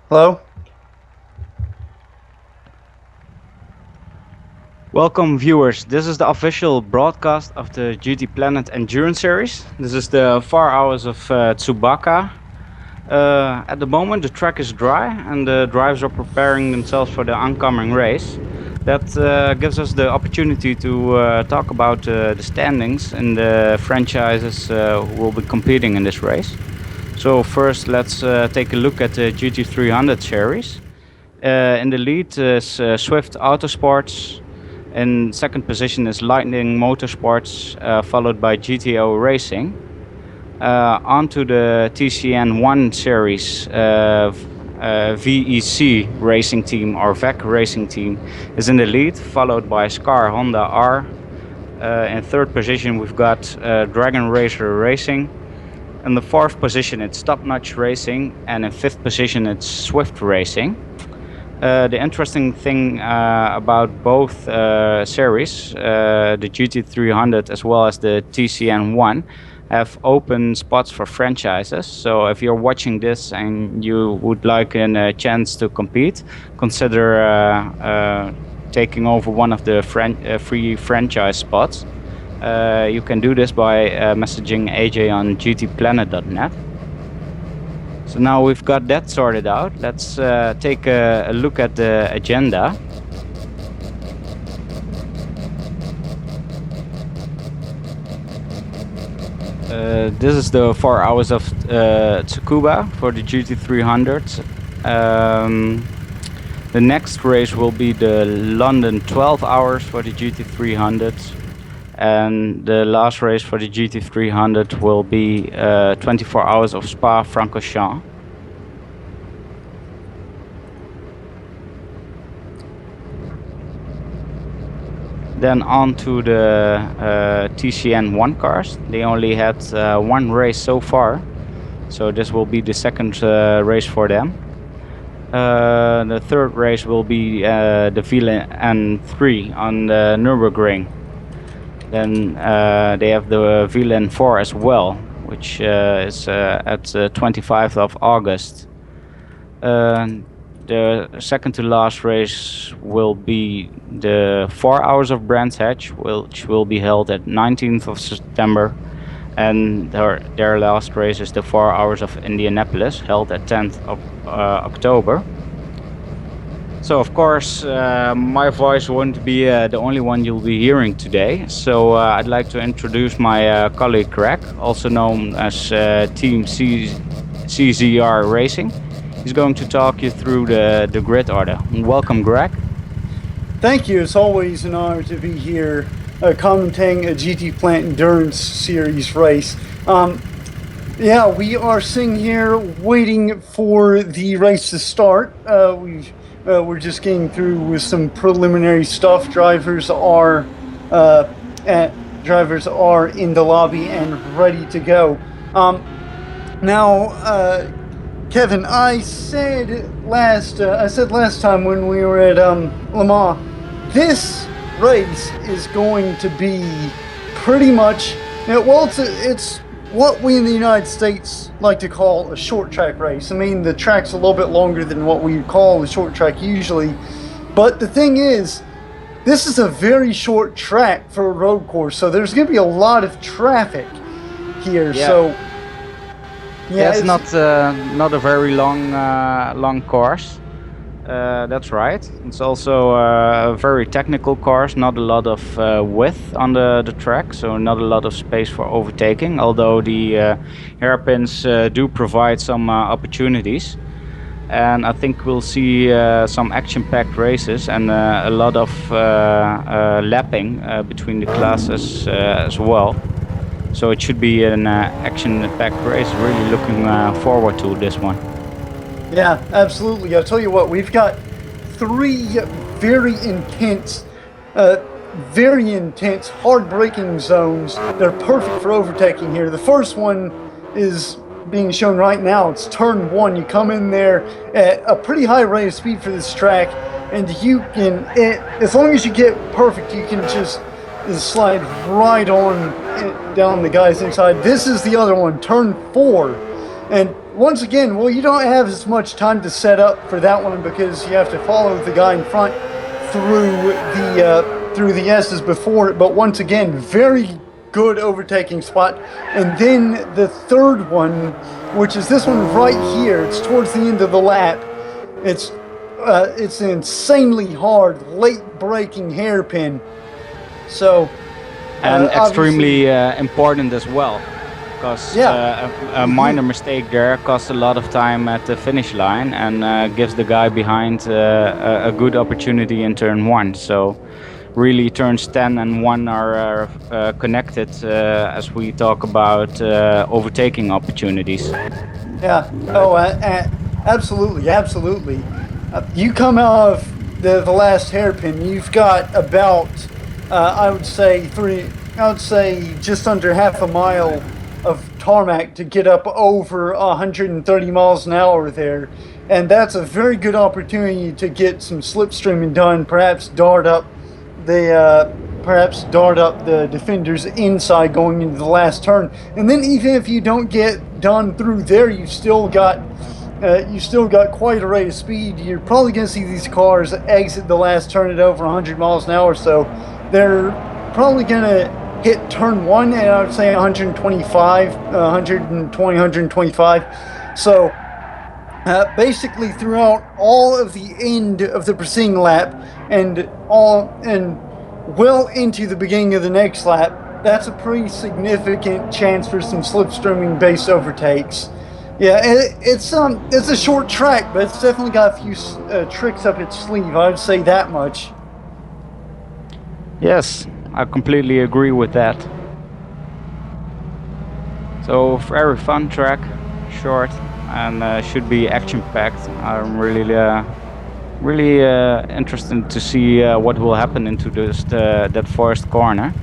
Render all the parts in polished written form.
Hello? Welcome viewers, this is the official broadcast of the GTPlanet Endurance Series. This is the 4 hours of Tsukuba. At the moment the track is dry and the drivers are preparing themselves for the oncoming race. That gives us the opportunity to talk about the standings and the franchises who will be competing in this race. So first let's take a look at the GT300 series. In the lead is Swift Autosports. In second position is Lightning Motorsports, followed by GTO Racing. Onto the TCN-1 series, VEC Racing Team or VEC Racing Team is in the lead, followed by Scar Honda R. In third position we've got Dragon Racer Racing. In the fourth position it's Top Notch Racing, and in fifth position it's Swift Racing. The interesting thing about both series, the GT300 as well as the TCN-1, have open spots for franchises. So if you're watching this and you would like a chance to compete, consider taking over one of the free franchise spots. You can do this by messaging AJ on GTPlanet.net. So now we've got that sorted out, let's take a look at the agenda. This is the 4 hours of Tsukuba for the GT300. The next race will be the London 12 hours for the GT300. and the last race for the GT300 will be 24 hours of Spa-Francorchamps. Then on to the TCN-1 cars. They only had one race so far, so this will be the second race for them. The third race will be the VLN 3 on the Nürburgring. Then they have the VLN 4 as well, which is at 25th of August. The second to last race will be the 4 hours of Brands Hatch, which will be held at 19th of September. And their last race is the 4 hours of Indianapolis, held at 10th of October. So of course my voice won't be the only one you'll be hearing today. So I'd like to introduce my colleague Greg, also known as Team CZR Racing. He's going to talk you through the grid order. Welcome, Greg. Thank you. It's always an honor to be here commentating a GTPlanet Endurance Series race. Yeah, we are sitting here waiting for the race to start. We're just getting through with some preliminary stuff. Drivers are in the lobby and ready to go. Now, Kevin, I said last time when we were at Le Mans, this race is going to be pretty much, it's what we in the United States like to call a short track race. I mean, the track's a little bit longer than what we call a short track usually, but the thing is, this is a very short track for a road course, so there's going to be a lot of traffic here. Yeah. So yeah, it's not a very long course. That's right. It's also a very technical course, not a lot of width on the track, so not a lot of space for overtaking, although the hairpins do provide some opportunities. And I think we'll see some action-packed races and a lot of lapping between the classes as well. So it should be an action-packed race. Really looking forward to this one. Yeah, absolutely. I'll tell you what, we've got three very intense, hard-braking zones. They're perfect for overtaking here. The first one is being shown right now. It's turn 1. You come in there at a pretty high rate of speed for this track, and you can, as long as you get perfect, you can just slide right on down the guys inside. This is the other one, turn 4. And once again, well, you don't have as much time to set up for that one because you have to follow the guy in front through the S's before it. But once again, very good overtaking spot. And then the third one, which is this one right here, it's towards the end of the lap. It's an insanely hard, late braking hairpin. So, and extremely important as well, because a minor mistake there costs a lot of time at the finish line and gives the guy behind a good opportunity in turn 1. So really turns 10 and 1 are connected as we talk about overtaking opportunities. Yeah, absolutely. You come out of the last hairpin, you've got about I would say just under half a mile of tarmac to get up over 130 miles an hour there, and that's a very good opportunity to get some slipstreaming done. Perhaps dart up the defenders inside going into the last turn, and then even if you don't get done through there, you still got quite a rate of speed. You're probably going to see these cars exit the last turn at over 100 miles an hour, so they're probably going to hit turn 1 at, I would say, 125. So basically throughout all of the end of the preceding lap and well into the beginning of the next lap, that's a pretty significant chance for some slipstreaming base overtakes. Yeah, it's a short track, but it's definitely got a few tricks up its sleeve. I would say that much. Yes, I completely agree with that. So very fun track, short, and should be action-packed. I'm really interested to see what will happen into that first corner.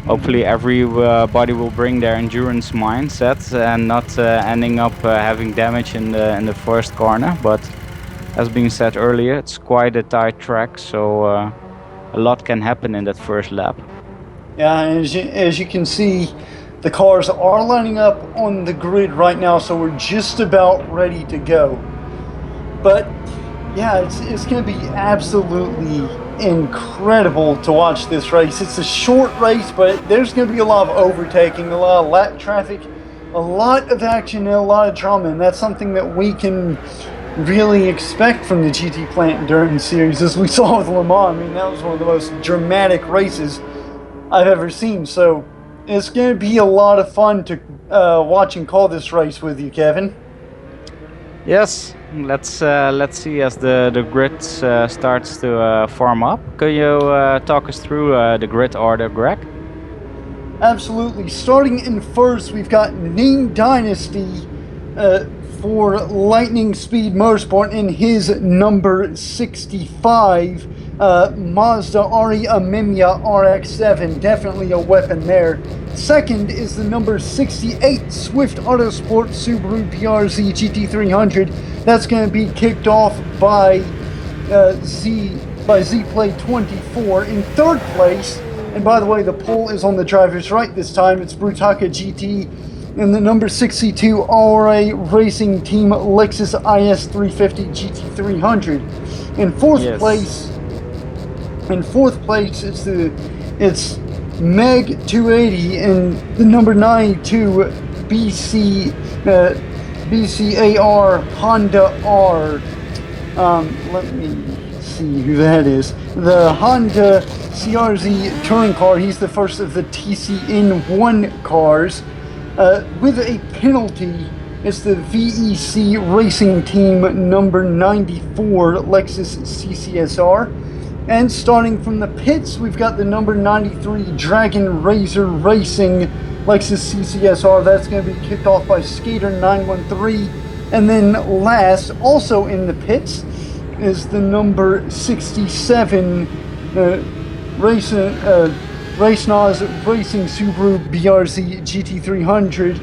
Hopefully everybody will bring their endurance mindset and not ending up having damage in the first corner. But as being said earlier, it's quite a tight track, so a lot can happen in that first lap. Yeah, and as you can see, the cars are lining up on the grid right now, so we're just about ready to go. But yeah, it's going to be absolutely incredible to watch this race. It's a short race, but there's going to be a lot of overtaking, a lot of lap traffic, a lot of action, and a lot of drama, and that's something that we can really expect from the GTPlanet Endurance Series, as we saw with Le Mans. I mean, that was one of the most dramatic races I've ever seen, so it's going to be a lot of fun to watch and call this race with you, Kevin. Yes, let's see as the grid starts to form up. Can you talk us through the grid order, Greg? Absolutely. Starting in first, we've got Ning Dynasty for Lightning Speed Motorsport in his number 65. Mazda Ari Amemiya RX-7, definitely a weapon there. Second is the number 68 Swift Autosport Subaru BRZ GT300. That's going to be kicked off by ZPlay24. In third place, and by the way, the pole is on the driver's right this time, it's Brutaka GT in the number 62 RA Racing Team Lexus IS350 GT300. In fourth place, it's Meg 280 and the number 92 BCAR Honda R. Let me see who that is. The Honda CRZ touring car. He's the first of the TCN-1 cars. With a penalty, it's the VEC Racing Team number 94 Lexus CCSR. And starting from the pits, we've got the number 93 Dragon Razor Racing Lexus CCSR. That's going to be kicked off by Skater 913. And then last, also in the pits, is the number 67 Racenaz Racing Subaru BRZ GT300.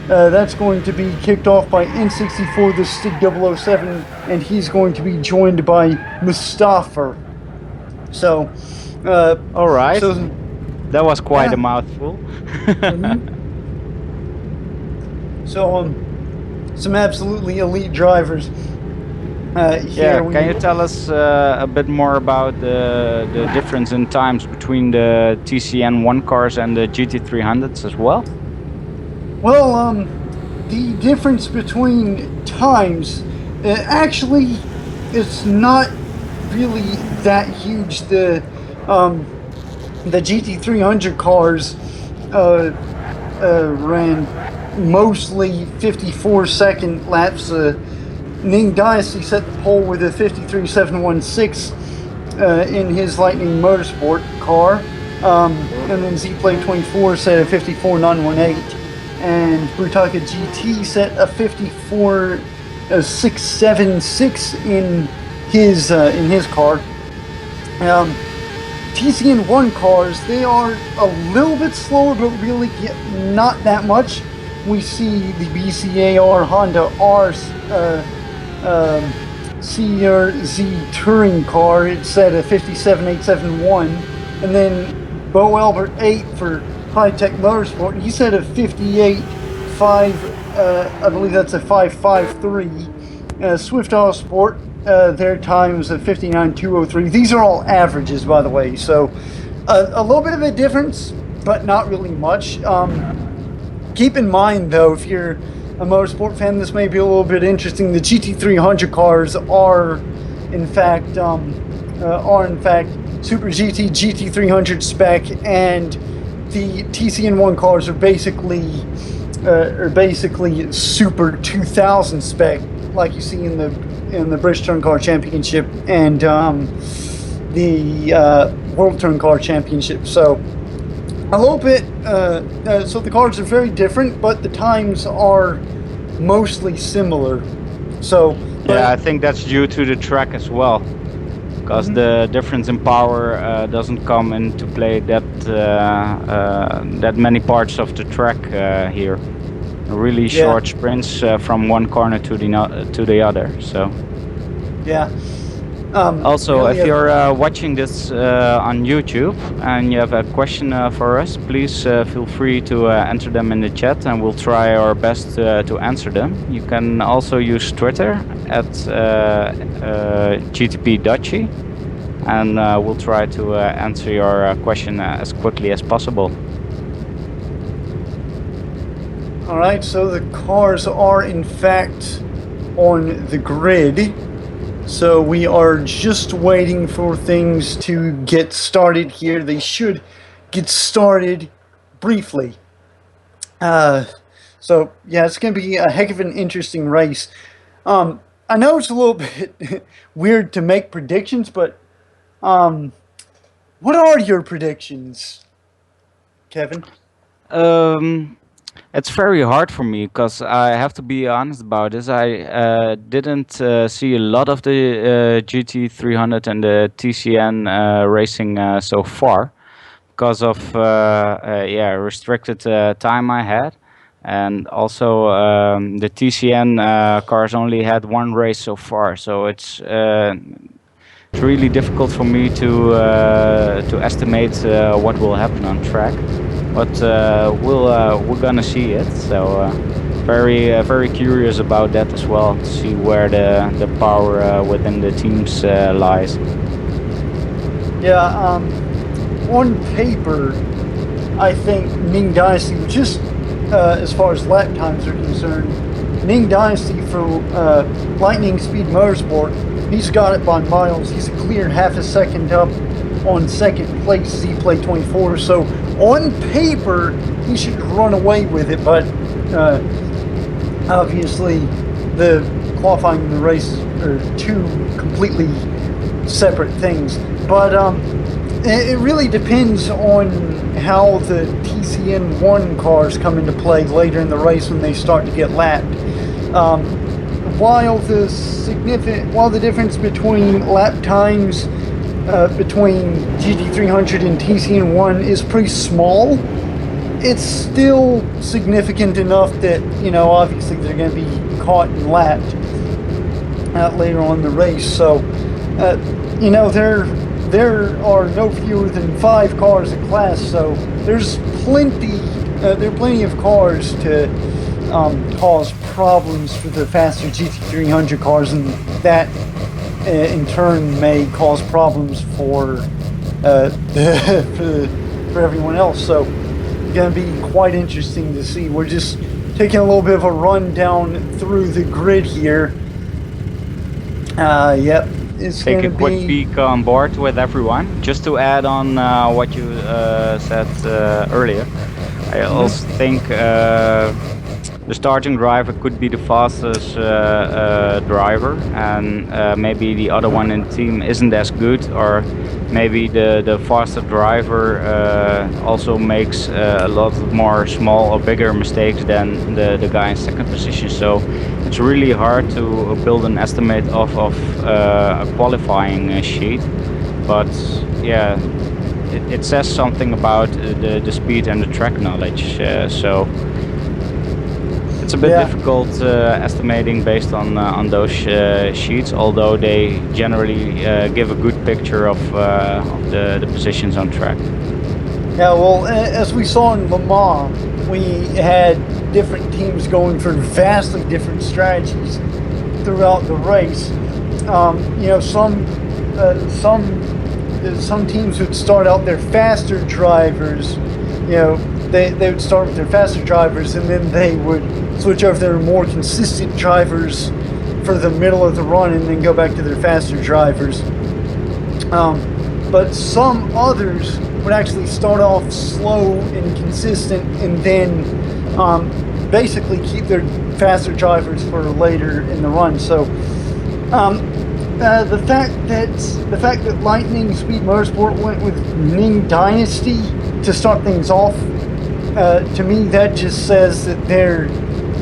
That's going to be kicked off by N64, the Stig 007, and he's going to be joined by Mustafa. So, all right. So, that was quite a mouthful. So, some absolutely elite drivers. Can you tell us a bit more about the difference in times between the TCN-1 cars and the GT300s as well? Well, the difference between times, actually, it's not really that huge. The GT300 cars ran mostly 54-second laps. Ning Dynasty set the pole with a 53.716 in his Lightning Motorsport car, and then ZPlay24 set a 54.918, and Brutaka GT set a 54.676 in his car. TCN-1 cars, they are a little bit slower, but really not that much. We see the BCAR Honda R CRZ touring car, it's set a 57.871, and then Bo Albert 8 for High Tech Motorsport, he set a 58.5, I believe that's a 5.53. Swift Autosport, their time was a 59.203. These are all averages, by the way, so a little bit of a difference, but not really much. Keep in mind, though, if you're a motorsport fan, this may be a little bit interesting. The GT300 cars are, in fact, Super GT GT300 spec, and the TCN-1 cars are basically Super 2000 spec, like you see in the British Touring Car Championship and the World Touring Car Championship. So a little bit. So the cars are very different, but the times are mostly similar. So Yeah, I think that's due to the track as well, because the difference in power doesn't come into play that many parts of the track here. Really short sprints from one corner to the other. So yeah. also, really if you're watching this on YouTube and you have a question for us, please feel free to enter them in the chat, and we'll try our best to answer them. You can also use Twitter at GTP and we'll try to answer your question as quickly as possible. All right, so the cars are in fact on the grid. So we are just waiting for things to get started here. They should get started briefly. So yeah, it's going to be a heck of an interesting race. I know it's a little bit weird to make predictions, but what are your predictions, Kevin? It's very hard for me because I have to be honest about this. I didn't see a lot of the GT300 and the TCN racing so far because of restricted time I had, and also the TCN cars only had one race so far, so it's really difficult for me to estimate what will happen on track. But we're gonna see it. So very curious about that as well, to see where the power within the teams lies. Yeah, on paper, I think Ning Dynasty, just as far as lap times are concerned, Ning Dynasty for Lightning Speed Motorsport, he's got it by miles. He's a clear half a second up on second place, Z-Play 24. So on paper, he should run away with it, but obviously the qualifying and the race are two completely separate things. But it really depends on how the TCN-1 cars come into play later in the race when they start to get lapped. While the difference between lap times between GT300 and TCN-1 is pretty small, it's still significant enough that, you know, obviously they're going to be caught and lapped later on in the race. So, you know, there are no fewer than 5 cars in class, so there's plenty of cars to cause problems for the faster GT300 cars, and that in turn may cause problems for everyone else. So it's going to be quite interesting to see. We're just taking a little bit of a run down through the grid here. Yep, it's Take going a to quick peek on board with everyone. Just to add on what you said earlier, I also think the starting driver could be the fastest driver, and maybe the other one in the team isn't as good, or maybe the faster driver also makes a lot more small or bigger mistakes than the guy in second position. So it's really hard to build an estimate of a qualifying sheet, but yeah, it says something about the speed and the track knowledge. So it's a bit difficult estimating based on those sheets, although they generally give a good picture of the positions on track. Yeah, well, as we saw in Le Mans, we had different teams going for vastly different strategies throughout the race. You know, some teams would start out their faster drivers. You know, they would start with their faster drivers, and then they would switch over to their more consistent drivers for the middle of the run, and then go back to their faster drivers. But some others would actually start off slow and consistent, and then basically keep their faster drivers for later in the run. So the fact that Lightning Speed Motorsport went with Ning Dynasty to start things off, to me that just says that they're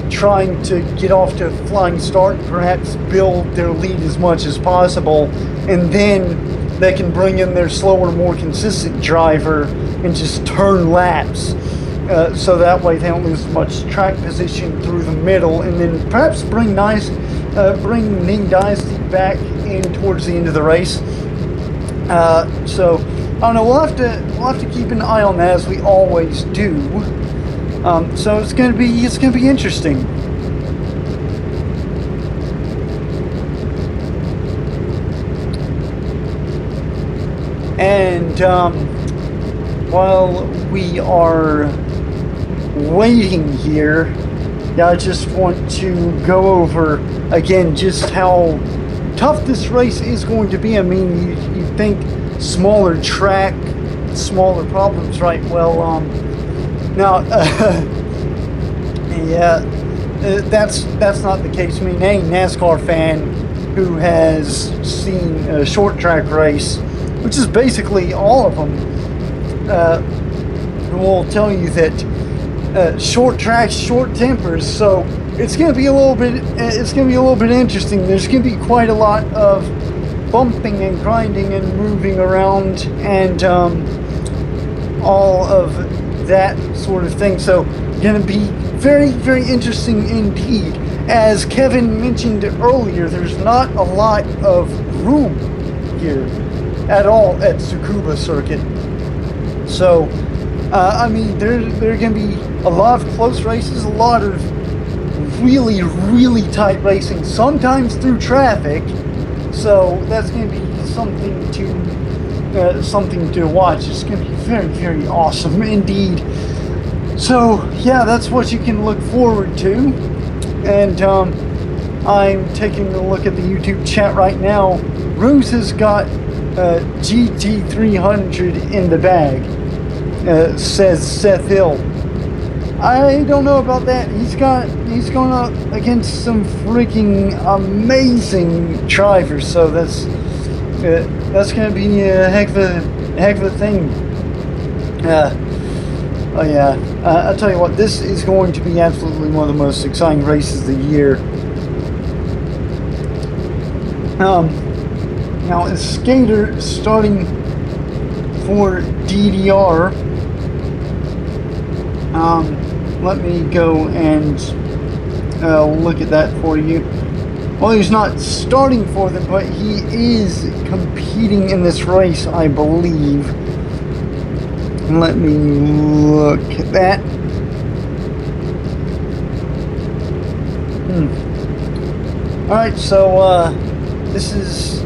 trying to get off to a flying start, perhaps build their lead as much as possible, and then they can bring in their slower, more consistent driver and just turn laps. So that way they don't lose much track position through the middle, and then perhaps bring Ning Dynasty back in towards the end of the race. So I don't know. We'll have to keep an eye on that, as we always do. So it's gonna be interesting. And while we are waiting here, I just want to go over again just how tough this race is going to be. I mean, you think smaller track, smaller problems, right? Well, now, yeah, that's not the case. I mean, any NASCAR fan who has seen a short track race, which is basically all of them, will tell you that short tracks, short tempers. So it's going to be a little bit. It's going to be a little bit interesting. There's going to be quite a lot of bumping and grinding and moving around and all of that sort of thing. So going to be very, very interesting indeed. As Kevin mentioned earlier, there's not a lot of room here at all at Tsukuba circuit. So I mean, there are going to be a lot of close races, a lot of really, really tight racing, sometimes through traffic. So that's going to be something to watch. It's going to be very, very awesome indeed. So yeah, that's what you can look forward to. And I'm taking a look at the YouTube chat right now. Ruse has got GT300 in the bag, says Seth Hill. I don't know about that. He's going up against some freaking amazing drivers, so that's going to be a heck of a thing. Oh yeah, I'll tell you what, this is going to be absolutely one of the most exciting races of the year. Now, a skater starting for DDR. Let me go and look at that for you. Well, he's not starting for them, but he is competing in this race, I believe. Let me look at that. Alright, so this is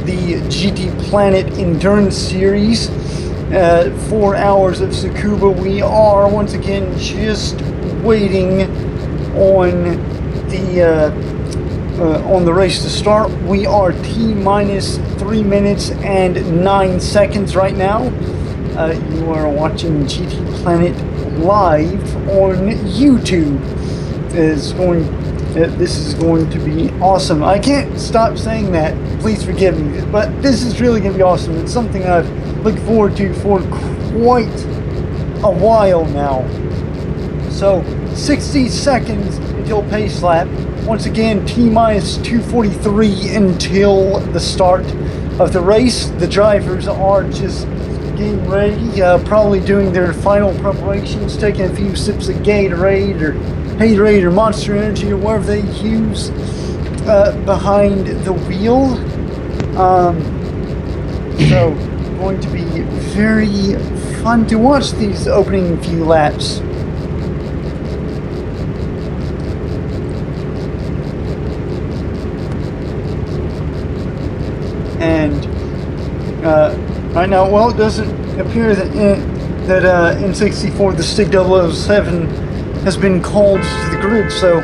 the GTPlanet Endurance Series. 4 hours of Tsukuba. We are once again just waiting on the race to start. We are T-minus 3 minutes and 9 seconds right now. You are watching GTPlanet live on YouTube. This is going to be awesome. I can't stop saying that. Please forgive me, but this is really going to be awesome. It's something I've looked forward to for quite a while now. So 60 seconds until pace lap. Once again, T-minus 2:43 until the start of the race. The drivers are just getting ready, probably doing their final preparations, taking a few sips of Gatorade or Monster Energy or whatever they use behind the wheel. So going to be very fun to watch these opening few laps. And right now, well, it doesn't appear that N64, the Stig 007, has been called to the grid. So,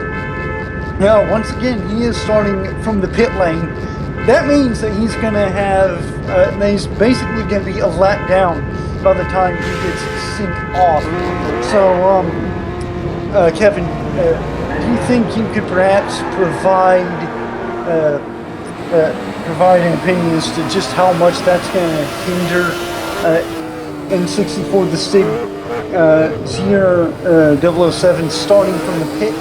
yeah, once again, he is starting from the pit lane. That means that he's going to have, he's basically going to be a lap down by the time he gets sent off. So, Kevin, do you think you could perhaps provide provide an opinion as to just how much that's going to hinder N64, the Stig ZR-007 starting from the pit?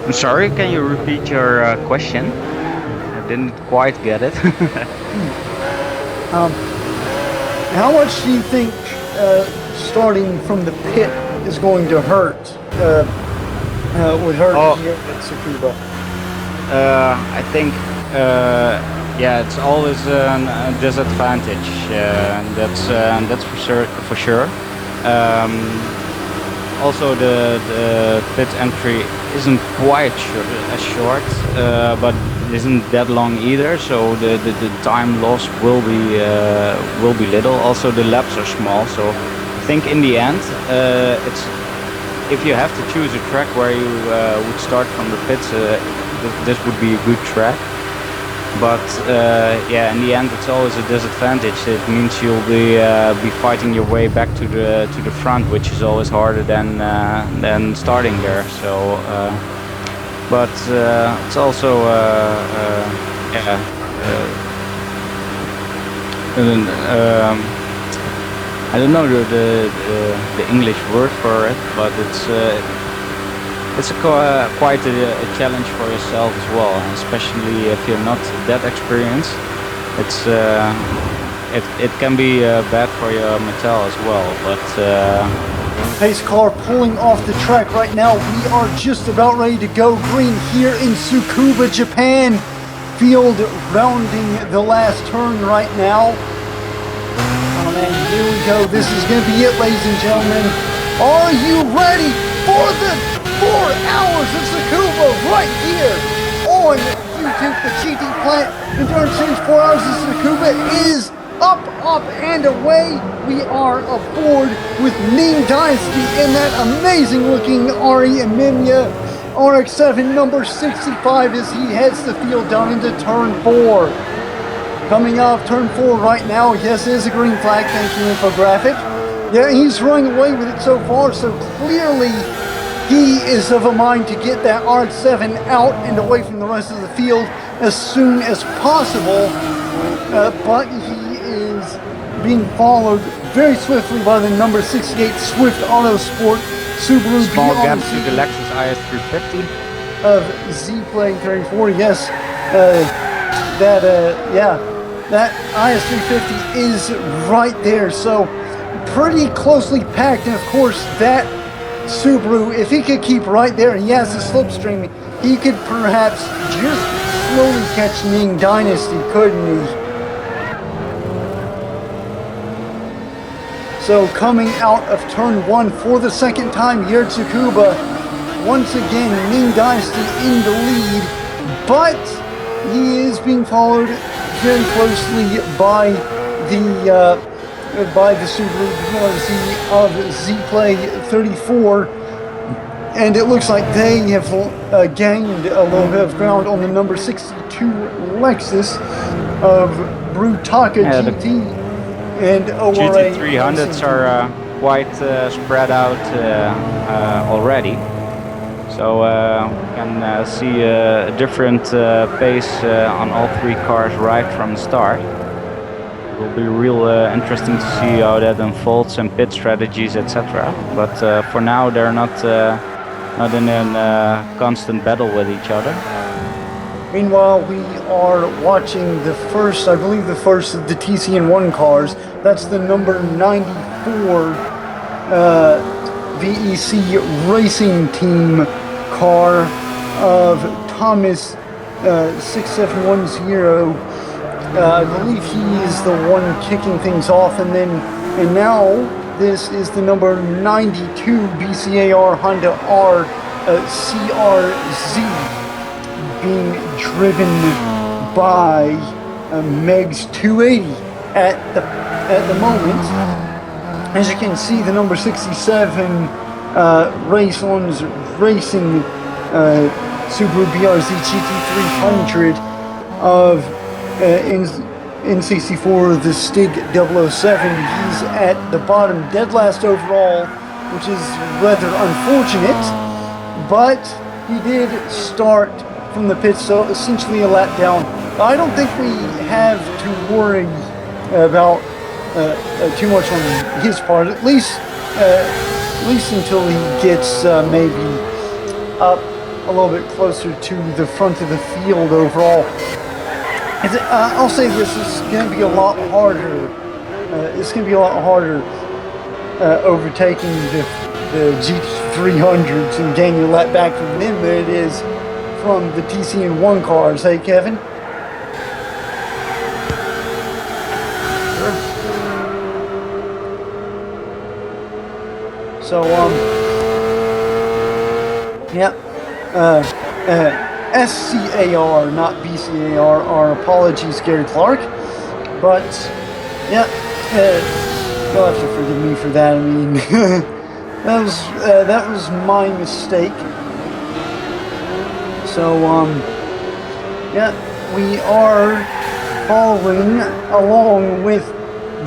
I'm sorry, can you repeat your question? I didn't quite get it. How much do you think starting from the pit is going to hurt? Would hurt here at Tsukuba? I think, yeah, it's always a disadvantage. That's for sure. Also, the pit entry isn't quite as short, but isn't that long either. So the time loss will be little. Also, the laps are small. So I think in the end, it's if you have to choose a track where you would start from the pits, this would be a good track. But yeah, in the end, it's always a disadvantage. It means you'll be fighting your way back to the front, which is always harder than starting there. So, but it's also yeah. I don't know the English word for it, but it's quite a challenge for yourself as well, especially if you're not that experienced. It can be bad for your mental as well. But pace car pulling off the track right now. We are just about ready to go green here in Tsukuba, Japan. Field rounding the last turn right now. Oh man, here we go. This is going to be it, ladies and gentlemen. Are you ready for the 4 hours of Tsukuba right here on YouTube? The GTPlanet Endurance Series 4 hours of Tsukuba is up, and away. We are aboard with Ning Dynasty in that amazing looking Ari Emilia RX-7 number 65 as he heads the field down into turn 4. Coming off turn 4 right now, yes, it is a green flag, thank you, infographic. Yeah, he's running away with it so far, so clearly he is of a mind to get that RX-7 out and away from the rest of the field as soon as possible, but he is being followed very swiftly by the number 68 Swift Autosport Subaru small gap BRZ to the Lexus IS350 of Z-Play 34. Yes, that IS350 is right there, so pretty closely packed. And of course that Subaru, if he could keep right there, and he has the slipstream, he could perhaps just slowly catch Ning Dynasty, couldn't he? So coming out of turn 1 for the second time here at Tsukuba, once again Ning Dynasty in the lead, but he is being followed very closely by the Subaru BRZ of Z-Play 34, and it looks like they have gained a little bit of ground on the number 62 Lexus of Brutaka GT and ORA. GT300s are quite spread out already, so we can see a different pace on all 3 cars right from the start. It will be real interesting to see how that unfolds and pit strategies, etc. But for now, they're not in a constant battle with each other. Meanwhile, we are watching the first, I believe the first of the TCN-1 cars. That's the number 94 VEC Racing Team car of Thomas 6710. I believe he is the one kicking things off, and now this is the number 92 BCAR Honda R CRZ being driven by Meg's 280 at the moment. As you can see, the number 67 Raceon's Racing Subaru BRZ GT300 of N64, the Stig 007. He's at the bottom, dead last overall, which is rather unfortunate, but he did start from the pits, so essentially a lap down. I don't think we have to worry about too much on his part, at least until he gets maybe up a little bit closer to the front of the field overall. I'll say this is going to be a lot harder. It's going to be a lot harder overtaking the GT300s and gaining a lap back from them than it is from the TCN-1 cars. Hey, Kevin? Sure. So, yeah. SCAR, not BCAR. Our apologies, Gary Clark. But, yeah, you'll have to forgive me for that. I mean, that was my mistake. So, yeah, we are following along with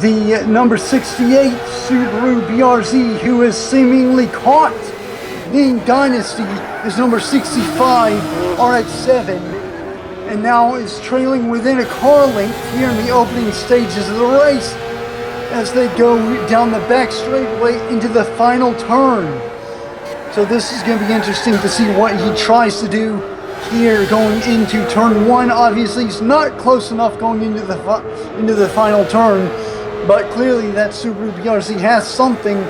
the number 68 Subaru BRZ, who has seemingly caught Ning Dynasty, is number 65 RX-7, and now is trailing within a car length here in the opening stages of the race as they go down the back straightaway into the final turn. So this is going to be interesting to see what he tries to do here going into turn 1. Obviously, he's not close enough going into the final turn, but clearly that Subaru BRZ has something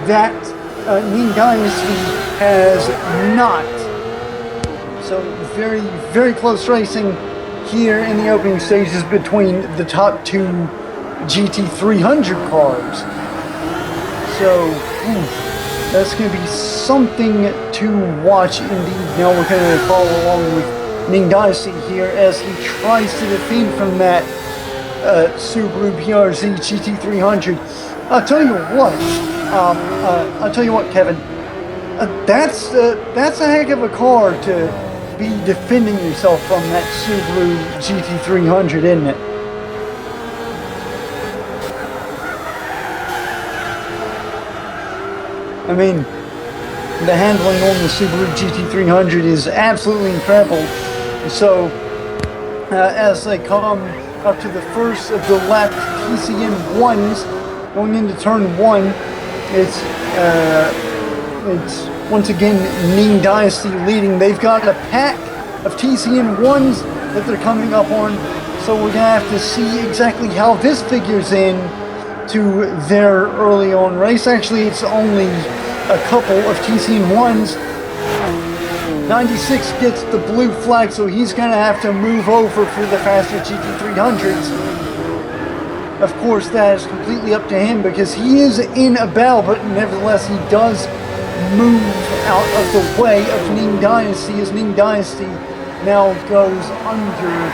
that Ning Dynasty has not. So very, very close racing here in the opening stages between the top two GT300 cars. So that's going to be something to watch indeed. Now we're going to follow along with Ning Dynasty here as he tries to defend from that Subaru BRZ GT300. I'll tell you what, Kevin. That's a heck of a car to be defending yourself from, that Subaru GT300, isn't it? I mean, the handling on the Subaru GT300 is absolutely incredible. So, as they come up to the first of the lap TCN-1s, going into turn 1, it's once again Ning Dynasty leading. They've got a pack of TCN-1s that they're coming up on, so we're going to have to see exactly how this figures in to their early on race. Actually, it's only a couple of TCN-1s. 96 gets the blue flag, so he's going to have to move over for the faster GT300s. Of course, that is completely up to him because he is in a battle, but nevertheless, he does move out of the way of Ning Dynasty as Ning Dynasty now goes under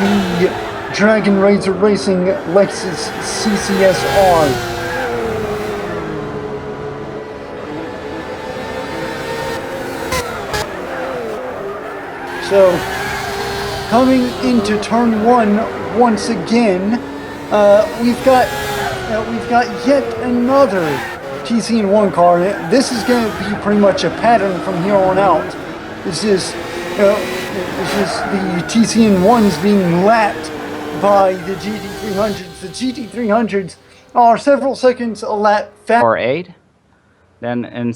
the Dragon Razor Racing Lexus CCSR. So, coming into turn 1 once again, we've got yet another TCN-1 car. This is going to be pretty much a pattern from here on out. This is the TCN-1s being lapped by the GT300s. The GT300s are several seconds a lap faster. Or 8. Then in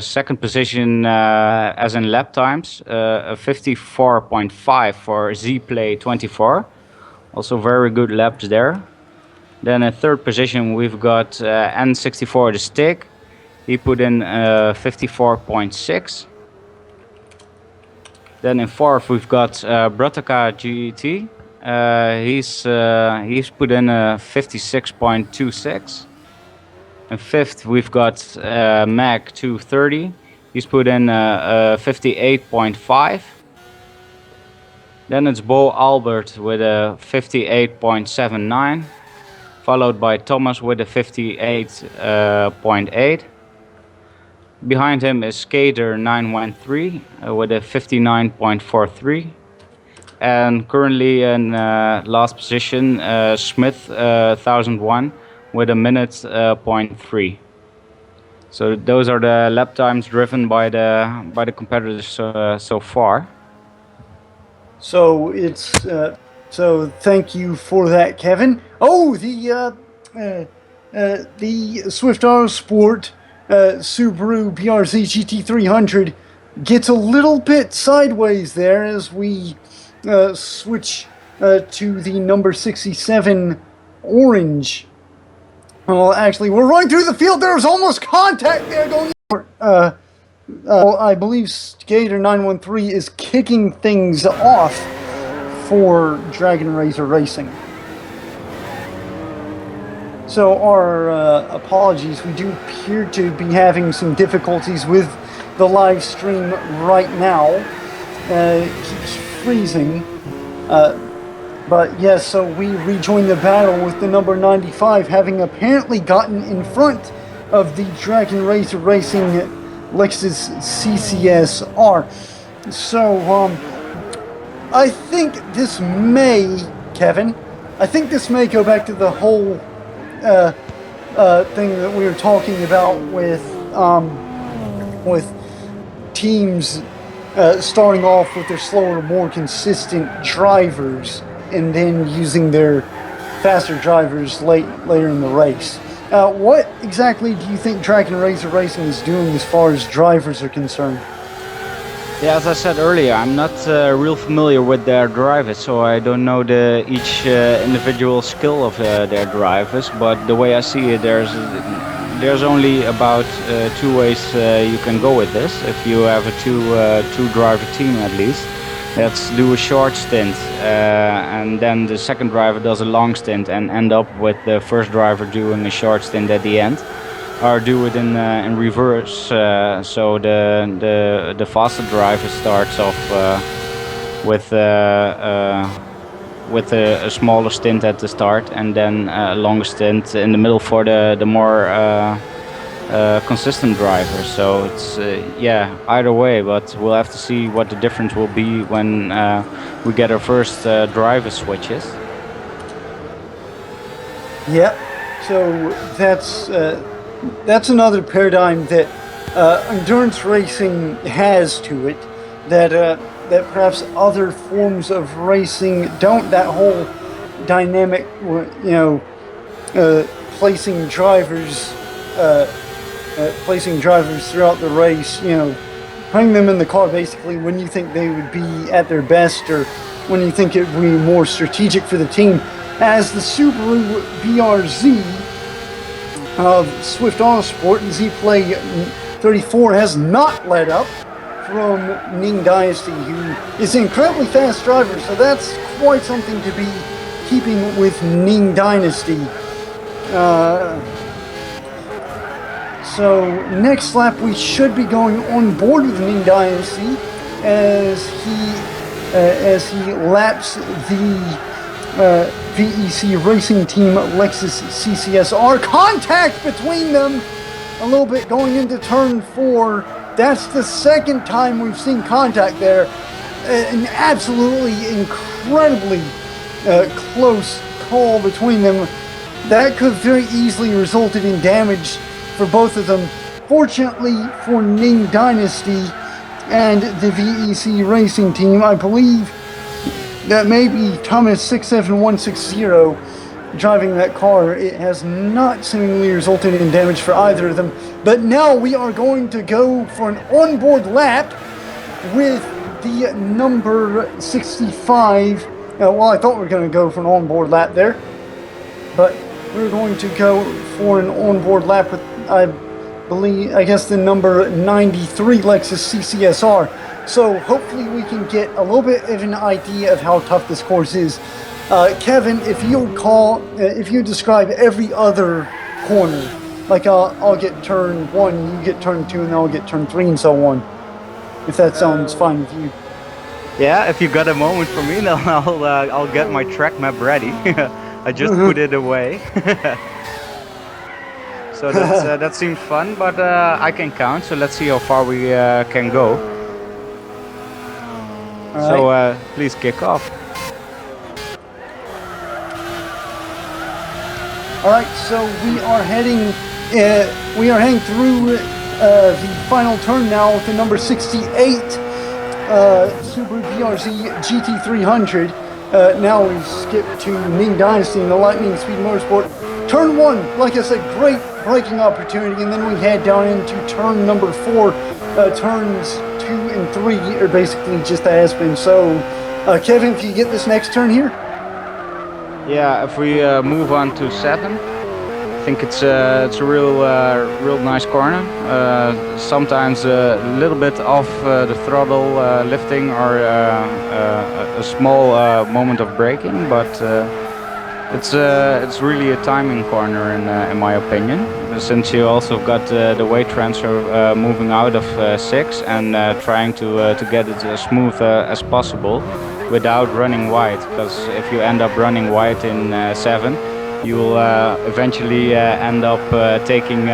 second position, as in lap times, a 54.5 for Z-Play 24. Also very good laps there. Then in third position, we've got N64 the Stick. He put in 54.6. Then in fourth, we've got Brataka GT. He's put in 56.26. In fifth, we've got Mag 230. He's put in 58.5. Then it's Bo Albert with a 58.79, followed by Thomas with a 58.8. Behind him is Skater 913 with a 59.43. And currently in last position, Smith 1001 with a minute 0.3. So those are the lap times driven by the competitors so far. So it's so thank you for that, Kevin. Oh, the Swift Autosport Subaru BRZ GT300 gets a little bit sideways there as we switch to the number 67 orange. Well, actually, we're running through the field. There's almost contact there going. I believe Skater 913 is kicking things off for Dragon Razor Racing. So our apologies, we do appear to be having some difficulties with the live stream right now. It keeps freezing. But yes, so we rejoin the battle with the number 95 having apparently gotten in front of the Dragon Razor Racing Lexus CCS-R. So, I think this may, Kevin, I think this may go back to the whole thing that we were talking about with teams starting off with their slower, more consistent drivers and then using their faster drivers later in the race. What exactly do you think Dragon Razor Racing is doing as far as drivers are concerned? Yeah, as I said earlier, I'm not real familiar with their drivers, so I don't know each individual skill of their drivers. But the way I see it, there's only about two ways you can go with this. If you have a two driver team at least, let's do a short stint, and then the second driver does a long stint, and end up with the first driver doing a short stint at the end. Or do it in reverse, so the faster driver starts off with a smaller stint at the start, and then a longer stint in the middle for the more consistent driver. So it's yeah, either way, but we'll have to see what the difference will be when we get our first driver switches. Yep. So that's another paradigm that endurance racing has to it that perhaps other forms of racing don't. That whole dynamic, placing drivers throughout the race, putting them in the car basically when you think they would be at their best or when you think it would be more strategic for the team. As the Subaru BRZ of Swift Autosport and Z-Play 34 has not let up from Ning Dynasty, who is an incredibly fast driver, so that's quite something to be keeping with Ning Dynasty. So next lap we should be going on board with Ning Dynasty as he laps the VEC Racing Team Lexus CCS-R. Contact between them a little bit going into turn 4. That's the second time we've seen contact there. An absolutely incredibly close call between them. That could have very easily resulted in damage for both of them. Fortunately for Ning Dynasty and the VEC Racing Team, I believe that may be Thomas 67160 driving that car. It has not seemingly resulted in damage for either of them. But now we are going to go for an onboard lap with the number 65. Well, I thought we were going to go for an onboard lap there, but we're going to go for an onboard lap with, I guess the number 93 Lexus CCS-R. So hopefully we can get a little bit of an idea of how tough this course is. Kevin, if you describe every other corner, like I'll get turn 1, you get turn 2, and then I'll get turn 3 and so on, if that sounds fine with you. Yeah, if you got a moment for me, then I'll get my track map ready. I just put it away. So that seems fun, but I can count, so let's see how far we can go. Right. So please kick off. All right, so we are heading through the final turn now with the number 68 Subaru BRZ GT300. Now we skip to Ming Dynasty in the Lightning Speed Motorsport. Turn 1, like I said, great braking opportunity, and then we head down into turn number 4. Turns 2 and 3 are basically just a has-been. So, Kevin, if you get this next turn here. Yeah, if we move on to 7, I think it's a real nice corner. Sometimes a little bit off the throttle lifting or a small moment of braking, but it's really a timing corner in my opinion. Since you also got the weight transfer moving out of 6 and trying to get it as smooth as possible without running wide, because if you end up running wide in 7, you will eventually end up taking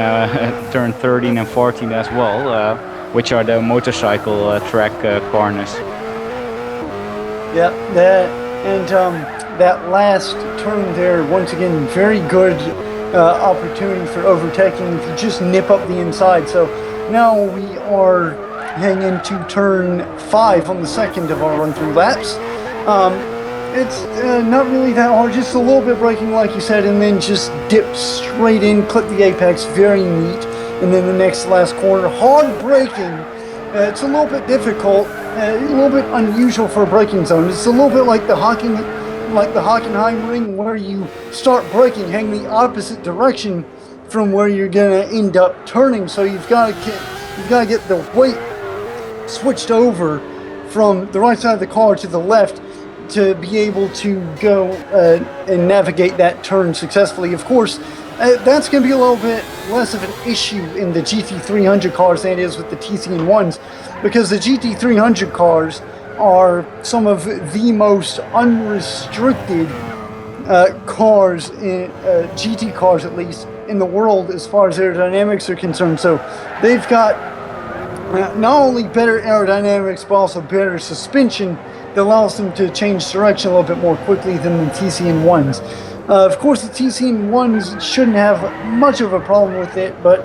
turn 13 and 14 as well, which are the motorcycle track corners. Yeah, that last turn there, once again, very good opportunity for overtaking if you just nip up the inside. So now we are heading into turn 5 on the second of our run-through laps. It's not really that hard, just a little bit braking like you said, and then just dip straight in, clip the apex, very neat. And then the next last corner, hard braking. It's a little bit difficult, a little bit unusual for a braking zone. It's a little bit like the Hockenheim ring, where you start braking heading the opposite direction from where you're gonna end up turning. So you've got to get the weight switched over from the right side of the car to the left to be able to go and navigate that turn successfully. Of course, that's going to be a little bit less of an issue in the GT300 cars than it is with the TCN-1s, because the GT300 cars are some of the most unrestricted cars, GT cars at least, in the world as far as aerodynamics are concerned. So they've got not only better aerodynamics, but also better suspension that allows them to change direction a little bit more quickly than the TCN-1s. Of course, the TCN-1s shouldn't have much of a problem with it, but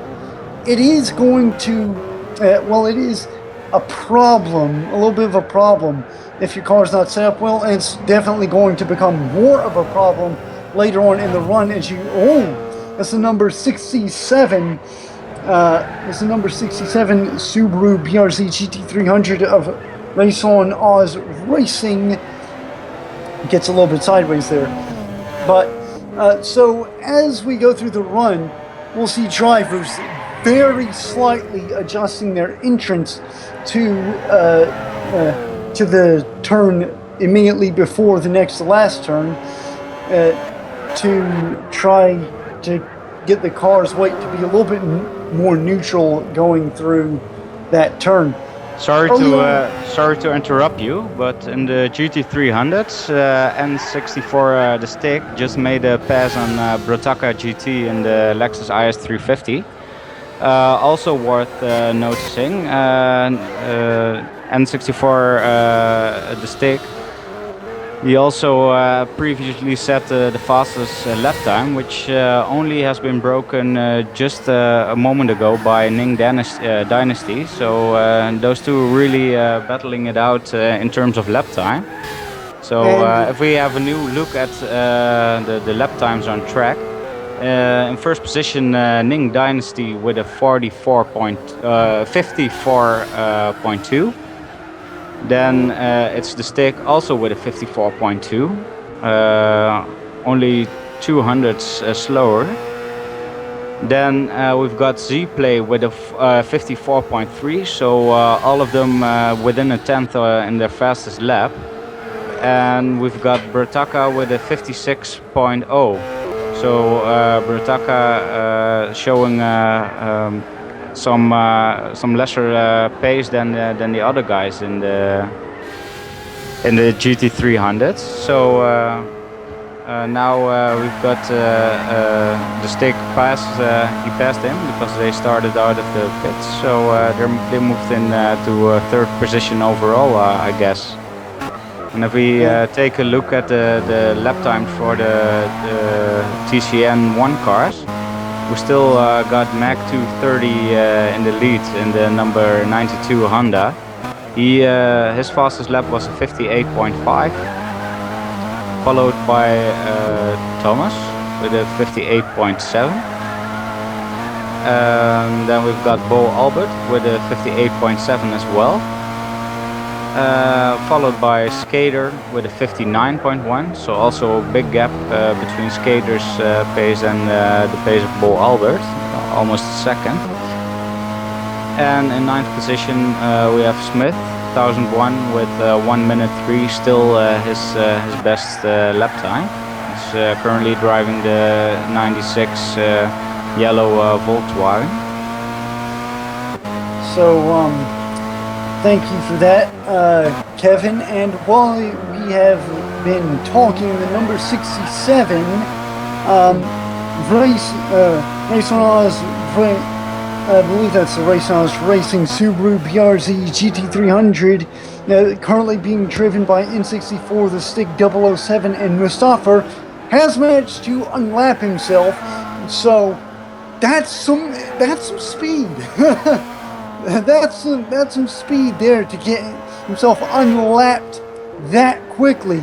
it is going to, it is a problem, a little bit of a problem if your car's not set up well, and it's definitely going to become more of a problem later on in the run as you, that's the number 67, it's the number 67 Subaru BRZ GT300 of Race on Oz Racing. Gets a little bit sideways there. But so as we go through the run, we'll see drivers very slightly adjusting their entrance to the turn immediately before the next to last turn to try to get the car's weight to be a little bit more neutral going through that turn. Sorry to interrupt you, but in the GT300s, N64 the stick just made a pass on Brotaka GT in the Lexus IS350. Also worth noticing, N64 the stick, he also previously set the fastest lap time, which only has been broken just a moment ago by Ning Dynasty. So those two really battling it out in terms of lap time. So if we have a new look at the lap times on track, in first position Ning Dynasty with a 54.2. Then it's the stick also with a 54.2, only 200s slower. Then we've got Z-Play with a 54.3, so all of them within a tenth in their fastest lap. And we've got Brotaka with a 56.0. So Brotaka showing some lesser pace than the other guys in the GT300s. So now we've got the stick pass. He passed him because they started out of the pits. So they moved in to third position overall, I guess. And if we take a look at the lap time for the TCN-1 cars, we still got Mac 230 in the lead in the number 92 Honda. His fastest lap was a 58.5, followed by Thomas with a 58.7. Then we've got Bo Albert with a 58.7 as well. Followed by Skater with a 59.1, so also a big gap between Skater's pace and the pace of Bo Albert, almost a second. And in 9th position we have Smith, 1001 with 1 minute 3, still his best lap time. He's currently driving the 96 yellow Volkswagen. So thank you for that, Kevin. And while we have been talking, the number 67, I believe that's the Racing Subaru BRZ GT300, currently being driven by N64, the Stick 007, and Mustafa has managed to unlap himself. So that's some speed. That's some speed there to get himself unlapped that quickly.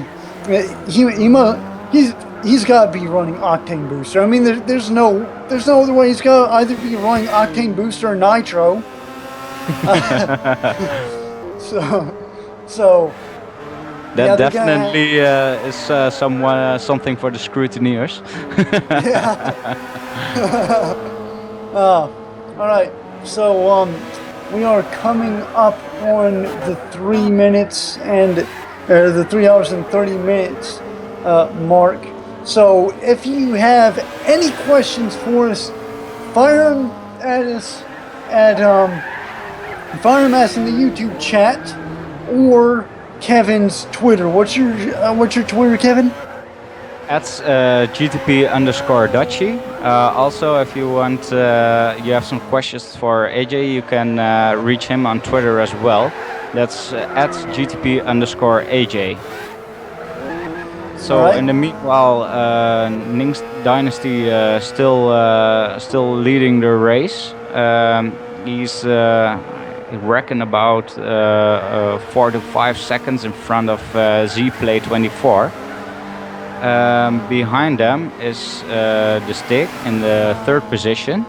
He's got to be running Octane Booster. I mean, there's no other way. He's got to either be running Octane Booster or Nitro. So that definitely is something for the scrutineers. All right. So we are coming up on the 3 minutes and the 3 hours and 30 minutes mark. So if you have any questions for us, fire them at us at in the YouTube chat or Kevin's Twitter. What's your Twitter, Kevin? That's GTP_Dutchy. Also, if you want, you have some questions for AJ, you can reach him on Twitter as well. That's at GTP_AJ. So right. In the meanwhile, Ning's Dynasty still leading the race. He's reckon about 4 to 5 seconds in front of Z-Play 24. Behind them is the Stick in the 3rd position.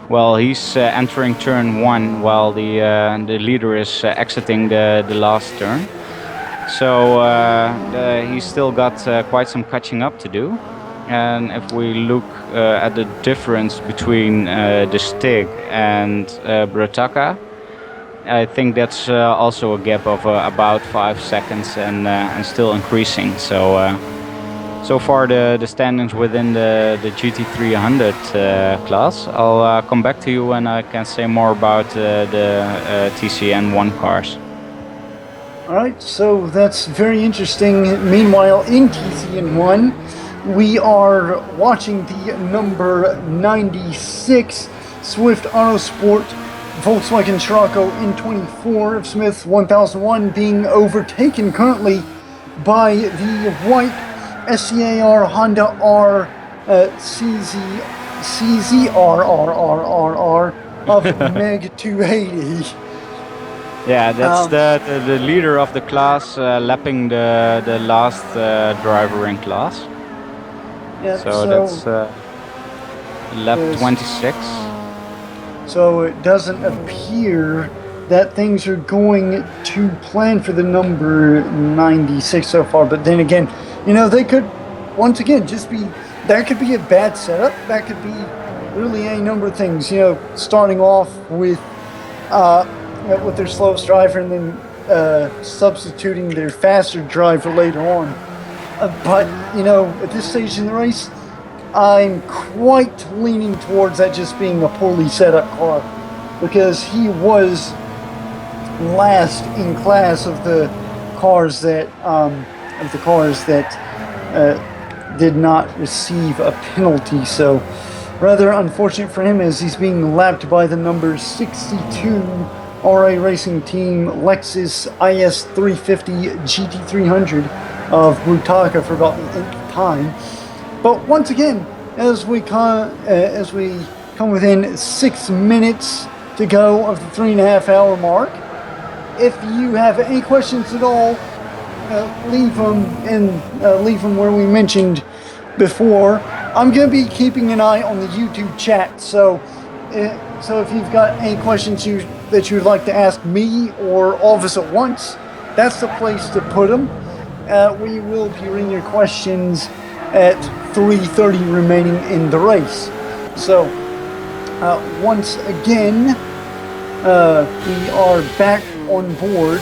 Well, he's entering turn 1 while the leader is exiting the last turn. So he's still got quite some catching up to do. And if we look at the difference between the Stick and Brotaka, I think that's also a gap of about 5 seconds and still increasing. So far the standings within the GT300 class. I'll come back to you when I can say more about the TCN-1 cars. Alright, so that's very interesting. Meanwhile, in TCN-1, we are watching the number 96 Swift Autosport Volkswagen Scirocco N24 of Smith 1001 being overtaken currently by the white SCAR Honda R CZRRRRR of Meg 280. Yeah, that's the leader of the class, lapping the last driver in class. Yeah, so that's lap 26. So it doesn't appear that things are going to plan for the number 96 so far. But then again, they could, once again, that could be a bad setup. That could be really a number of things. Starting off with their slowest driver and then substituting their faster driver later on. But at this stage in the race, I'm quite leaning towards that just being a poorly set up car, because he was last in class of the cars that did not receive a penalty. So rather unfortunate for him, as he's being lapped by the number 62 RA Racing Team Lexus IS350 GT300 of Brutaka for about the 8th time. But once again, as we come within 6 minutes to go of the 3.5 hour mark, if you have any questions at all, leave them where we mentioned before. I'm going to be keeping an eye on the YouTube chat, so if you've got any questions that you'd like to ask me or all of us at once, that's the place to put them. We will be reading your questions at 3:30 remaining in the race. So once again, we are back on board.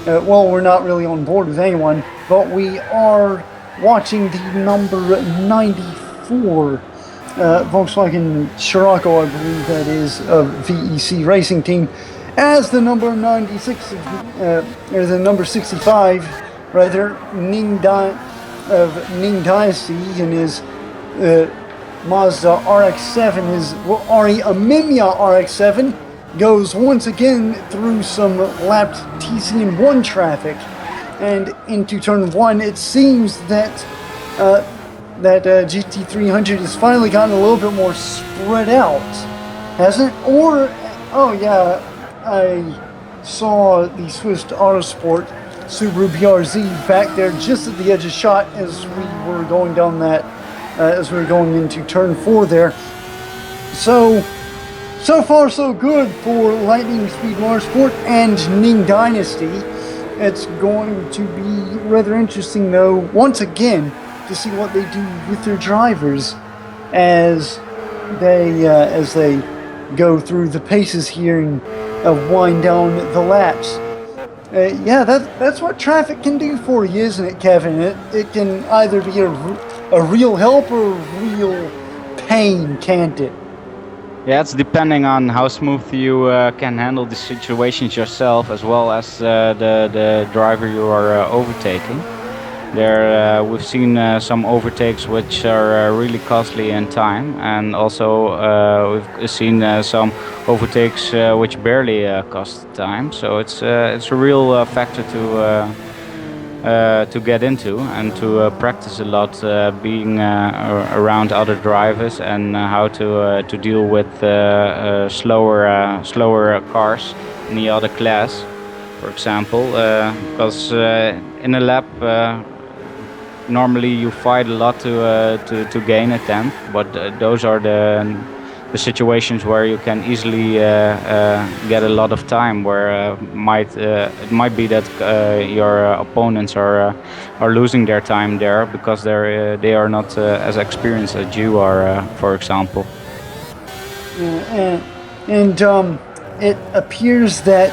Well, we're not really on board with anyone, but we are watching the number 94 Volkswagen Scirocco, I believe that is, of VEC Racing Team, as the number 96, or the number 65, rather, Ning Dynasty in his Mazda RX-7, his Ari Amemiya RX-7, goes once again through some lapped TCN-1 traffic, and into turn 1. It seems that GT300 has finally gotten a little bit more spread out, hasn't it? Or, oh yeah, I saw the Swiss Autosport Subaru BRZ back there just at the edge of shot as we were going down that, as we were going into turn 4 there. So far so good for Lightning Speed Motorsport and Ning Dynasty. It's going to be rather interesting, though, once again, to see what they do with their drivers as they go through the paces here and wind down the laps. Yeah, that's what traffic can do for you, isn't it, Kevin? It can either be a real help or a real pain, can't it? Yeah, it's depending on how smooth you can handle the situations yourself, as well as the driver you are overtaking. There, we've seen some overtakes which are really costly in time, and also we've seen some overtakes which barely cost time. So it's a real factor to get into and to practice a lot, being around other drivers, and how to deal with slower cars in the other class, for example, because in a lap normally you fight a lot to gain a tenth, but those are the situations where you can easily get a lot of time, where it might be that your opponents are losing their time there because they are not as experienced as you are, for example. And it appears that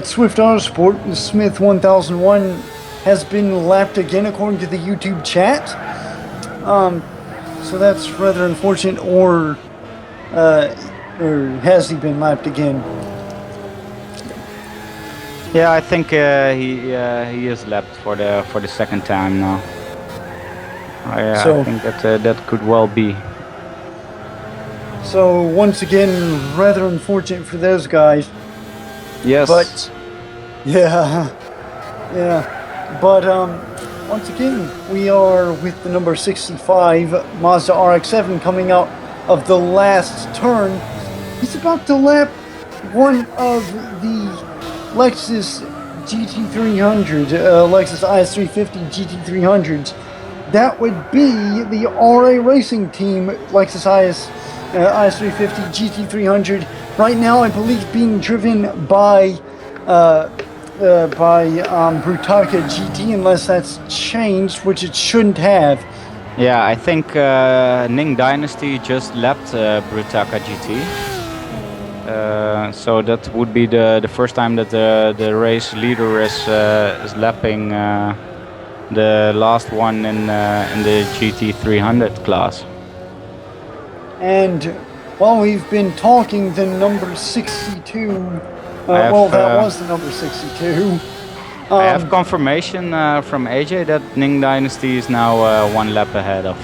Swift Autosport, the Smith 1001, has been lapped again according to the YouTube chat. So that's rather unfortunate. Or has he been lapped again? Yeah, I think he is lapped for the second time now. I think that could well be. So once again, rather unfortunate for those guys. Yes. But yeah. But once again, we are with the number 65 Mazda RX-7 coming out of the last turn. He's about to lap one of the Lexus GT300, Lexus IS350 GT300s. That would be the RA Racing Team Lexus IS350 GT300. Right now, I believe being driven by Brutaka GT, unless that's changed, which it shouldn't have. Yeah, I think Ning Dynasty just lapped Brutaka GT. So that would be the first time that the race leader is lapping the last one in the GT300 class. And while we've been talking, the number 62. That was the number 62. I have confirmation from AJ that Ning Dynasty is now one lap ahead of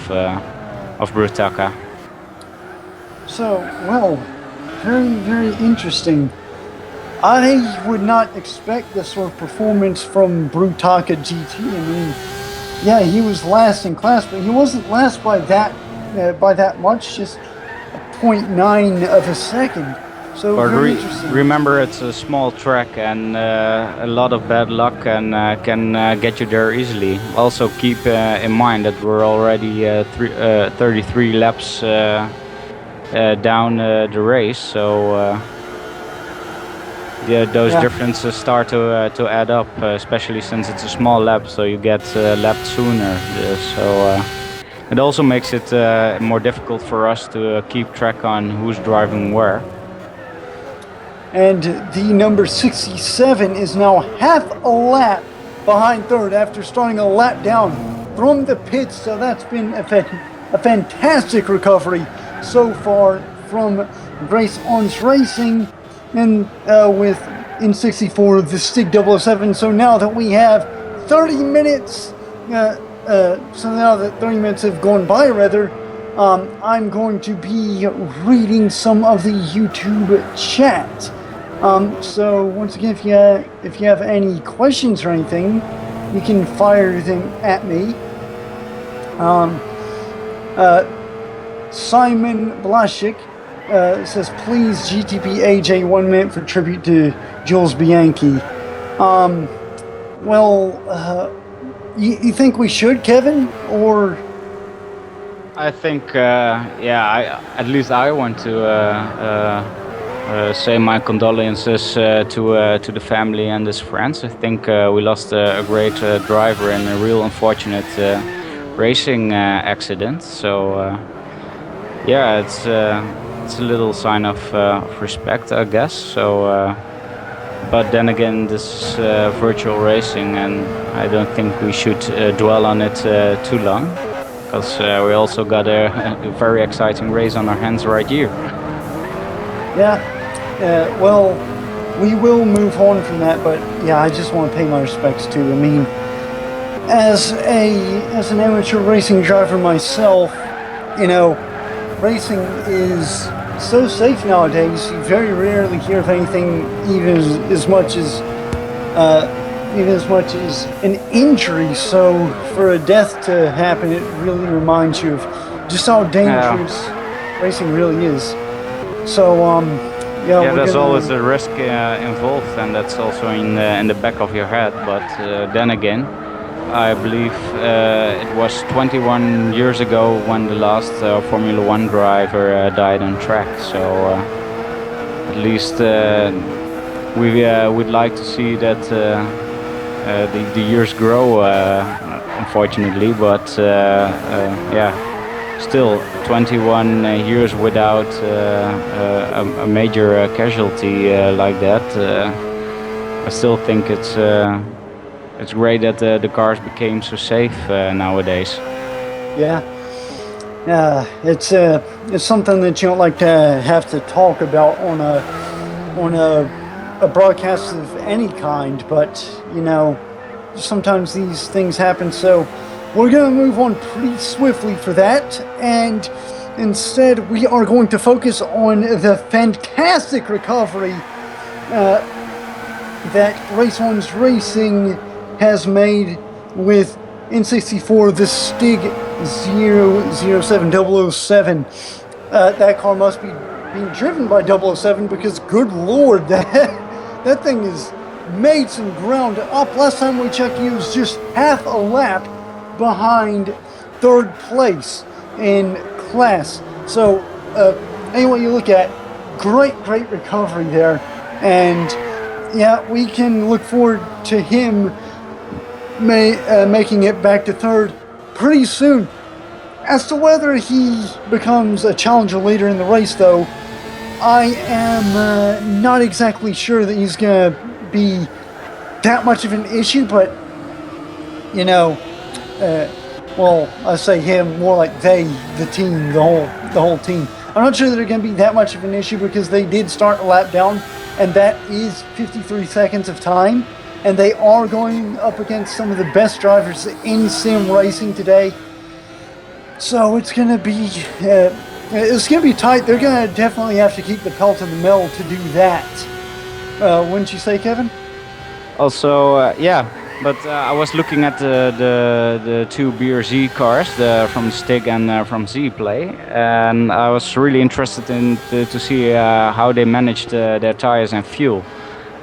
Brutaka. So, well, very, very interesting. I would not expect this sort of performance from Brutaka GT. I mean, yeah, he was last in class, but he wasn't last by that much, just 0.9 of a second. So But very interesting. remember, it's a small track, and a lot of bad luck can get you there easily. Also, keep in mind that we're already 33 laps down the race, so yeah, those differences start to add up, especially since it's a small lap, so you get lapped sooner. So it also makes it more difficult for us to keep track on who's driving where. And the number 67 is now half a lap behind third after starting a lap down from the pits. So that's been a fantastic recovery so far from Grace Ons Racing and with in 64 the Stig 007. So now that we have 30 minutes, so now that 30 minutes have gone by, rather, I'm going to be reading some of the YouTube chat. So once again, if you have any questions or anything, you can fire them at me. Simon Blasik says, please GTP AJ 1 minute for tribute to Jules Bianchi. You think we should, Kevin, or? I think, at least I want to say my condolences to the family and his friends. I think we lost a great driver in a real unfortunate racing accident. So it's a little sign of respect, I guess. So, but then again, this is virtual racing, and I don't think we should dwell on it too long, because we also got a very exciting race on our hands right here. Yeah, well, we will move on from that, but yeah, I just want to pay my respects too. I mean, as an amateur racing driver myself, you know, racing is so safe nowadays. You very rarely hear of anything even as much as an injury. So for a death to happen, it really reminds you of just how dangerous racing really is. So there's always a risk involved, and that's also in the back of your head. But then again, I believe it was 21 years ago when the last Formula One driver died on track. So at least we would like to see that the years grow, unfortunately. But still 21 years without a major casualty like that. I still think it's great that the cars became so safe nowadays. Yeah, it's something that you don't like to have to talk about on a broadcast of any kind, but you know, sometimes these things happen. So we're going to move on pretty swiftly for that, and instead we are going to focus on the fantastic recovery that Race One's Racing has made with N64, the Stig 007. That car must be being driven by 007, because good lord, that thing has made some ground up. Last time we checked, he was just half a lap behind third place in class. So anyway you look at, great recovery there, and yeah, we can look forward to him making it back to third pretty soon. As to whether he becomes a challenger later in the race, though, I am not exactly sure that he's going to be that much of an issue, but you know, well, I say him, more like they, the team, the whole team. I'm not sure that they're going to be that much of an issue, because they did start a lap down, and that is 53 seconds of time, and they are going up against some of the best drivers in sim racing today. So it's going to be tight. They're going to definitely have to keep the pelt in the middle to do that. Wouldn't you say, Kevin? Also, But I was looking at the two BRZ cars, from Stig and from Z-Play, and I was really interested in to see how they managed their tires and fuel.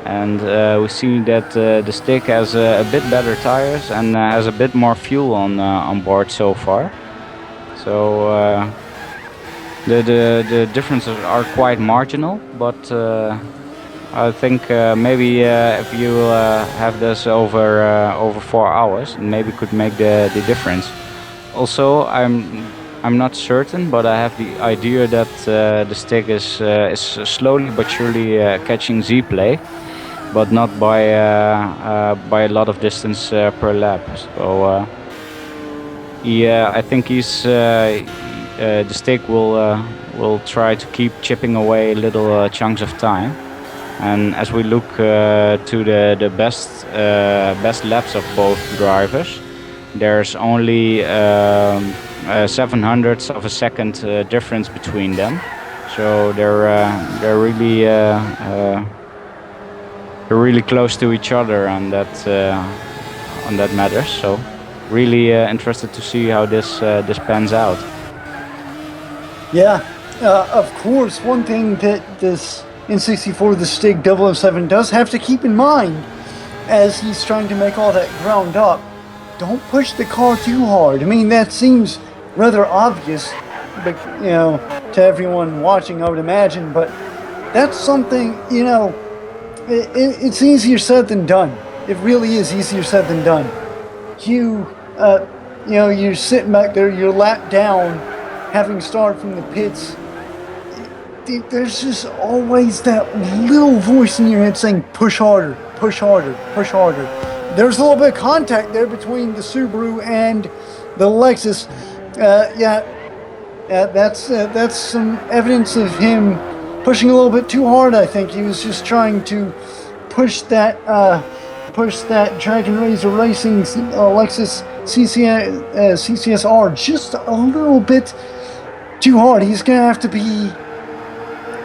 And we see that the Stig has a bit better tires and has a bit more fuel on board so far. So the differences are quite marginal, but I think maybe if you have this over 4 hours, maybe could make the difference. Also, I'm not certain, but I have the idea that the Stig is slowly but surely catching Z-Play, but not by a lot of distance per lap. So yeah, I think he's the Stig will try to keep chipping away little chunks of time. And as we look to the best laps of both drivers, there's only 700ths of a second difference between them. So they're really close to each other on that matter. So really interested to see how this pans out. Yeah, of course. One thing that this N64, the Stig 007 does have to keep in mind as he's trying to make all that ground up, don't push the car too hard. I mean, that seems rather obvious, but to everyone watching, I would imagine, but that's something, it's easier said than done. It really is easier said than done. You're sitting back there, you're lapped down, having started from the pits. There's just always that little voice in your head saying, push harder, push harder, push harder. There's a little bit of contact there between the Subaru and the Lexus. That's some evidence of him pushing a little bit too hard, I think. He was just trying to push that Dragon Razor Racing Lexus CCSR just a little bit too hard. He's going to have to be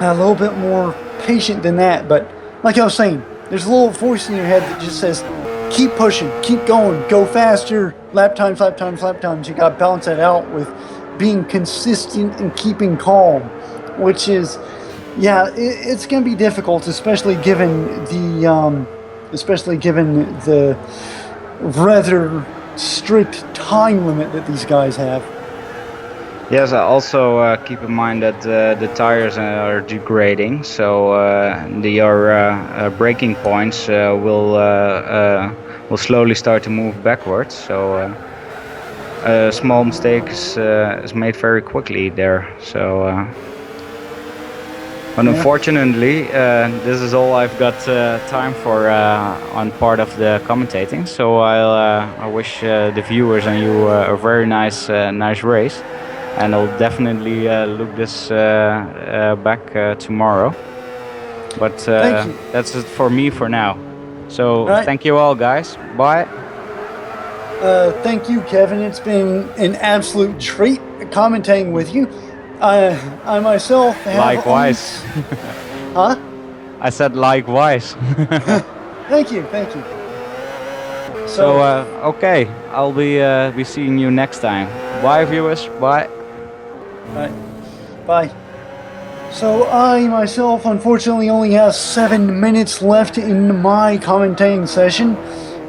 a little bit more patient than that. But like I was saying, there's a little voice in your head that just says, keep pushing, keep going, go faster, lap times, lap times, lap times. You got to balance that out with being consistent and keeping calm, which is, it's going to be difficult, especially given the rather strict time limit that these guys have. Yes, I also keep in mind that the tires are degrading, so your braking points will slowly start to move backwards. So a small mistake is made very quickly there. So, but unfortunately, this is all I've got time for on part of the commentating. So I wish the viewers and you a very nice race. And I'll definitely look this back tomorrow. But that's it for me for now. So Thank you all, guys. Bye. Thank you, Kevin. It's been an absolute treat commentating with you. I myself have likewise. Huh? I said likewise. Thank you. So okay, I'll be seeing you next time. Bye, viewers. Bye. Bye. So I myself unfortunately only have 7 minutes left in my commentating session.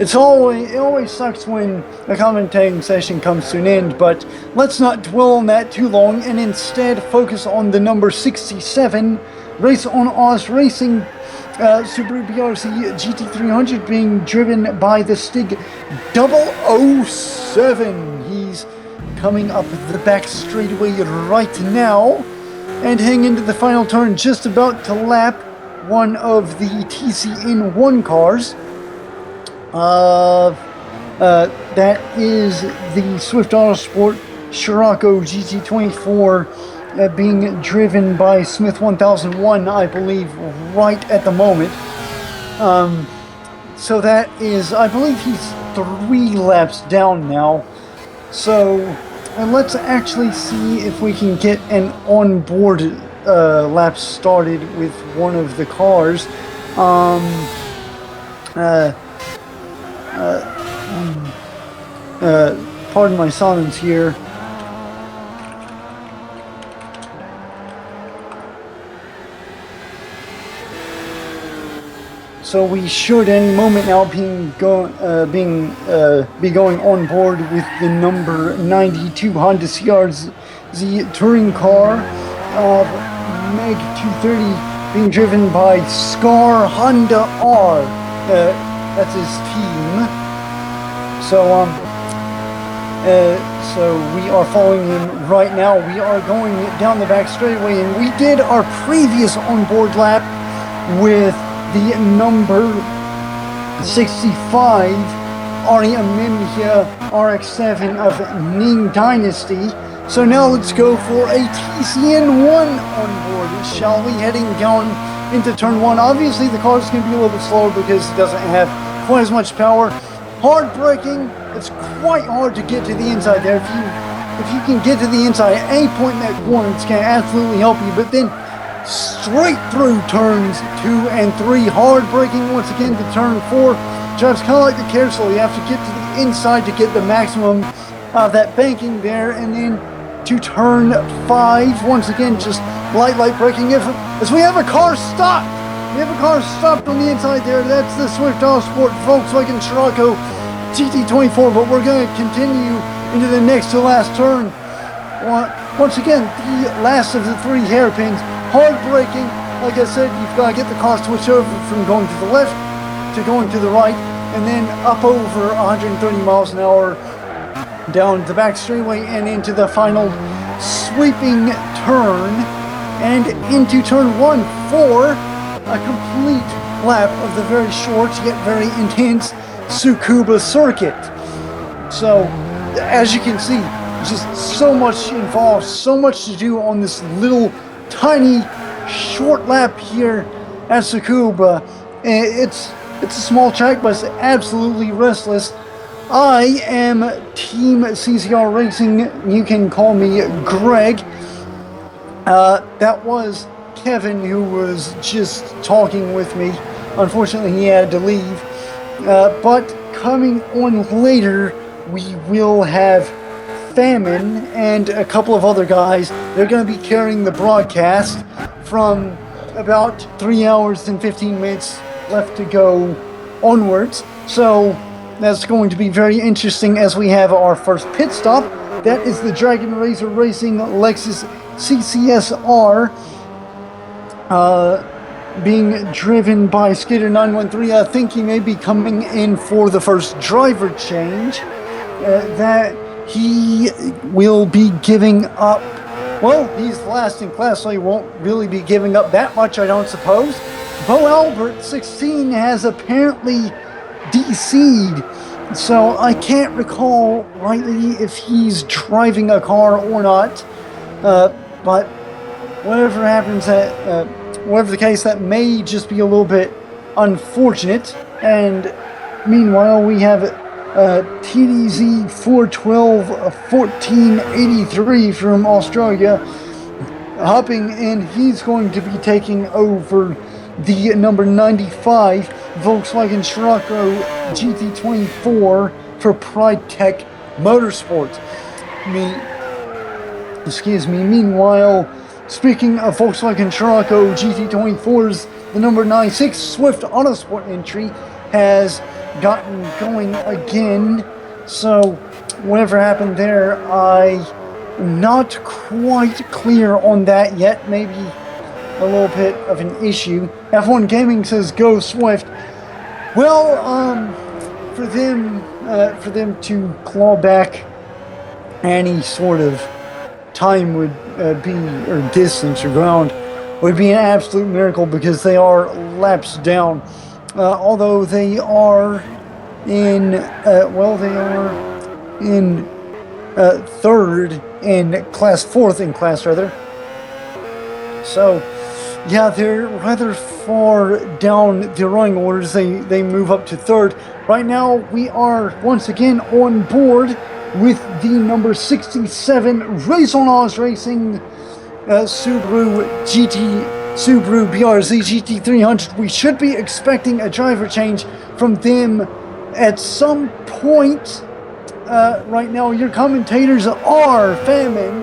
It always sucks when a commentating session comes to an end, but let's not dwell on that too long and instead focus on the number 67 Race on Oz Racing Subaru BRZ GT300 being driven by the Stig 007. He's coming up the back straightaway right now and heading into the final turn, just about to lap one of the TCN-1 cars. That is the Swift Autosport Scirocco GT24 being driven by Smith 1001, I believe, right at the moment. So that is, I believe he's 3 laps down now. So let's actually see if we can get an onboard lap started with one of the cars. Pardon my silence here. So we should any moment now be going on board with the number 92 Honda CRZ touring car of Meg 230 being driven by Scar Honda R. That's his team. So we are following him right now. We are going down the back straightaway, and we did our previous onboard lap with the number 65 Ari Amimia RX-7 of Ning Dynasty. So now let's go for a TCN-1 on board, shall we? Heading down into turn 1. Obviously the car is going to be a little bit slower because it doesn't have quite as much power. Hard braking. It's quite hard to get to the inside there. If you can get to the inside at any point in that corner, it's going to absolutely help you. But then straight through turns 2 and 3, hard braking once again to turn 4. Drives kind of like the carousel. You have to get to the inside to get the maximum of that banking there, and then to turn 5, once again just light braking. As we have a car stopped. We have a car stopped on the inside there. That's the Swift Autosport Volkswagen Scirocco GT24, but we're going to continue into the next to last turn. Once again, the last of the 3 hairpins. Hard braking. Like I said, you've got to get the car switched over from going to the left to going to the right, and then up over 130 miles an hour down the back straightaway and into the final sweeping turn and into turn 1 for a complete lap of the very short yet very intense Tsukuba circuit. So, as you can see, just so much involved, so much to do on this little tiny short lap here at Tsukuba. It's a small track, but it's absolutely restless. I am Team CCR Racing. You can call me Greg. That was Kevin who was just talking with me. Unfortunately, he had to leave. But coming on later, we will have Famine and a couple of other guys. They're going to be carrying the broadcast from about 3 hours and 15 minutes left to go onwards. So that's going to be very interesting as we have our first pit stop. That is the Dragon Razor Racing Lexus CCSR being driven by Skitter913. I think he may be coming in for the first driver change. That he will be giving up. Well, he's last in class, so he won't really be giving up that much, I don't suppose. Bo Albert, 16, has apparently DC'd, so I can't recall rightly if he's driving a car or not. But whatever happens, whatever the case, that may just be a little bit unfortunate. And meanwhile, we have TDZ 412 1483 from Australia hopping in. He's going to be taking over the number 95 Volkswagen Scirocco GT24 for Pride Tech Motorsports. Meanwhile, speaking of Volkswagen Scirocco GT24s, the number 96 Swift Autosport entry has gotten going again. So whatever happened there, I'm not quite clear on that yet. Maybe a little bit of an issue. F1 Gaming says go Swift. Well, for them to claw back any sort of time would be, or distance or ground, would be an absolute miracle because they are laps down. Although they are in, third in class, fourth in class rather. So, yeah, they're rather far down the running orders. They move up to third. Right now, we are once again on board with the number 67 Race on Oz Racing Subaru BRZ GT300. We should be expecting a driver change from them at some point right now, your commentators are Famine,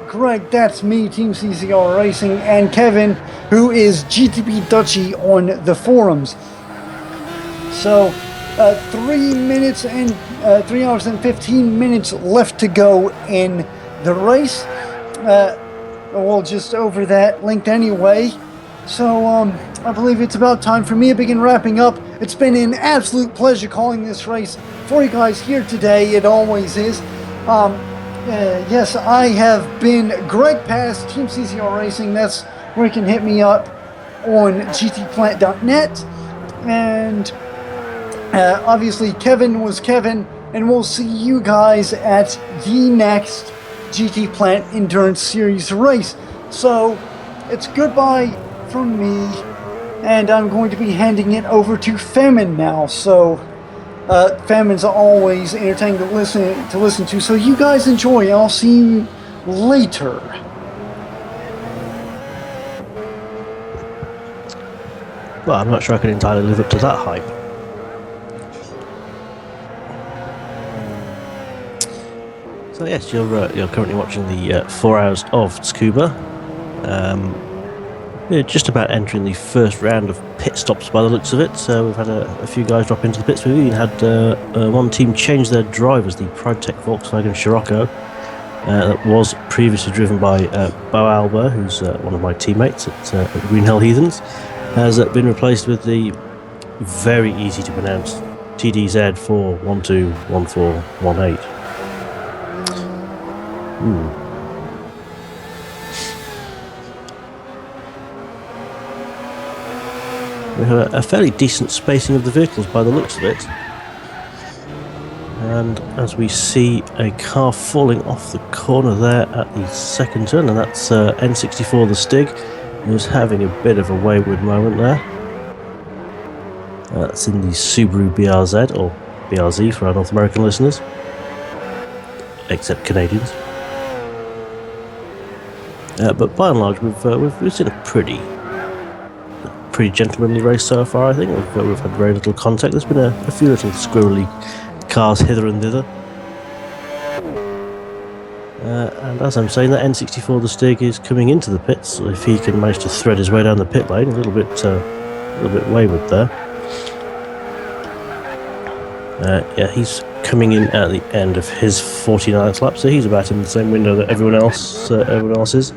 Greg, that's me, Team CCR Racing, and Kevin, who is GTP Dutchy on the forums. So, 3 hours and 15 minutes left to go in the race. We'll just over that linked anyway. So, I believe it's about time for me to begin wrapping up. It's been an absolute pleasure calling this race for you guys here today. It always is. Yes, I have been Greg Pass, Team CCR Racing. That's where you can hit me up on GTPlanet.net. And obviously, Kevin was Kevin, and we'll see you guys at the next GT Planet Endurance Series race. So, it's goodbye from me, and I'm going to be handing it over to Famine now. So, Famine's always entertaining to listen to. So, you guys enjoy. I'll see you later. Well, I'm not sure I can entirely live up to that hype. So yes, you're currently watching the 4 hours of Tsukuba. We're just about entering the first round of pit stops by the looks of it. So we've had a few guys drop into the pits. We've even had one team change their drivers, the ProTech Volkswagen Scirocco, that was previously driven by Bo Alba, who's one of my teammates at Green Hill Heathens, has been replaced with the very easy to pronounce TDZ 4121418. We have a fairly decent spacing of the vehicles by the looks of it. And as we see a car falling off the corner there at the second turn, and that's N64 the Stig, who's having a bit of a wayward moment there. That's in the Subaru BRZ, or BRZ for our North American listeners, except Canadians. But by and large, we've seen a pretty gentlemanly race so far. I think we've had very little contact. There's been a few little squirrely cars hither and thither. And as I'm saying, that N64 the Stig is coming into the pits. So if he can manage to thread his way down the pit lane, a little bit wayward there. Yeah, he's coming in at the end of his 49th lap, so he's about in the same window that everyone else is.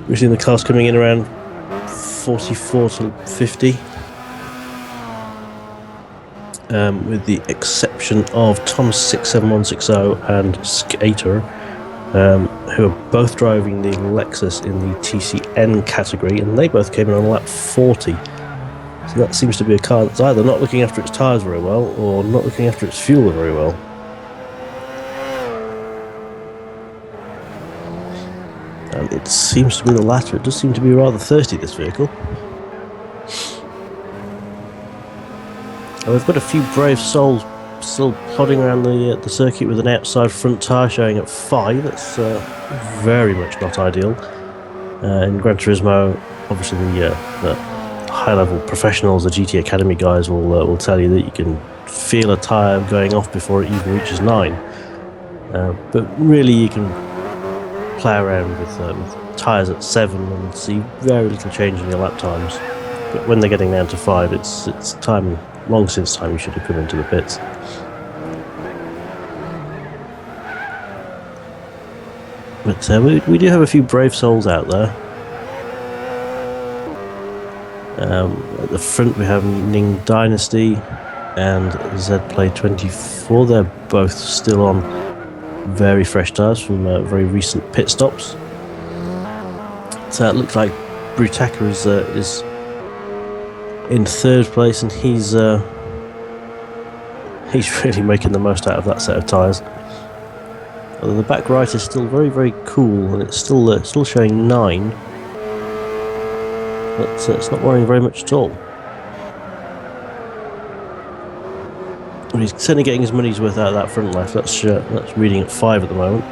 We're seeing the cars coming in around 44 to 50, with the exception of Tom 67160 and Skater, who are both driving the Lexus in the TCN category, and they both came in on lap 40. So that seems to be a car that's either not looking after its tyres very well, or not looking after its fuel very well. And it seems to be the latter. It does seem to be rather thirsty, this vehicle. And we've got a few brave souls still plodding around the circuit with an outside front tyre showing at 5. That's very much not ideal. In Gran Turismo, obviously the high-level professionals, the GT Academy guys, will tell you that you can feel a tyre going off before it even reaches 9. But really, you can play around with tyres at 7 and see very little change in your lap times. But when they're getting down to 5, it's time, long since time you should have come into the pits. But we do have a few brave souls out there. At the front we have Ning Dynasty and Zplay 24. They're both still on very fresh tyres from very recent pit stops. So it looks like Brutaka is in third place, and he's really making the most out of that set of tyres. Although the back right is still very, very cool, and it's still showing 9. But it's not worrying very much at all. Well, he's certainly getting his money's worth out of that front left. That's reading at 5 at the moment.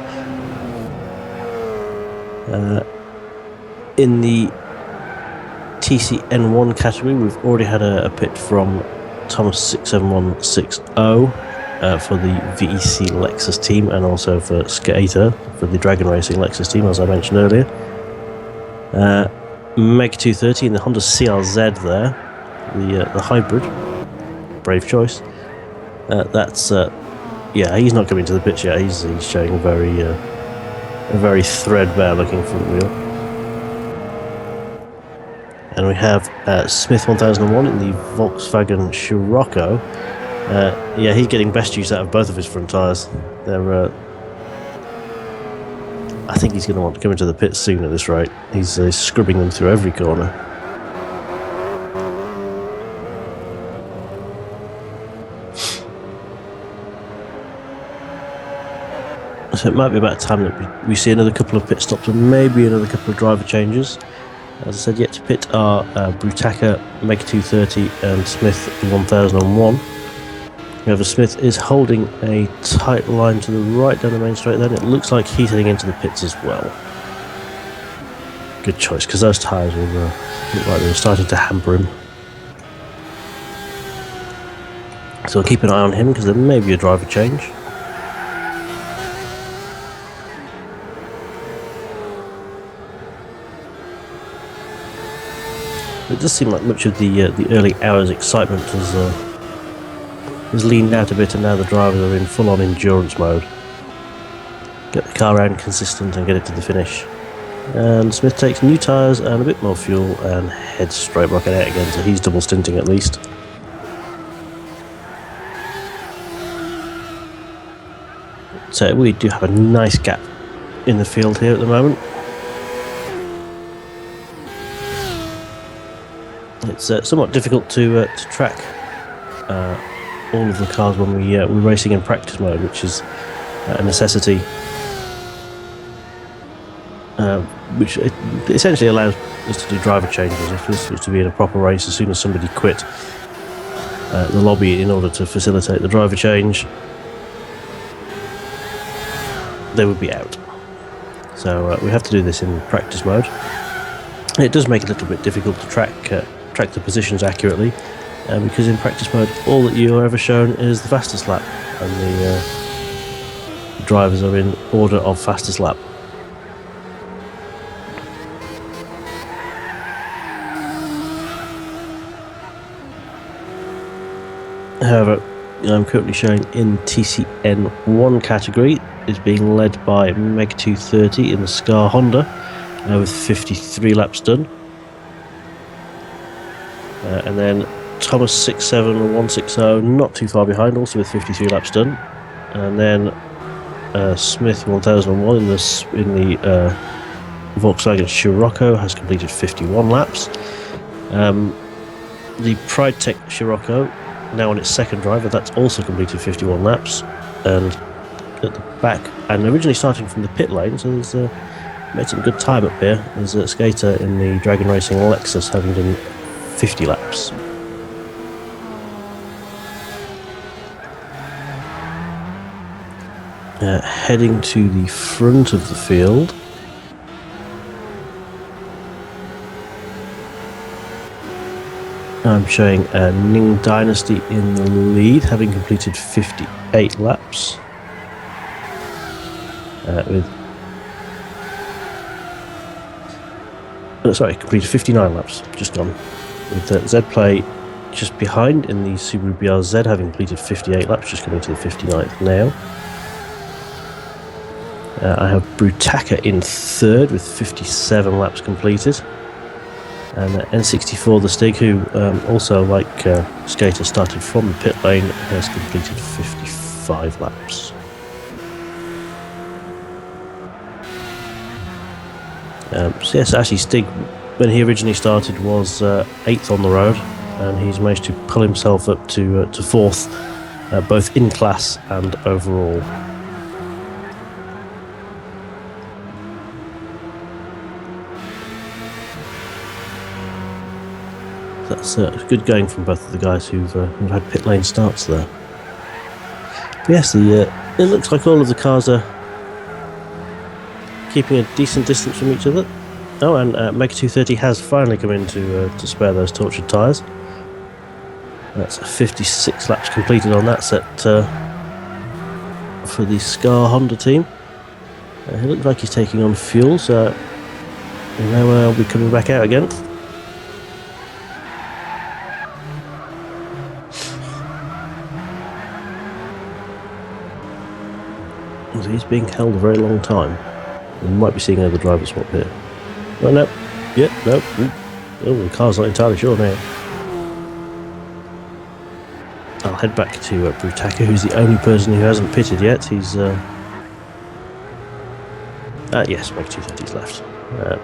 In the TCN-1 category, we've already had a pit from Thomas 67160 for the VEC Lexus team, and also for Skater for the Dragon Racing Lexus team, as I mentioned earlier. Meg 230 in the Honda CRZ there, the hybrid, brave choice. That's yeah, he's not coming to the pitch yet. He's showing a very threadbare looking front wheel. And we have Smith 1001 in the Volkswagen Scirocco. Yeah, he's getting best use out of both of his front tyres. They're I think he's going to want to come into the pits soon at this rate. He's scrubbing them through every corner. So it might be about time that we see another couple of pit stops and maybe another couple of driver changes. As I said, yet to pit are Brutaka, Meg 230 and Smith 1001. However, Smith is holding a tight line to the right down the main straight then. It looks like he's heading into the pits as well. Good choice, because those tyres look like they were starting to hamper him. So we'll keep an eye on him, because there may be a driver change. It does seem like much of the early hours excitement has leaned out a bit, and now the drivers are in full-on endurance mode. Get the car around consistent and get it to the finish. And Smith takes new tyres and a bit more fuel and heads straight back out again, so he's double stinting at least. So we do have a nice gap in the field here at the moment. It's somewhat difficult to track all of the cars when we're racing in practice mode, which is a necessity, which essentially allows us to do driver changes. If this was to be in a proper race, as soon as somebody quit the lobby in order to facilitate the driver change, they would be out. So we have to do this in practice mode. It does make it a little bit difficult to track the positions accurately, because in practice mode all that you are ever shown is the fastest lap, and the drivers are in order of fastest lap. However, I'm currently showing in TCN-1 category is being led by Meg 230 in the Scar Honda with 53 laps done. And then Thomas 67160 not too far behind, also with 53 laps done. And then Smith 1001 in the Volkswagen Scirocco has completed 51 laps. The Pride Tech Scirocco, now on its second driver, that's also completed 51 laps. And at the back, and originally starting from the pit lane, so there's made some good time up here. There's a skater in the Dragon Racing Lexus having done 50 laps. Heading to the front of the field, I'm showing Ning Dynasty in the lead, having completed 58 laps. Completed 59 laps, just gone. With Z-Play just behind in the Subaru BRZ, having completed 58 laps, just coming to the 59th now. I have Brutaka in third with 57 laps completed. And N64 the Stig, who also, like Skater, started from the pit lane, has completed 55 laps. So yes, actually Stig, when he originally started, was 8th on the road, and he's managed to pull himself up to 4th, both in class and overall. That's good going from both of the guys who've had pit lane starts there. But yes, it looks like all of the cars are keeping a decent distance from each other. Oh, and Mega 230 has finally come in to spare those tortured tyres. That's 56 laps completed on that set for the Scar Honda team. He looks like he's taking on fuel, so now I'll be coming back out again. So he's being held a very long time. We might be seeing another driver swap here. Oh no, yeah, no. Oh, the car's not entirely sure now. I'll head back to Brutaka, who's the only person who hasn't pitted yet. He's yes, Meg 230's left.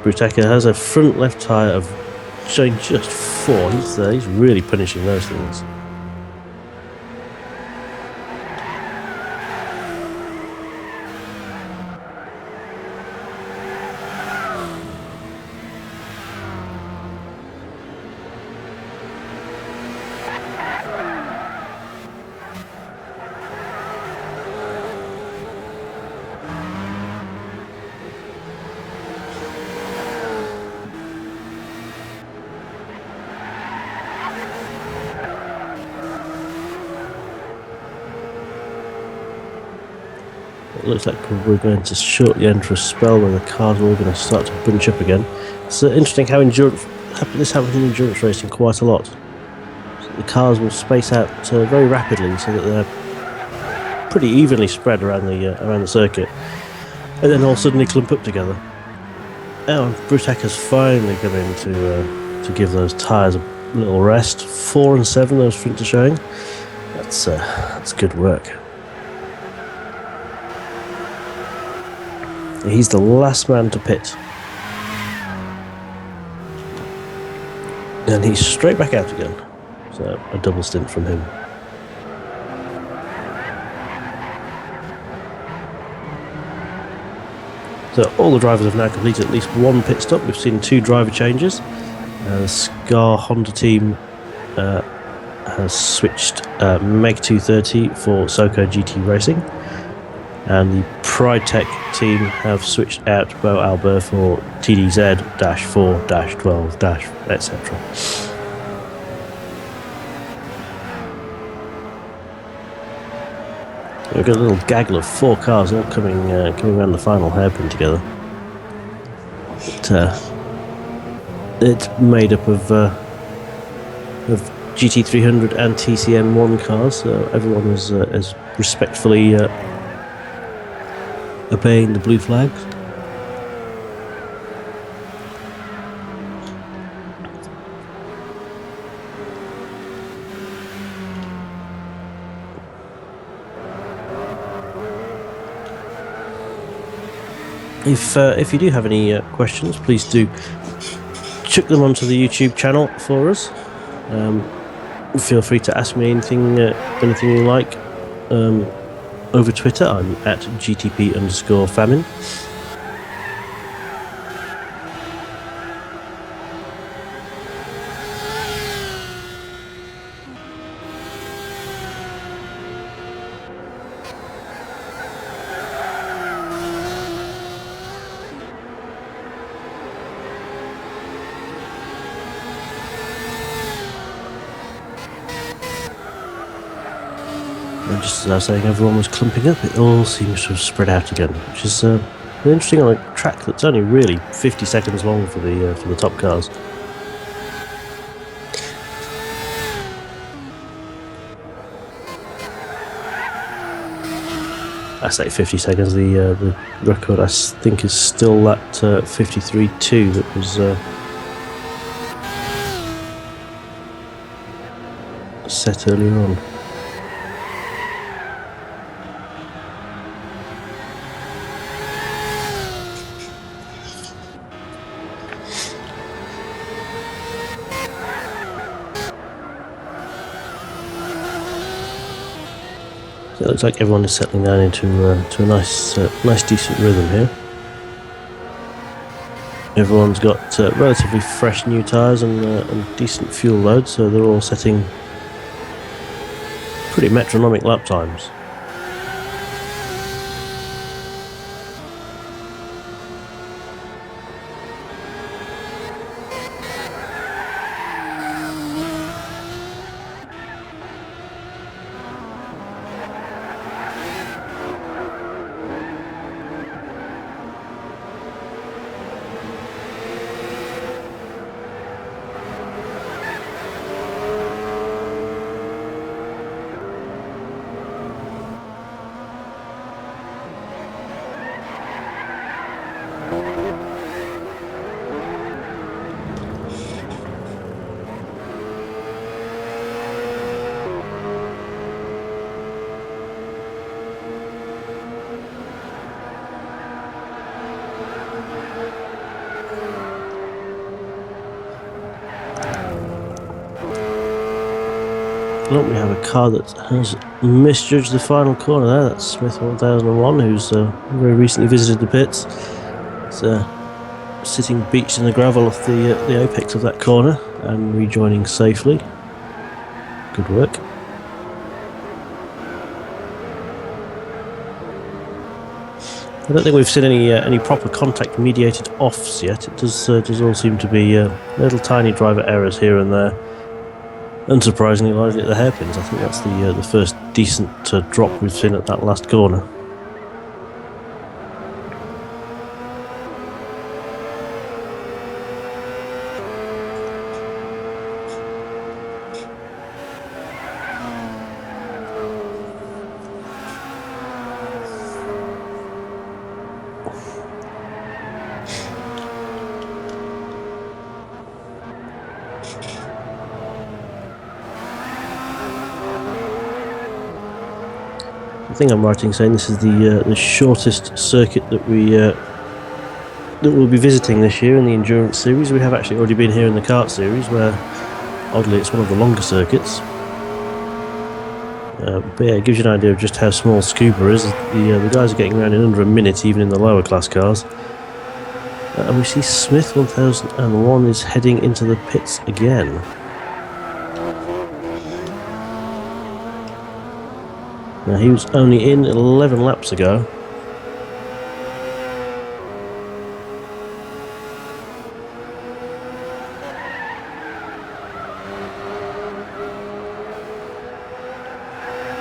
Brutaka has a front left tyre of showing just 4. He's really punishing those things. It looks like we're going to shortly enter a spell where the cars are all going to start to bunch up again. It's interesting how this happens in endurance racing quite a lot. So the cars will space out very rapidly so that they're pretty evenly spread around the circuit, and then all suddenly clump up together. Now Brutaka's finally come in to give those tyres a little rest. 4 and 7 those fronts are showing. That's good work. He's the last man to pit. And he's straight back out again. So a double stint from him. So all the drivers have now completed at least one pit stop. We've seen 2 driver changes. The Scar Honda team has switched Meg 230 for Soco GT Racing. And the Pride Tech team have switched out Bo Albert for TDZ-4-12- etc. We've got a little gaggle of 4 cars all coming around the final hairpin together. It's made up of GT300 and TCN-1 cars, so everyone is respectfully obeying the blue flags. If you do have any questions, please do chuck them onto the YouTube channel for us. Feel free to ask me anything you like. Over Twitter, I'm at GTP_famine. And just as I was saying, everyone was clumping up, it all seems to have spread out again, which is interesting on a track that's only really 50 seconds long for the top cars. I say 50 seconds, the record I think is still that 53.2 that was set earlier on. So it looks like everyone is settling down into a nice decent rhythm here. Everyone's got relatively fresh new tyres and decent fuel load, so they're all setting pretty metronomic lap times. Look, we have a car that has misjudged the final corner there. That's Smith 1001, who's very recently visited the pits. It's sitting beached in the gravel off the apex of that corner and rejoining safely. Good work. I don't think we've seen any proper contact mediated offs yet. It does all seem to be little tiny driver errors here and there. Unsurprisingly, largely at the hairpins. I think that's the first decent drop we've seen at that last corner. I think I'm right in saying this is the shortest circuit that we'll be visiting this year in the endurance series. We have actually already been here in the kart series, where oddly it's one of the longer circuits. But yeah, it gives you an idea of just how small Tsukuba is. The guys are getting around in under a minute, even in the lower class cars. And we see Smith 1001 is heading into the pits again. Now, he was only in 11 laps ago.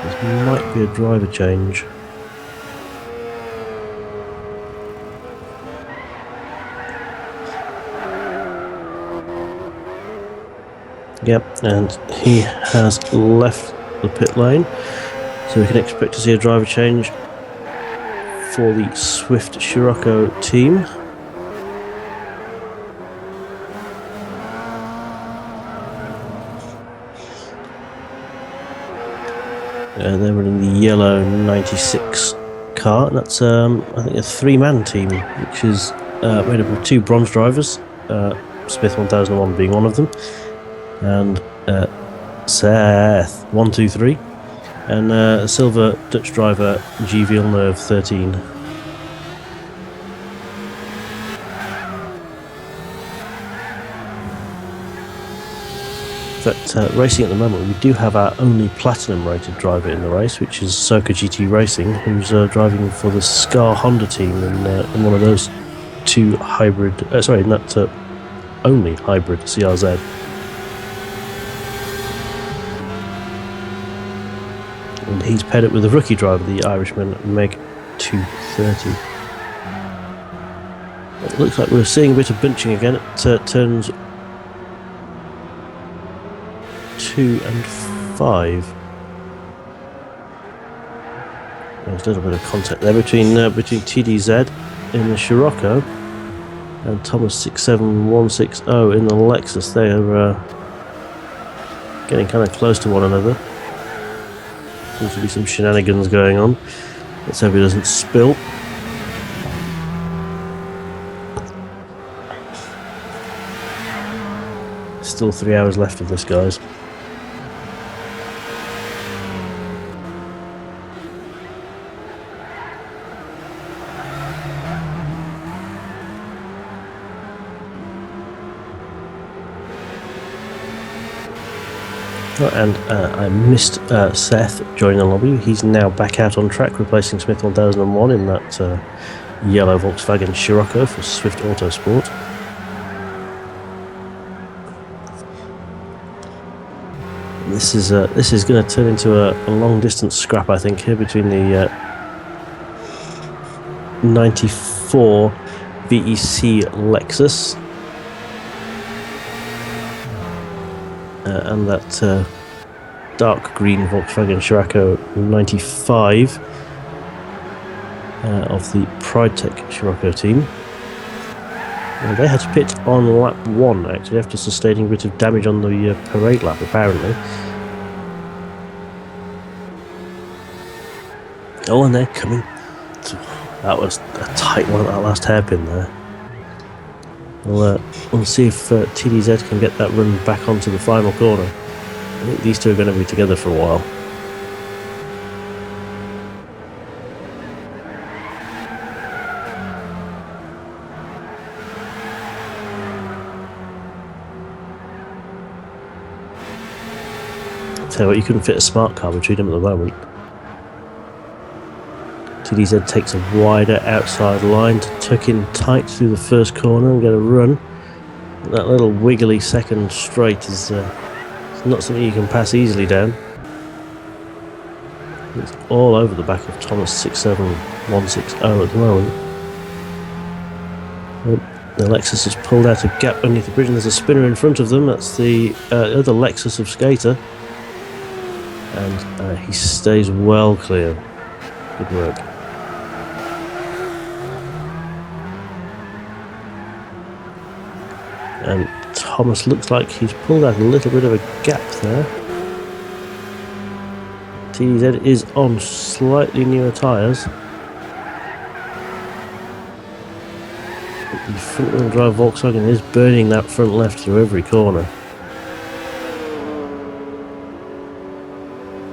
This might be a driver change. Yep, and he has left the pit lane. So we can expect to see a driver change for the Swift Scirocco team. They're running the yellow 96 car, and that's I think a three-man team, which is made up of two bronze drivers, Smith 1001 being one of them, and Seth 123. And a silver Dutch driver, G. Villeneuve 13. But racing at the moment, we do have our only platinum rated driver in the race, which is Soka GT Racing, who's driving for the Scar Honda team in one of those two hybrid, only hybrid CRZ. And he's paired up with a rookie driver, the Irishman Meg 230. It looks like we're seeing a bit of bunching again at turns 2 and 5. There's a little bit of contact there between TDZ in the Scirocco and Thomas 67160 in the Lexus. They are getting kind of close to one another. Seems to be some shenanigans going on. Let's hope it doesn't spill. Still 3 hours left of this, guys. And I missed Seth joining the lobby. He's now back out on track, replacing Smith 1001 in that yellow Volkswagen Scirocco for Swift Autosport. This is going to turn into a long distance scrap, I think, here between the 94 VEC Lexus and that dark green Volkswagen Scirocco 95 of the Pride Tech Scirocco team. And they had to pit on lap 1 actually after sustaining a bit of damage on the parade lap apparently. Oh, and they're coming. That was a tight one at that last hairpin there. We'll see if TDZ can get that run back onto the final corner. I think these two are going to be together for a while. Tell you what, you couldn't fit a smart car between them at the moment. TDZ takes a wider outside line to tuck in tight through the first corner and get a run. That little wiggly second straight is not something you can pass easily down. It's all over the back of Thomas 67160 at the moment. The Lexus has pulled out a gap underneath the bridge and there's a spinner in front of them. That's the other Lexus of Skater. And he stays well clear. Good work. And Thomas looks like he's pulled out a little bit of a gap there. TZ is on slightly newer tyres. The front-wheel drive Volkswagen is burning that front left through every corner.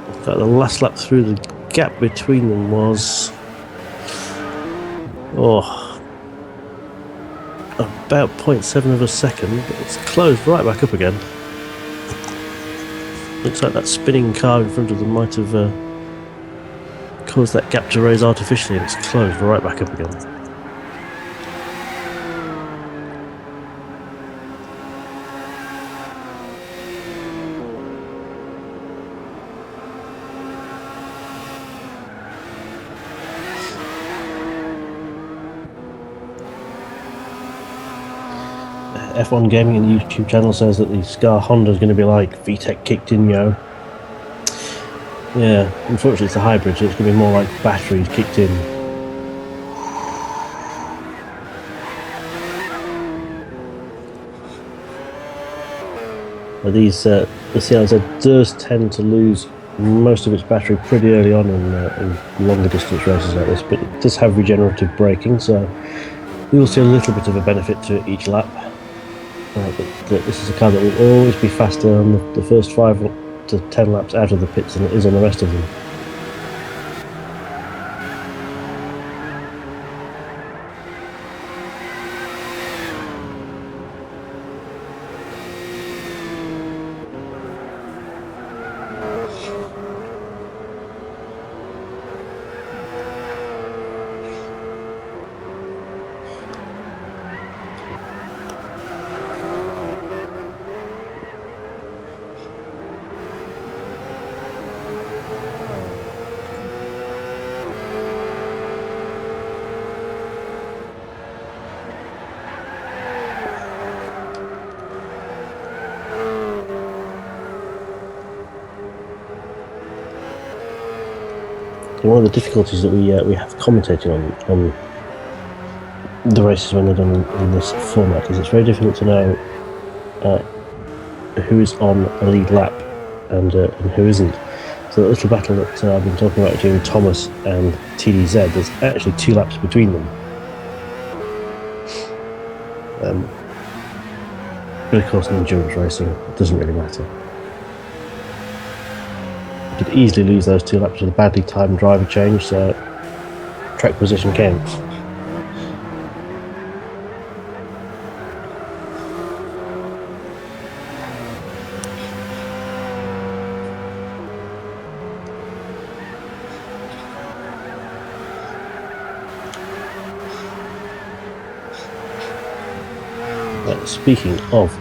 In fact, the last lap through, the gap between them was about 0.7 of a second, but it's closed right back up again. Looks like that spinning car in front of them might have caused that gap to raise artificially, and it's closed right back up again. F1 Gaming and the YouTube channel says that the Scar Honda is going to be like VTEC kicked in, yo. Yeah, unfortunately it's a hybrid, so it's going to be more like batteries kicked in. But these, the CLZ does tend to lose most of its battery pretty early on in longer distance races like this, but it does have regenerative braking, so you will see a little bit of a benefit to each lap. But this is a car that will always be faster on the first 5 to 10 laps out of the pits than it is on the rest of them. One of the difficulties that we have commentating on the races when they're done in this format is it's very difficult to know who is on a lead lap and who isn't. So the little battle that I've been talking about between Thomas and TDZ, there's actually 2 laps between them. But of course in endurance racing it doesn't really matter. You could easily lose those 2 laps with a badly timed driver change, so track position counts. Speaking of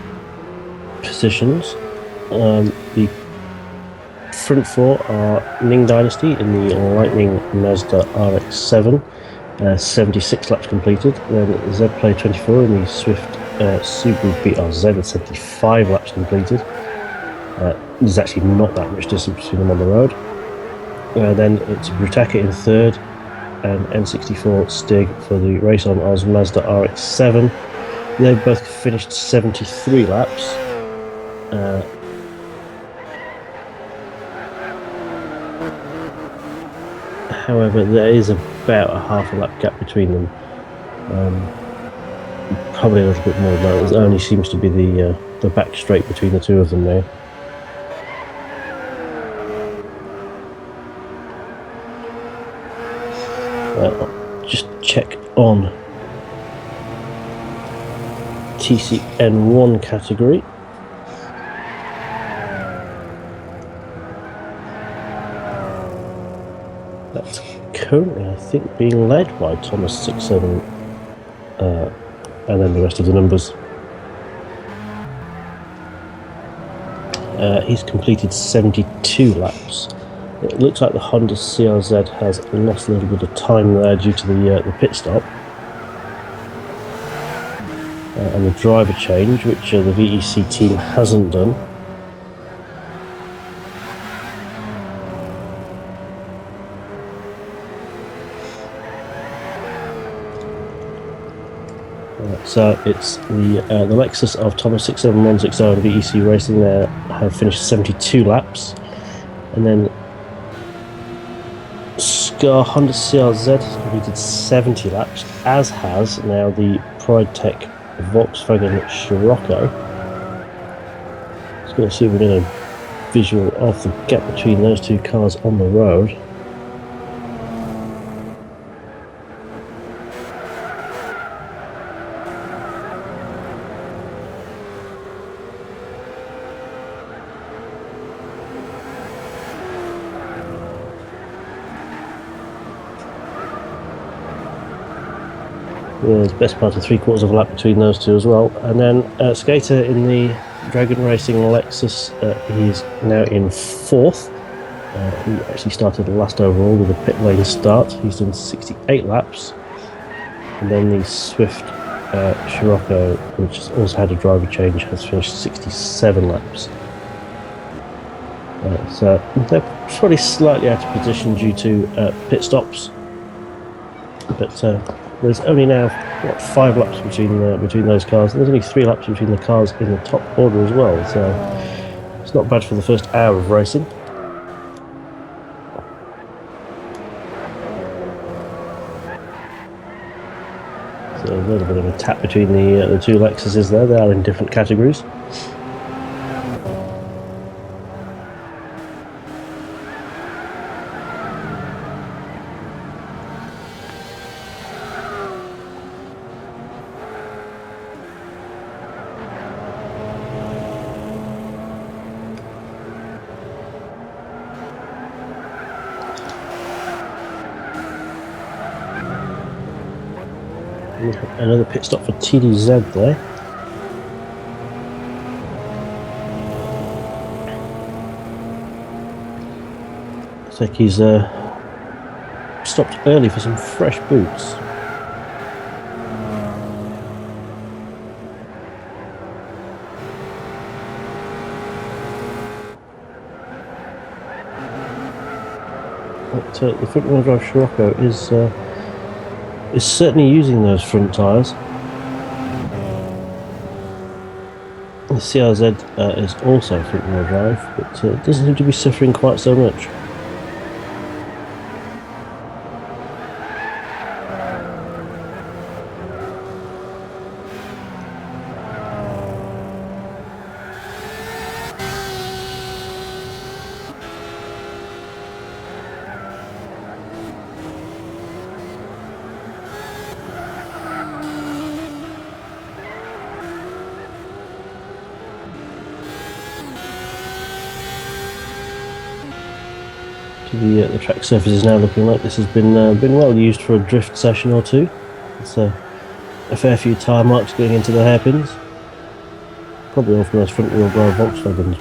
positions, the front 4 are Ning Dynasty in the Lightning Mazda RX-7, 76 laps completed. Then Z-Play 24 in the Swift Subaru BRZ at 75 laps completed. There's actually not that much distance between them on the road. Then it's Brutaka in 3rd and N64 Stig for the Race on Oz Mazda RX-7. They both finished 73 laps. However, there is about a half a lap gap between them. Probably a little bit more than that. It only seems to be the back straight between the 2 of them now. I'll just check on TCN-1 category. That's currently, I think, being led by Thomas 67, and then the rest of the numbers. He's completed 72 laps. It looks like the Honda CRZ has lost a little bit of time there due to the pit stop and the driver change, which the VEC team hasn't done. So it's the Lexus of Thomas 67160 and VEC Racing there have finished 72 laps, and then Scar Honda CRZ has completed 70 laps, as has now the Pride Tech Volkswagen Scirocco. Just going to see if we get a visual of the gap between those two cars on the road. There's best part of 3/4 of a lap between those two as well. And then Skater in the Dragon Racing Lexus, he's now in 4th. He actually started last overall with a pit lane start. He's done 68 laps. And then the Swift Scirocco, which has also had a driver change, has finished 67 laps. So they're probably slightly out of position due to pit stops. But there's only now, what, 5 laps between those cars. There's only 3 laps between the cars in the top order as well, so it's not bad for the first hour of racing. So a little bit of a tap between the two Lexuses there. They are in different categories. Another pit stop for TDZ there. Looks like he's stopped early for some fresh boots. But the front-wheel drive Scirocco is certainly using those front tyres. The CRZ is also front-wheel drive, but it doesn't seem to be suffering quite so much. The track surface is now looking like this has been well used for a drift session or two. It's a fair few tyre marks going into the hairpins. Probably all from those front wheel drive Volkswagens.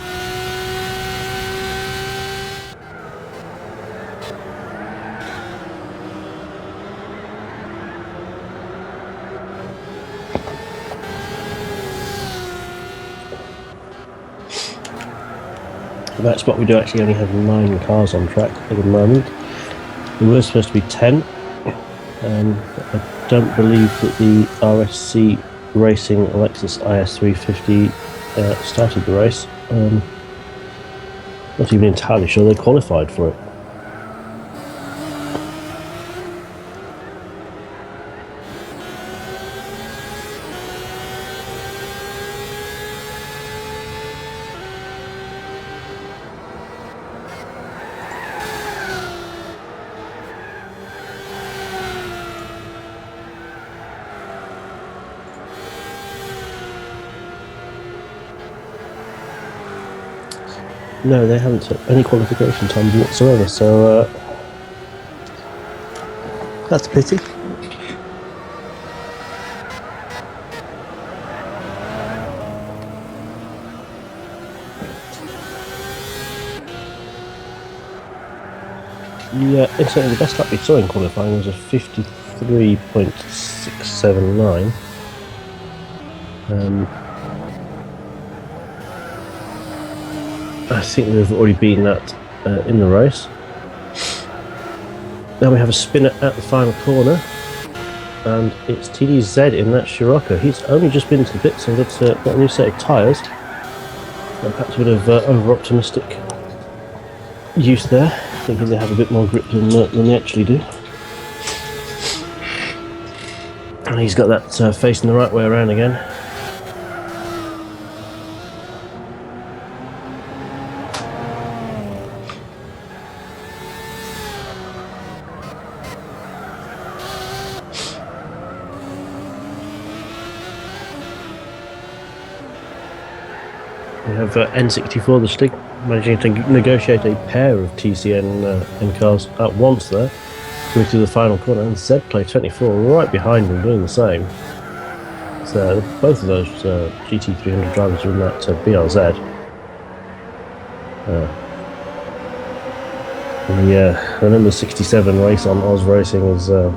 For that spot we do actually only have 9 cars on track at the moment. There were supposed to be 10. I don't believe that the RSC Racing Lexus IS350 started the race. Not even entirely sure they qualified for it. No, they haven't set any qualification times whatsoever, so that's a pity. Yeah, incidentally, the best lap we saw in qualifying was a 53.679. I think we've already beaten that in the race. Now we have a spinner at the final corner, and it's TDZ in that Scirocco. He's only just been to the pits and got a new set of tyres. Perhaps a bit of over-optimistic use there, thinking they have a bit more grip than they actually do. And he's got that facing the right way around again. We have N64 the stick managing to negotiate a pair of TCN cars at once there, going through the final corner, and Z-Play 24 right behind them doing the same. So both of those GT300 drivers are in that BRZ. The number 67 race on Oz Racing is a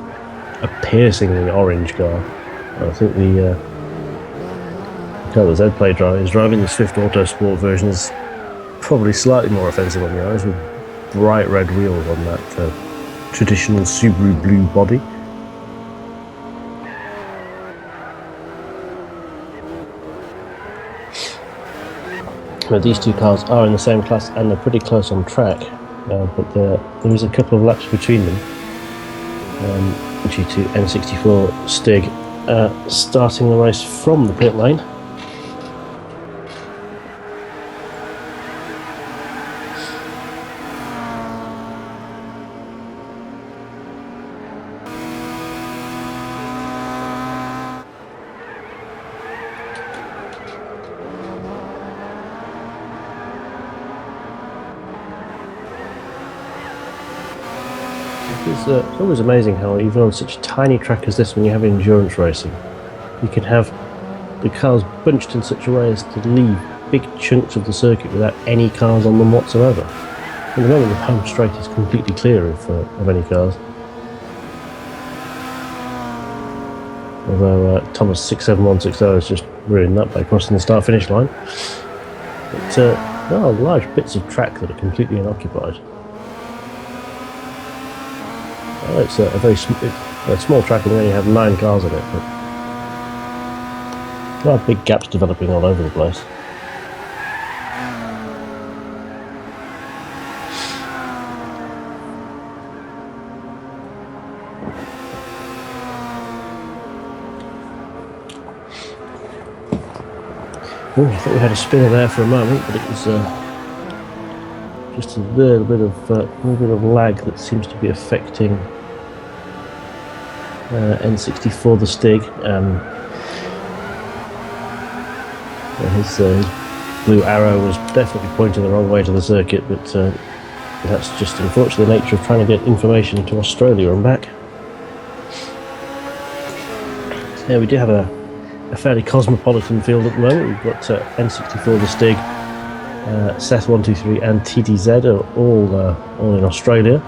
piercingly orange car. I think the car that Z-Play is driving, the Swift Autosport version, is probably slightly more offensive on the eyes, with bright red wheels on that traditional Subaru blue body. But these two cars are in the same class and they're pretty close on track, but there is a couple of laps between them due to N64 Stig starting the race from the pit lane. It's always amazing how even on such a tiny track as this, when you have endurance racing, you can have the cars bunched in such a way as to leave big chunks of the circuit without any cars on them whatsoever. At the moment, the home straight is completely clear of any cars. Although Thomas 67160 has just ruined that by crossing the start-finish line. But there are large bits of track that are completely unoccupied. It's a very small track and we only have 9 cars in it, but there are big gaps developing all over the place. Oh, I thought we had a spinner there for a moment, but it was just a little bit of lag that seems to be affecting N64 the Stig. His blue arrow was definitely pointing the wrong way to the circuit, but that's just unfortunately the nature of trying to get information to Australia and back. Yeah, we do have a fairly cosmopolitan field at the moment. We've got N64 the Stig, Seth123 and TDZ are all in Australia.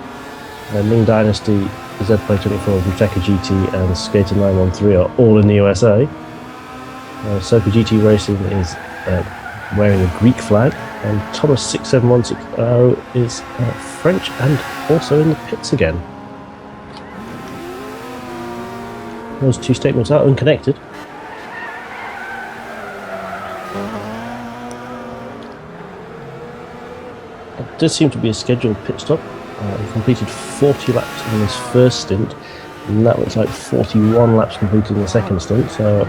Ming Dynasty, Z-Play 24, Buteka GT and Skater 913 are all in the USA. Soka GT Racing is wearing a Greek flag, and Thomas 67160 is French and also in the pits again. Those two statements are unconnected. It does seem to be a scheduled pit stop. He completed 40 laps in his first stint, and that looks like 41 laps completed in the second stint, so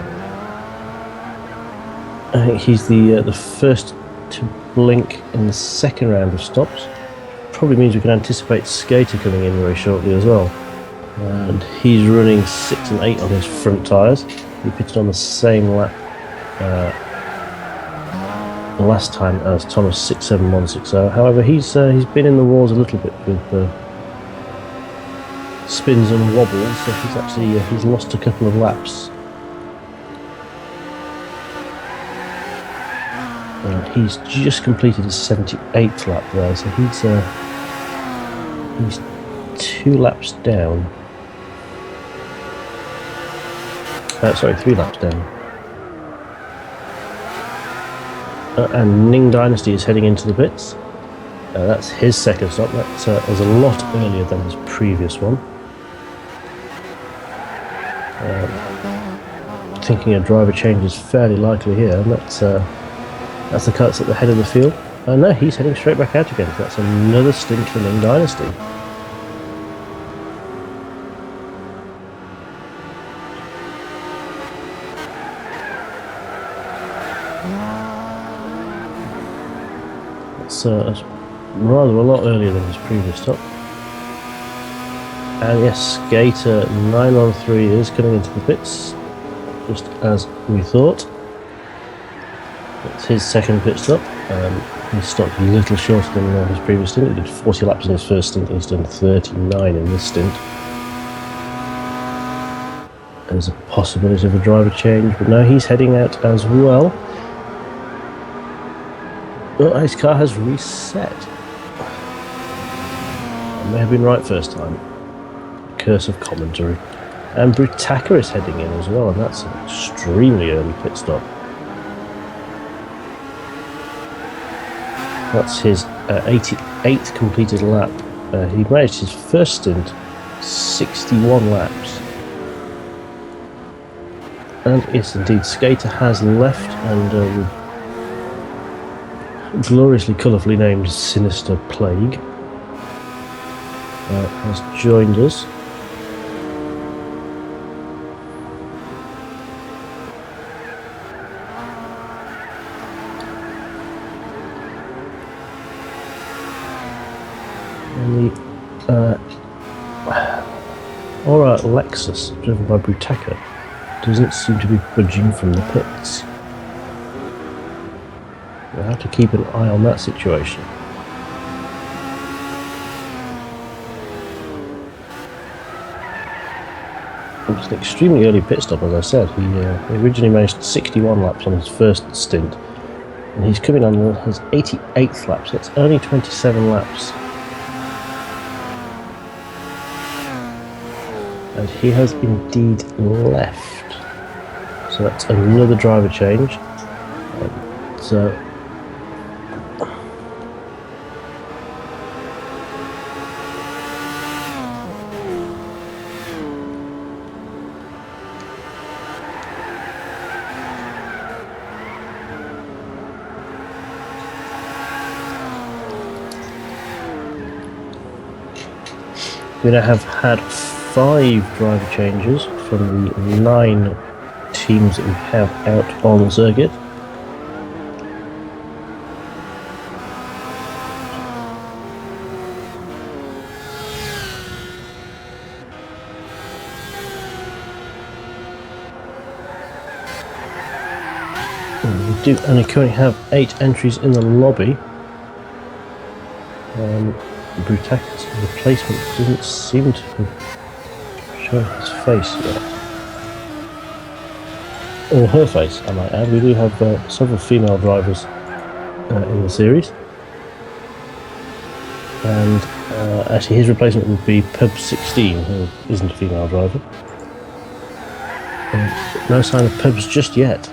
I think he's the first to blink in the second round of stops. Probably means we can anticipate Skater coming in very shortly as well. And he's running 6 and 8 on his front tyres. He pitted on the same lap last time as Thomas 67160. However, he's been in the wars a little bit with spins and wobbles, so he's lost a couple of laps. He's just completed his 78th lap there, so he's 2 laps down. Sorry, 3 laps down. And Ning Dynasty is heading into the pits. That's his second stop. That was a lot earlier than his previous one. Thinking a driver change is fairly likely here, and that's the car that's at the head of the field. No, he's heading straight back out again. So that's another stint for Ning Dynasty. That's rather a lot earlier than his previous stop. And yes, Skater 913 is coming into the pits, just as we thought. It's his second pit stop. He stopped a little shorter than his previous stint. He did 40 laps in his first stint, he's done 39 in this stint. There's a possibility of a driver change, but no, he's heading out as well. Well, his car has reset. I may have been right first time. Curse of commentary. And Brutaka is heading in as well, and that's an extremely early pit stop. That's his 88th completed lap. He managed his first stint 61 laps. And yes, indeed, Skater has left, and gloriously colourfully named Sinister Plague has joined us. And the Aura Lexus, driven by Brutaka, doesn't seem to be budging from the pits. We'll have to keep an eye on that situation. It was an extremely early pit stop, as I said. He originally managed 61 laps on his first stint, and he's coming on his 88th lap, so that's only 27 laps. And he has indeed left. So that's another driver change. So we now have had 5 driver changes from the 9 teams that we have out on the circuit. We do only currently have 8 entries in the lobby. Brutaka's replacement doesn't seem to show his face yet. Or her face, I might add. We do have several female drivers in the series. And actually his replacement would be Pub16, who isn't a female driver. No sign of Pubs just yet.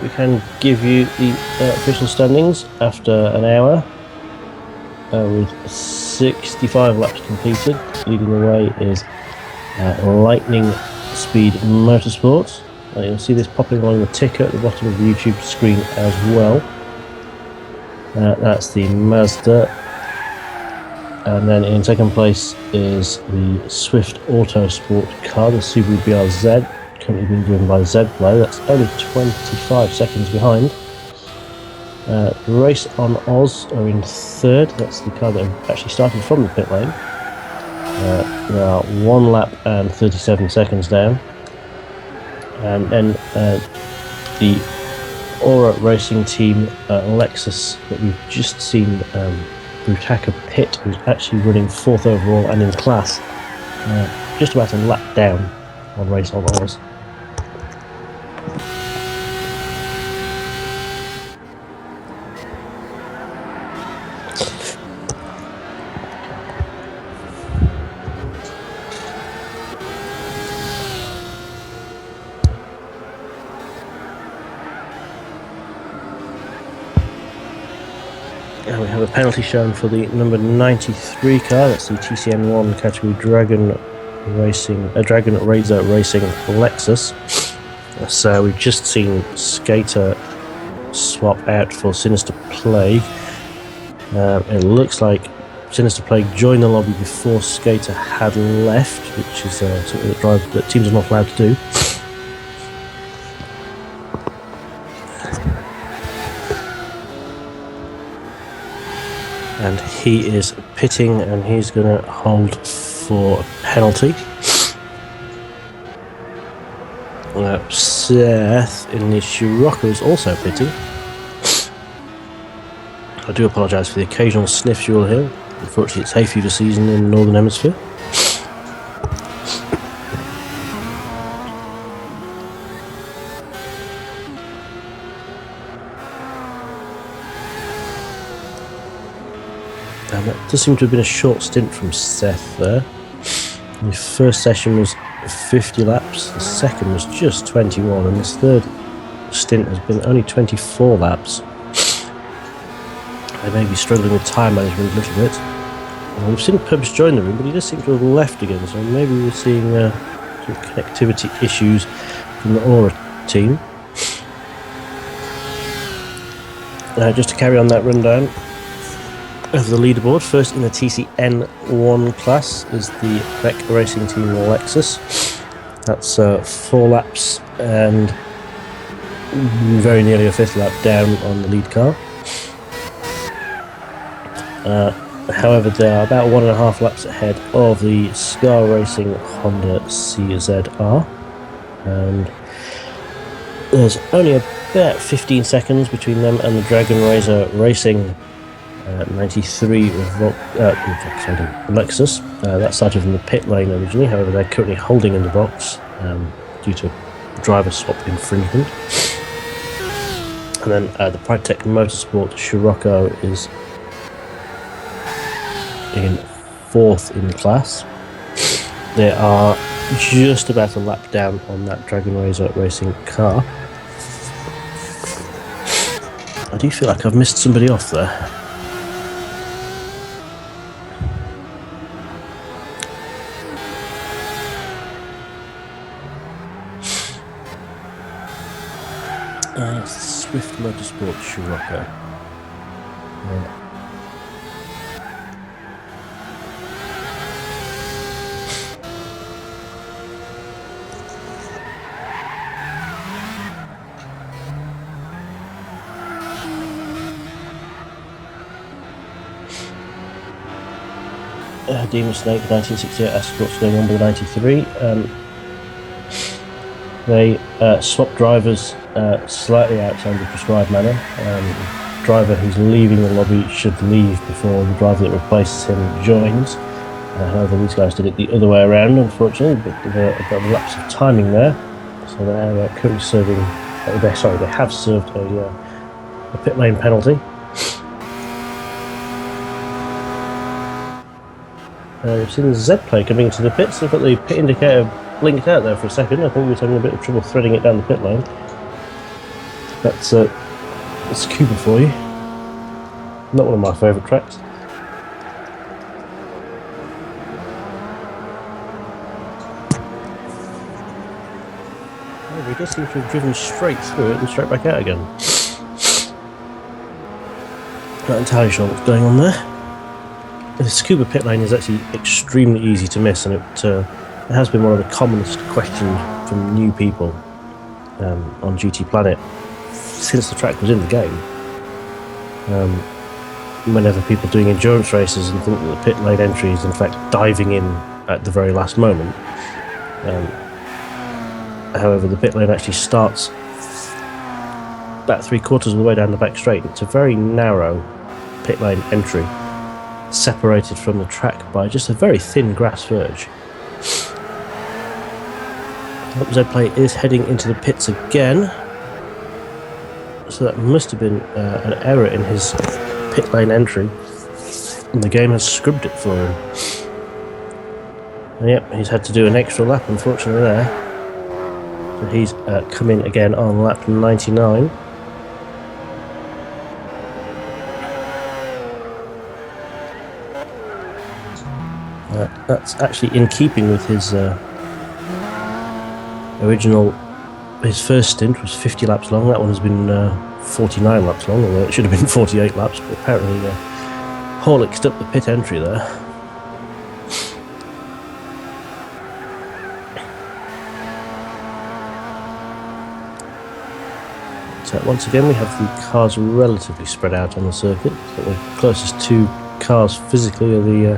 We can give you the official standings after an hour with 65 laps completed. Leading the way is Lightning Speed Motorsports. You'll see this popping along the ticker at the bottom of the YouTube screen as well. That's the Mazda. And then in second place is the Swift Autosport car, the Subaru BRZ. Currently being driven by Z-Play. That's only 25 seconds behind. Race on Oz are in third. That's the car that actually started from the pit lane. They are 1 lap and 37 seconds down. And then the Aura Racing Team Lexus that we've just seen Brutaka pit, who's actually running 4th overall and in class, just about a lap down on Race on Oz. And we have a penalty shown for the number 93 car. That's the TCN-1 category Dragon Razor Racing Lexus. So we've just seen Skater swap out for Sinister Plague. It looks like Sinister Plague joined the lobby before Skater had left, which is something that teams are not allowed to do. And he is pitting, and he's going to hold for a penalty. Seth in the Scirocco is also pitting. I do apologise for the occasional sniffs you will hear. Unfortunately, it's hay fever season in the Northern Hemisphere. And that does seem to have been a short stint from Seth there. The first session was 50 laps, the second was just 21, and this third stint has been only 24 laps. They may be struggling with time management a little bit. We've seen Pubs join the room, but he does seem to have left again, so maybe we're seeing some connectivity issues from the Aura team. Just to carry on that rundown of the leaderboard, first in the TCN-1 class is the Rec Racing Team Lexus. That's 4 laps and very nearly a 5th lap down on the lead car. However, they are about 1.5 laps ahead of the Scar Racing Honda CZR, and there's only about 15 seconds between them and the Dragon Razor Racing 93 Lexus. That started from the pit lane originally, however they're currently holding in the box due to driver swap infringement. And then the Prytech Motorsport Scirocco is in 4th in the class. They are just about a lap down on that Dragon Razor Racing car. I do feel like I've missed somebody off there. It's the Swift Motorsport Scirocco. Demon Snake 1968 Escort's going on with the 93. They swap drivers slightly outside the prescribed manner. Driver who's leaving the lobby should leave before the driver that replaces him joins. However, these guys did it the other way around, unfortunately, but they've got a lapse of timing there. So they're currently serving. They have served a pit lane penalty. We've seen the Z-Play coming into the pits. They've got the pit indicator blinked out there for a second. I think we were having a bit of trouble threading it down the pit lane. That's Tsukuba for you. Not one of my favourite tracks. We just seem to have driven straight through it and straight back out again. Not entirely sure what's going on there. The Tsukuba pit lane is actually extremely easy to miss, and it has been one of the commonest questions from new people on GTPlanet since the track was in the game. Whenever people doing endurance races and think that the pit lane entry is in fact diving in at the very last moment. However, the pit lane actually starts about 3/4 of the way down the back straight. It's a very narrow pit lane entry, separated from the track by just a very thin grass verge. Z-Play is heading into the pits again, so that must have been an error in his pit lane entry, and the game has scrubbed it for him. And yep, he's had to do an extra lap, unfortunately, there. So he's come in again on lap 99. That's actually in keeping with his his first stint was 50 laps long. That one has been 49 laps long, although it should have been 48 laps, but apparently Horlicked up the pit entry there. So once again we have the cars relatively spread out on the circuit. So the closest two cars physically are the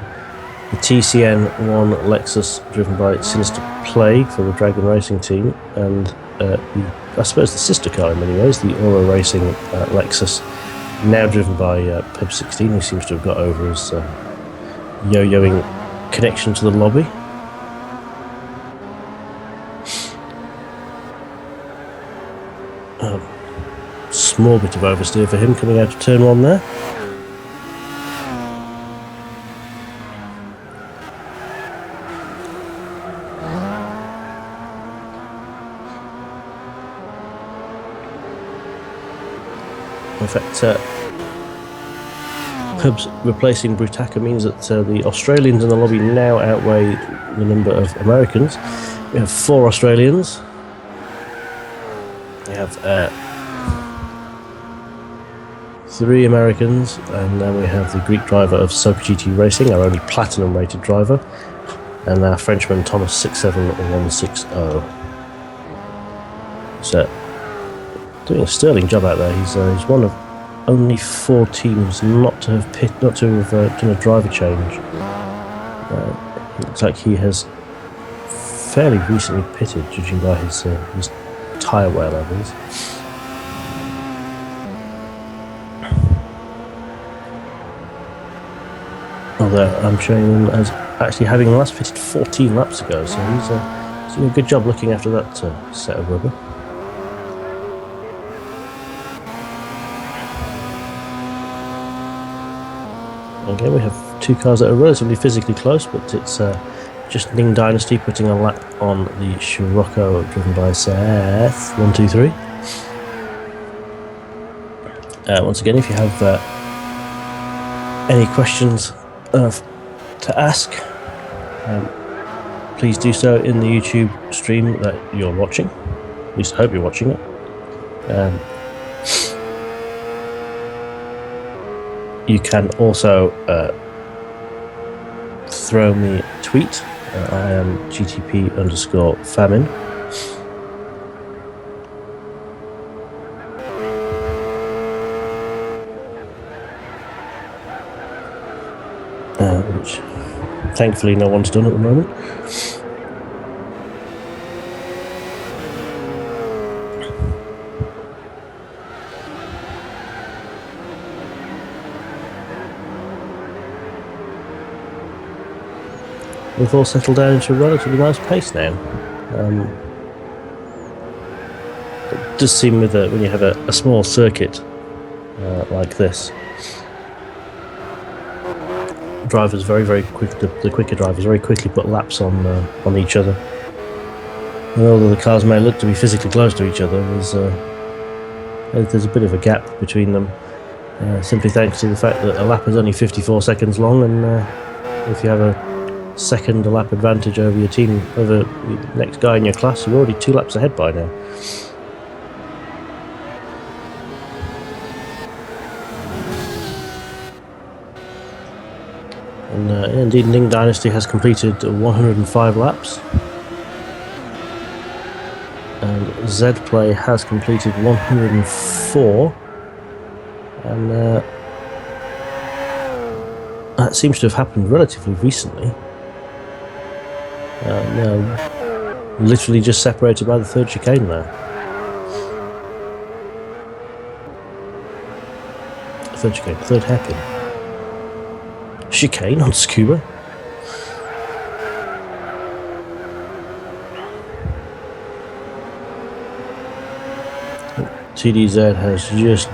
TCN-1 Lexus, driven by Sinister Plague for the Dragon Racing team, and I suppose the sister car in many ways, the Aura Racing Lexus, now driven by Peb16, who seems to have got over his yo-yoing connection to the lobby. Small bit of oversteer for him coming out of turn 1 there. In fact, Hubs replacing Brutaka means that the Australians in the lobby now outweigh the number of Americans. We have 4 Australians. We have 3 Americans, and then we have the Greek driver of Super GT Racing, our only platinum rated driver, and our Frenchman Thomas 67160. So doing a sterling job out there. He's one of only 4 teams not to have done a driver change. It looks like he has fairly recently pitted, judging by his tyre wear levels. Although I'm showing him as actually having last pitted 14 laps ago, so he's doing a good job looking after that set of rubber. Again, we have 2 cars that are relatively physically close, but it's just Ning Dynasty putting a lap on the Scirocco, driven by Seth 123. Once again, if you have any questions to ask, please do so in the YouTube stream that you're watching. At least I hope you're watching it. You can also throw me a tweet. I am GTP_famine. Which thankfully no one's done at the moment. We've all settled down into a relatively nice pace now. It does seem with when you have a small circuit like this, drivers very quick. The quicker drivers very quickly put laps on each other. And although the cars may look to be physically close to each other, there's a bit of a gap between them. Simply thanks to the fact that a lap is only 54 seconds long, and if you have a second lap advantage over your team, over the next guy in your class, you're already 2 laps ahead by now. And indeed, Ning Dynasty has completed 105 laps, and Z-Play has completed 104, and That seems to have happened relatively recently. Now, literally just separated by the third chicane there. Third chicane, third hairpin. Chicane on Tsukuba. TDZ has just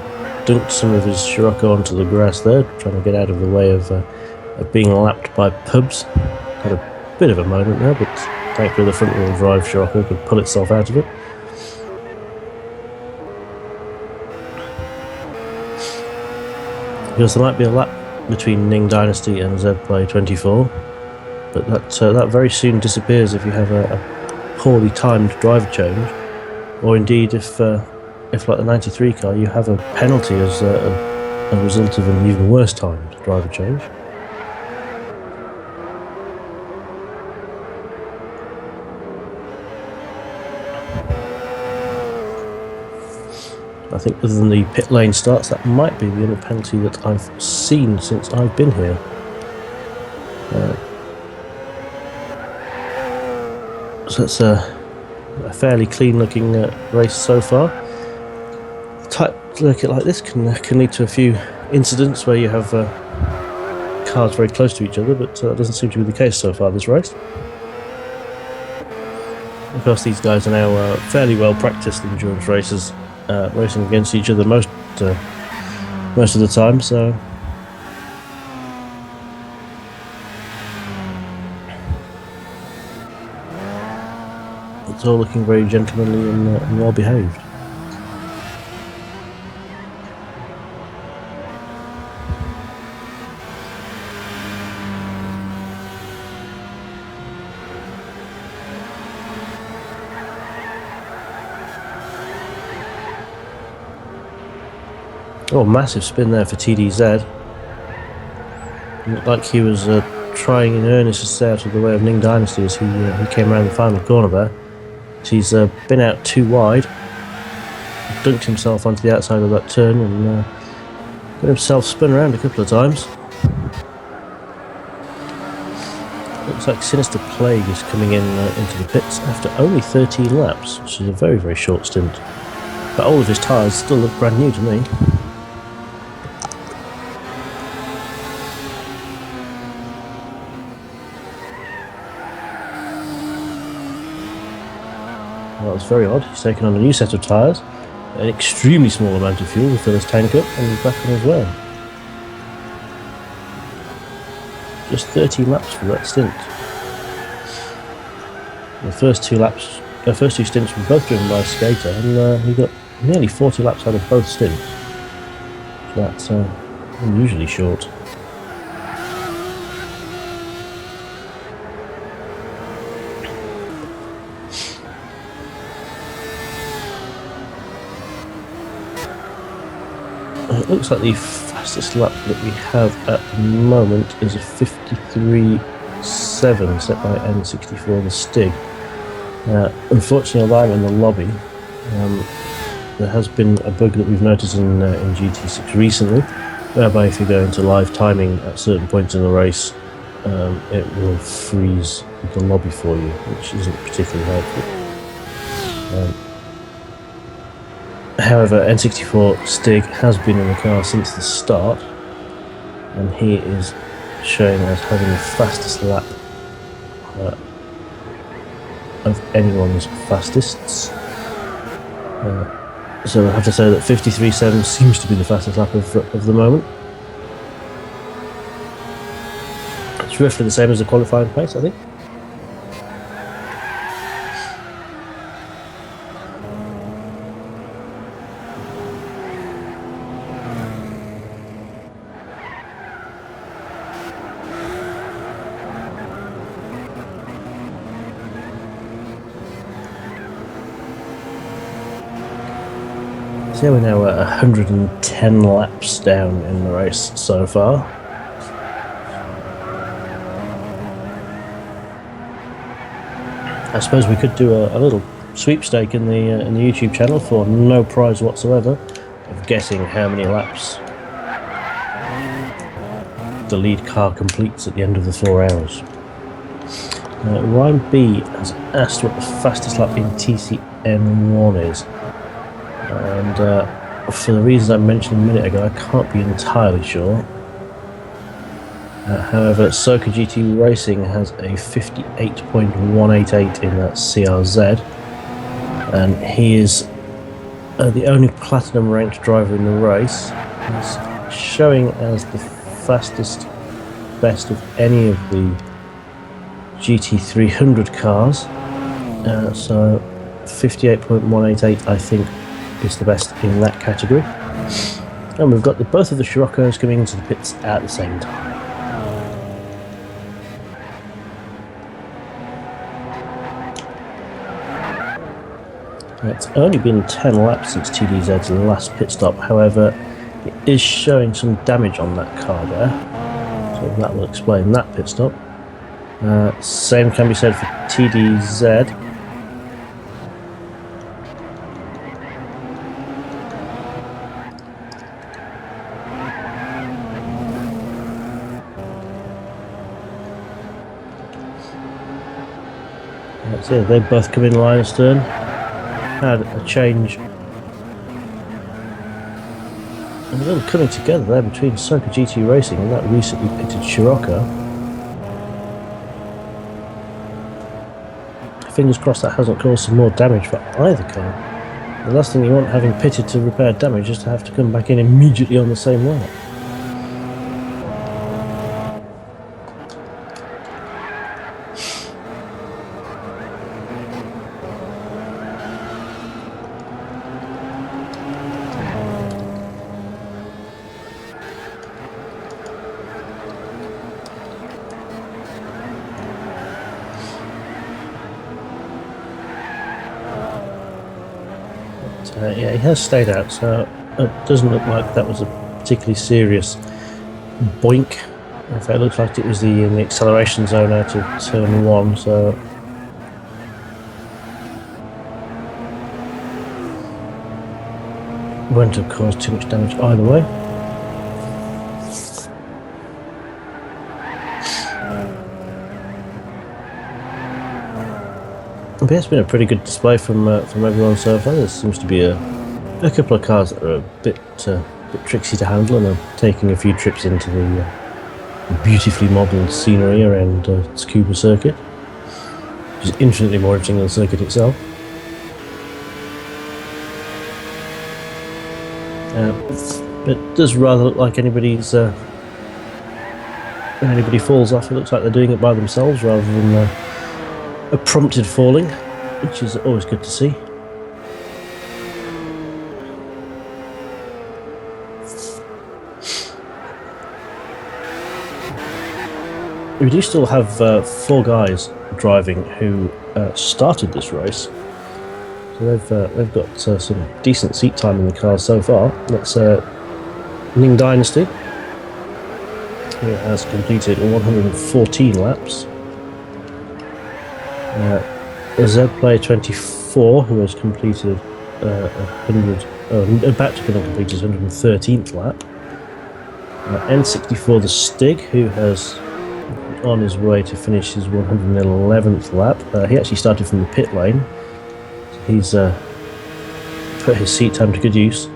dunked some of his Scirocco onto the grass there, trying to get out of the way of being lapped by pubs. Had a bit of a moment there, but thankfully the front wheel drive Scirocco could pull itself out of it. Because there might be a lap between Ning Dynasty and Z-Play 24, but that very soon disappears if you have a poorly timed driver change, or indeed if like the 93 car, you have a penalty as a result of an even worse timed driver change. I think other than the pit lane starts, that might be the only penalty that I've seen since I've been here. So it's a fairly clean looking race so far. A tight circuit like this can lead to a few incidents where you have cars very close to each other, but that doesn't seem to be the case so far this race. Of course, these guys are now fairly well practiced endurance racers, racing against each other most of the time, so it's all looking very gentlemanly and well behaved. Oh, massive spin there for TDZ. Looked like he was trying in earnest to stay out of the way of Ning Dynasty as he came around the final corner there. He's been out too wide, dunked himself onto the outside of that turn and got himself spun around a couple of times. Looks like Sinister Plague is coming in into the pits after only 13 laps, which is a very, very short stint. But all of his tyres still look brand new to me. Well, it's very odd. He's taken on a new set of tyres, an extremely small amount of fuel to fill his tank up, and he's back on his way. Just 13 laps for that stint. The first two stints were both driven by a skater, and he got nearly 40 laps out of both stints. That's unusually short. It looks like the fastest lap that we have at the moment is a 53.7 set by N64 the Stig. Unfortunately, although I'm in the lobby, there has been a bug that we've noticed in GT6 recently, whereby if you go into live timing at certain points in the race, it will freeze the lobby for you, which isn't particularly helpful. However, N64 Stig has been in the car since the start, and he is showing as having the fastest lap of anyone's fastest. So I have to say that 53.7 seems to be the fastest lap of the moment. It's roughly the same as the qualifying pace, I think. So we're now at 110 laps down in the race so far. I suppose we could do a little sweepstake in the YouTube channel for no prize whatsoever of guessing how many laps the lead car completes at the end of the 4 hours. Ryan B has asked what the fastest lap in TCN-1 is, and for the reasons I mentioned a minute ago, I can't be entirely sure. However, Tsukuba GT Racing has a 58.188 in CRZ, and he is the only platinum ranked driver in the race. He's showing as the fastest best of any of the GT300 cars, so 58.188 I think is the best in that category. And we've got both of the Scirocco's coming into the pits at the same time. It's only been 10 laps since TDZ's last pit stop, however it is showing some damage on that car there, so that will explain that pit stop. Same can be said for TDZ. That's it, they both come in line astern. Had a change, and a little coming together there between Tsukuba GT Racing and that recently pitted Scirocco. Fingers crossed that hasn't caused some more damage for either car. The last thing you want having pitted to repair damage is to have to come back in immediately on the same lap. Yeah, he has stayed out, so it doesn't look like that was a particularly serious boink. In fact, it looks like it was in the acceleration zone out of turn 1, so won't have caused too much damage either way. But it's been a pretty good display from everyone so far. There seems to be a couple of cars that are a bit tricksy to handle and are taking a few trips into the beautifully modelled scenery around Tsukuba circuit, which is infinitely more interesting than the circuit itself. It does rather look like anybody's when anybody falls off, it looks like they're doing it by themselves rather than a prompted falling, which is always good to see. We do still have 4 guys driving who started this race, so they've got some decent seat time in the cars so far. That's Ning Dynasty, who has completed 114 laps. Player 24, who has completed 100, about to complete his 113th lap. N64 the Stig, who has on his way to finish his 111th lap. He actually started from the pit lane. He's put his seat time to good use.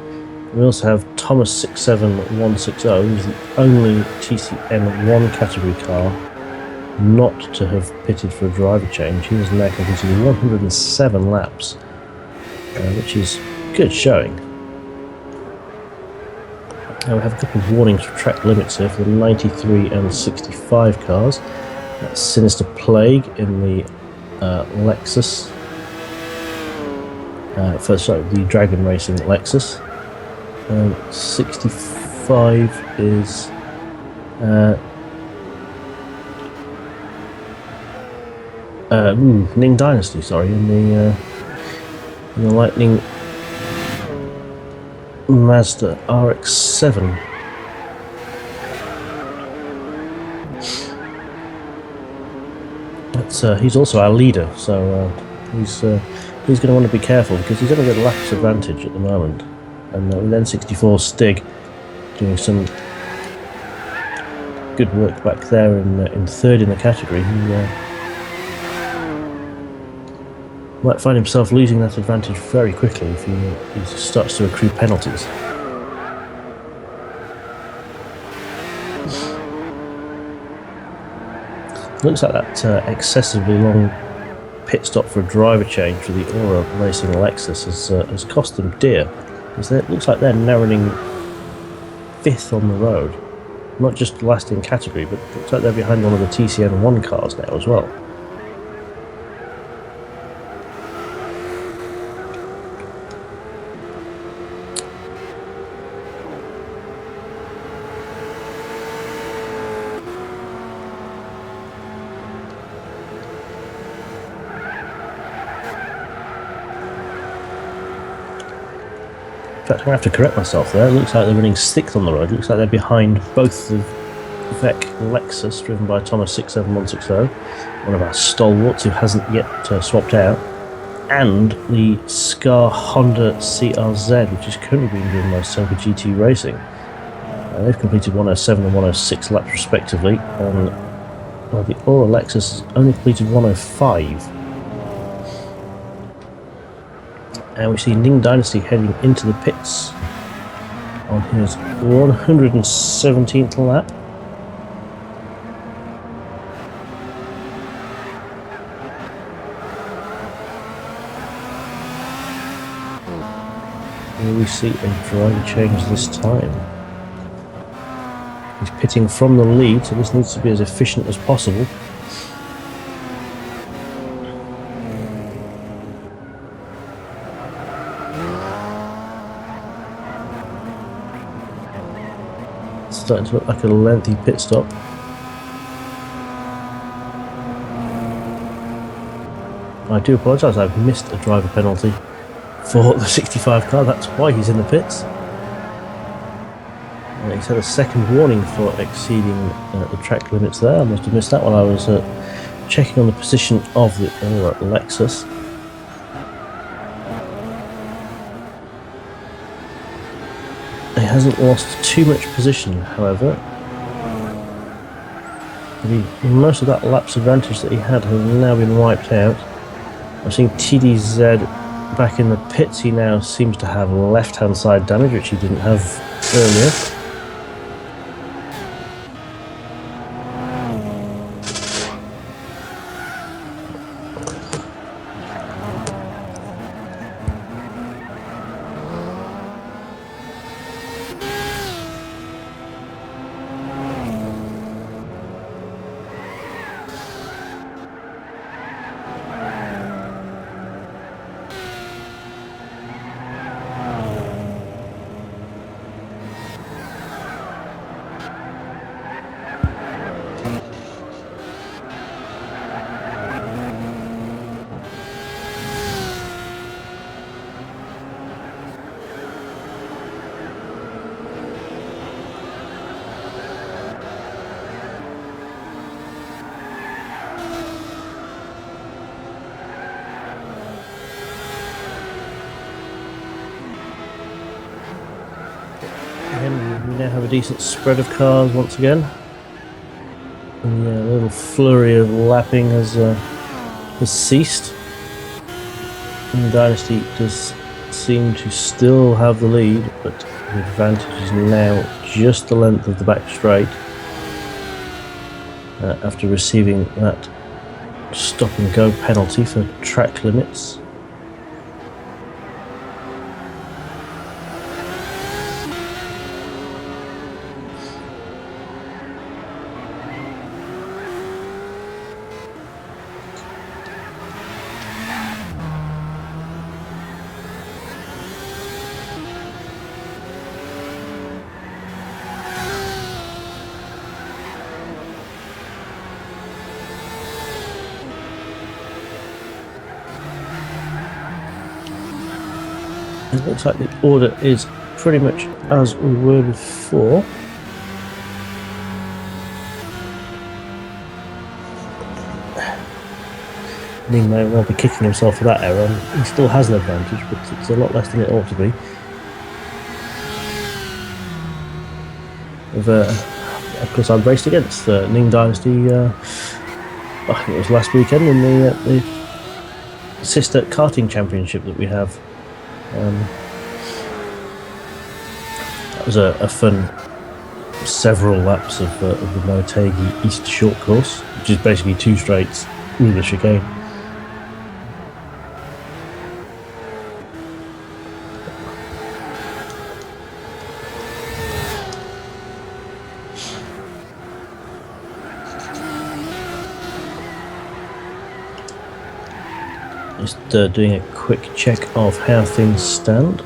We also have Thomas 67160, who's the only TCN-1 category car not to have pitted for a driver change. He has now completed 107 laps, which is good showing. Now we have a couple of warnings for track limits here for the 93 and 65 cars. That's Sinister Plague in the Lexus, the Dragon Racing Lexus. 65 is Ning Dynasty, sorry, in the Lightning Mazda RX-7. He's also our leader, so he's going to want to be careful because he's only got a laps advantage at the moment. And with N64 Stig doing some good work back there in third in the category. He might find himself losing that advantage very quickly if he starts to accrue penalties. Looks like that excessively long pit stop for a driver change for the Aura Racing Lexus has cost them dear. Because it looks like they're now running 5th on the road. Not just last in category, but it looks like they're behind one of the TCN-1 cars now as well. In fact, I'm going to have to correct myself there. It looks like they're running 6th on the road. It looks like they're behind both the Vec Lexus, driven by Thomas 67160, one of our stalwarts who hasn't yet swapped out, and the Scar Honda CRZ, which is currently being driven by Soka GT Racing. They've completed 107 and 106 laps respectively, and the Aura Lexus has only completed 105. And we see Ning Dynasty heading into the pits on his 117th lap. Here we see a driver change this time. He's pitting from the lead, so this needs to be as efficient as possible. Starting to look like a lengthy pit stop. I do apologise, I've missed a driver penalty for the 65 car, that's why he's in the pits. He's had a second warning for exceeding the track limits there. I must have missed that while I was checking on the position of the Lexus. He hasn't lost too much position, however. Most of that lapse advantage that he had has now been wiped out. I've seen TDZ back in the pits. He now seems to have left-hand side damage, which he didn't have earlier. We now have a decent spread of cars once again. And a little flurry of lapping has ceased. And Dynasty does seem to still have the lead, but the advantage is now just the length of the back straight after receiving that stop and go penalty for track limits. It looks like the order is pretty much as we were before. Ning may well be kicking himself for that error. He still has an advantage, but it's a lot less than it ought to be. of course, I raced against Ning Dynasty. I think it was last weekend in the sister karting championship that we have. That was a fun several laps of the Motegi East Short Course, which is basically 2 straights with a chicane. Just doing a quick check of how things stand.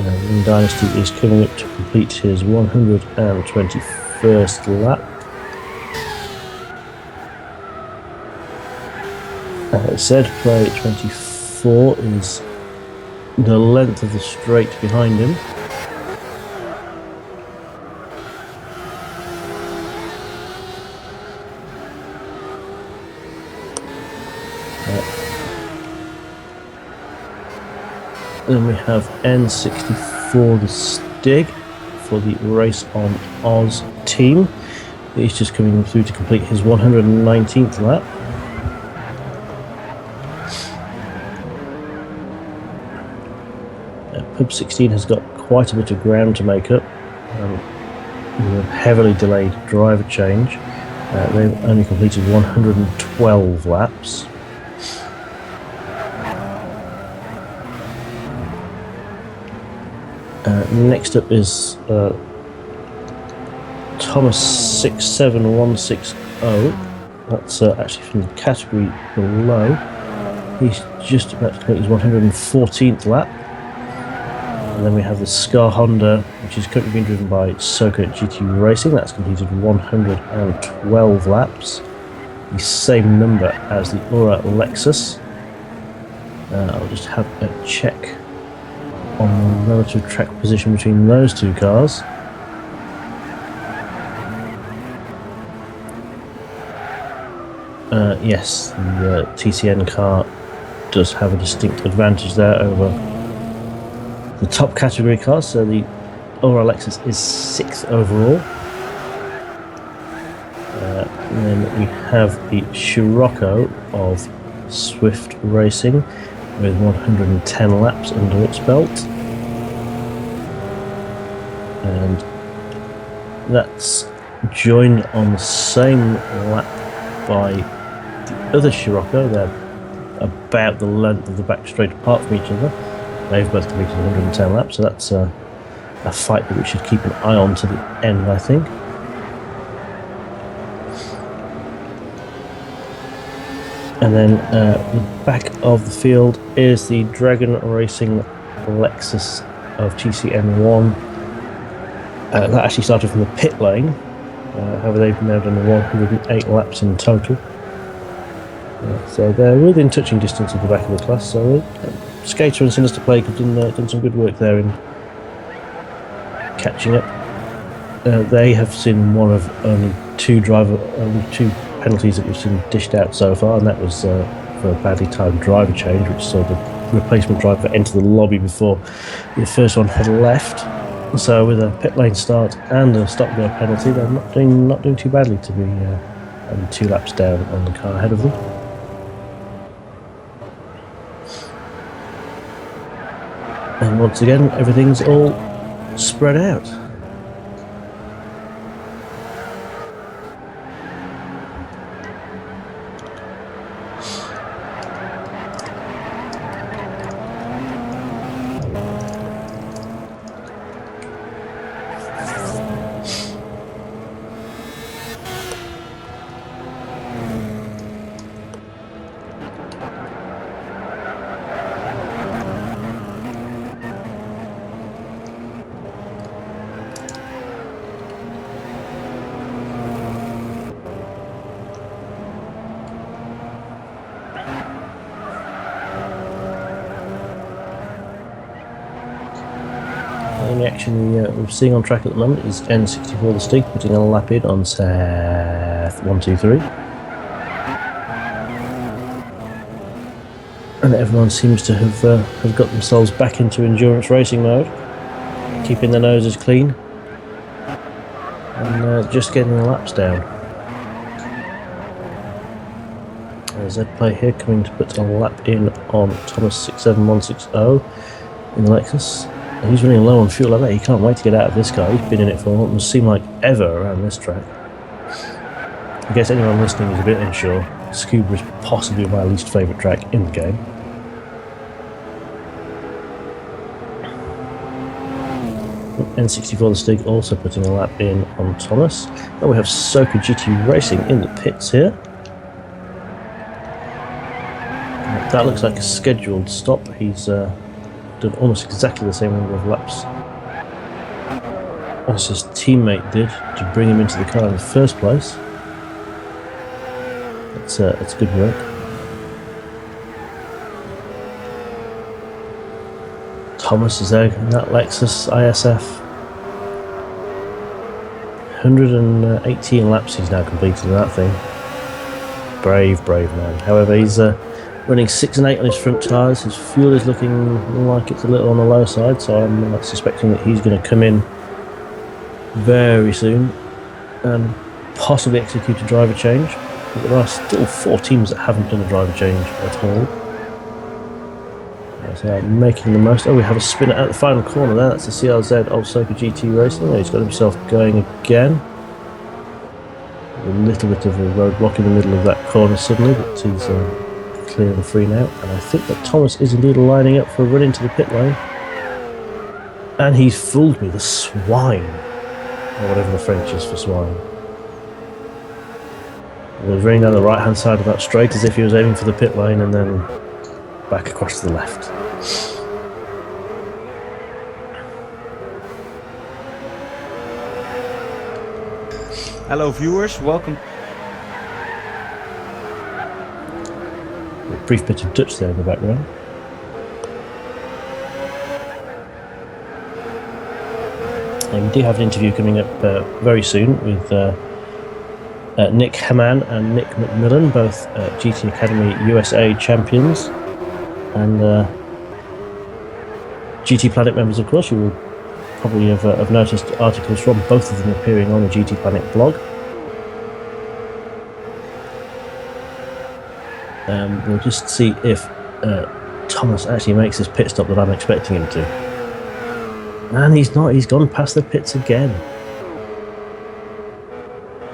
Ning Dynasty is coming up to complete his 121st lap. Said play 24 is the length of the straight behind him. Then we have N64 the Stig for the Race on Oz team. He's just coming through to complete his 119th lap. Pub 16 has got quite a bit of ground to make up. With a heavily delayed driver change. They've only completed 112 laps. Next up is Thomas 67160. That's actually from the category below. He's just about to complete his 114th lap. And then we have the Scar Honda, which is currently being driven by Soka GT Racing. That's completed 112 laps. The same number as the Aura Lexus. I'll just have a check on the relative track position between those 2 cars. Yes, the TCN car does have a distinct advantage there over the top category cars, so the Aura Lexus is 6th overall. And then we have the Scirocco of Swift Racing with 110 laps under its belt. And that's joined on the same lap by the other Scirocco. They're about the length of the back straight apart from each other. They've both completed 110 laps, so that's a fight that we should keep an eye on to the end, I think. And then the back of the field is the Dragon Racing Lexus of TCN-1. That actually started from the pit lane. However, they've now done 108 laps in total. So they're within touching distance of the back of the class. So Skater and Sinister Plague have done some good work there in catching up. They have seen one of only two penalties that we've seen dished out so far, and that was for a badly timed driver change, which saw the replacement driver enter the lobby before the first one had left. So with a pit lane start and a stop-go penalty, they're not doing too badly to be only 2 laps down on the car ahead of them. And once again, everything's all spread out. The only action we're seeing on track at the moment is N64 the Stig putting a lap in on Seth 123. And everyone seems to have got themselves back into endurance racing mode, keeping their noses clean. And just getting the laps down. Z-Play here coming to put a lap in on Thomas 67160 in the Lexus. He's running low on fuel. I bet he can't wait to get out of this car. He's been in it for what must seem like ever around this track. I guess anyone listening is a bit unsure. Tsukuba is possibly my least favourite track in the game. N64 the Stig also putting a lap in on Thomas. And we have Soka GT Racing in the pits here. That looks like a scheduled stop. He's done almost exactly the same number of laps as his teammate did to bring him into the car in the first place. It's good work. Thomas is there in that Lexus ISF. 118 laps he's now completed in that thing. Brave man. However, he's running 6 and 8 on his front tyres. His fuel is looking like it's a little on the low side, so I'm suspecting that he's going to come in very soon and possibly execute a driver change. But there are still 4 teams that haven't done a driver change at all. So making the most. Oh, we have a spinner at the final corner there. That's the CRZ Old Soka GT Racing. Oh, he's got himself going again. A little bit of a roadblock in the middle of that corner suddenly, but he's clear and free now. And I think that Thomas is indeed lining up for a run into the pit lane. And he's fooled me, the swine. Or whatever the French is for swine. He was running down the right hand side of that straight as if he was aiming for the pit lane and then back across to the left. Hello viewers, welcome. A brief bit of Dutch there in the background. And we do have an interview coming up very soon with Nick Hamann and Nick McMillan, both GT Academy USA champions and GTPlanet members, of course. You will probably have noticed articles from both of them appearing on the GTPlanet blog. We'll just see if Thomas actually makes this pit stop that I'm expecting him to. And he's not, he's gone past the pits again.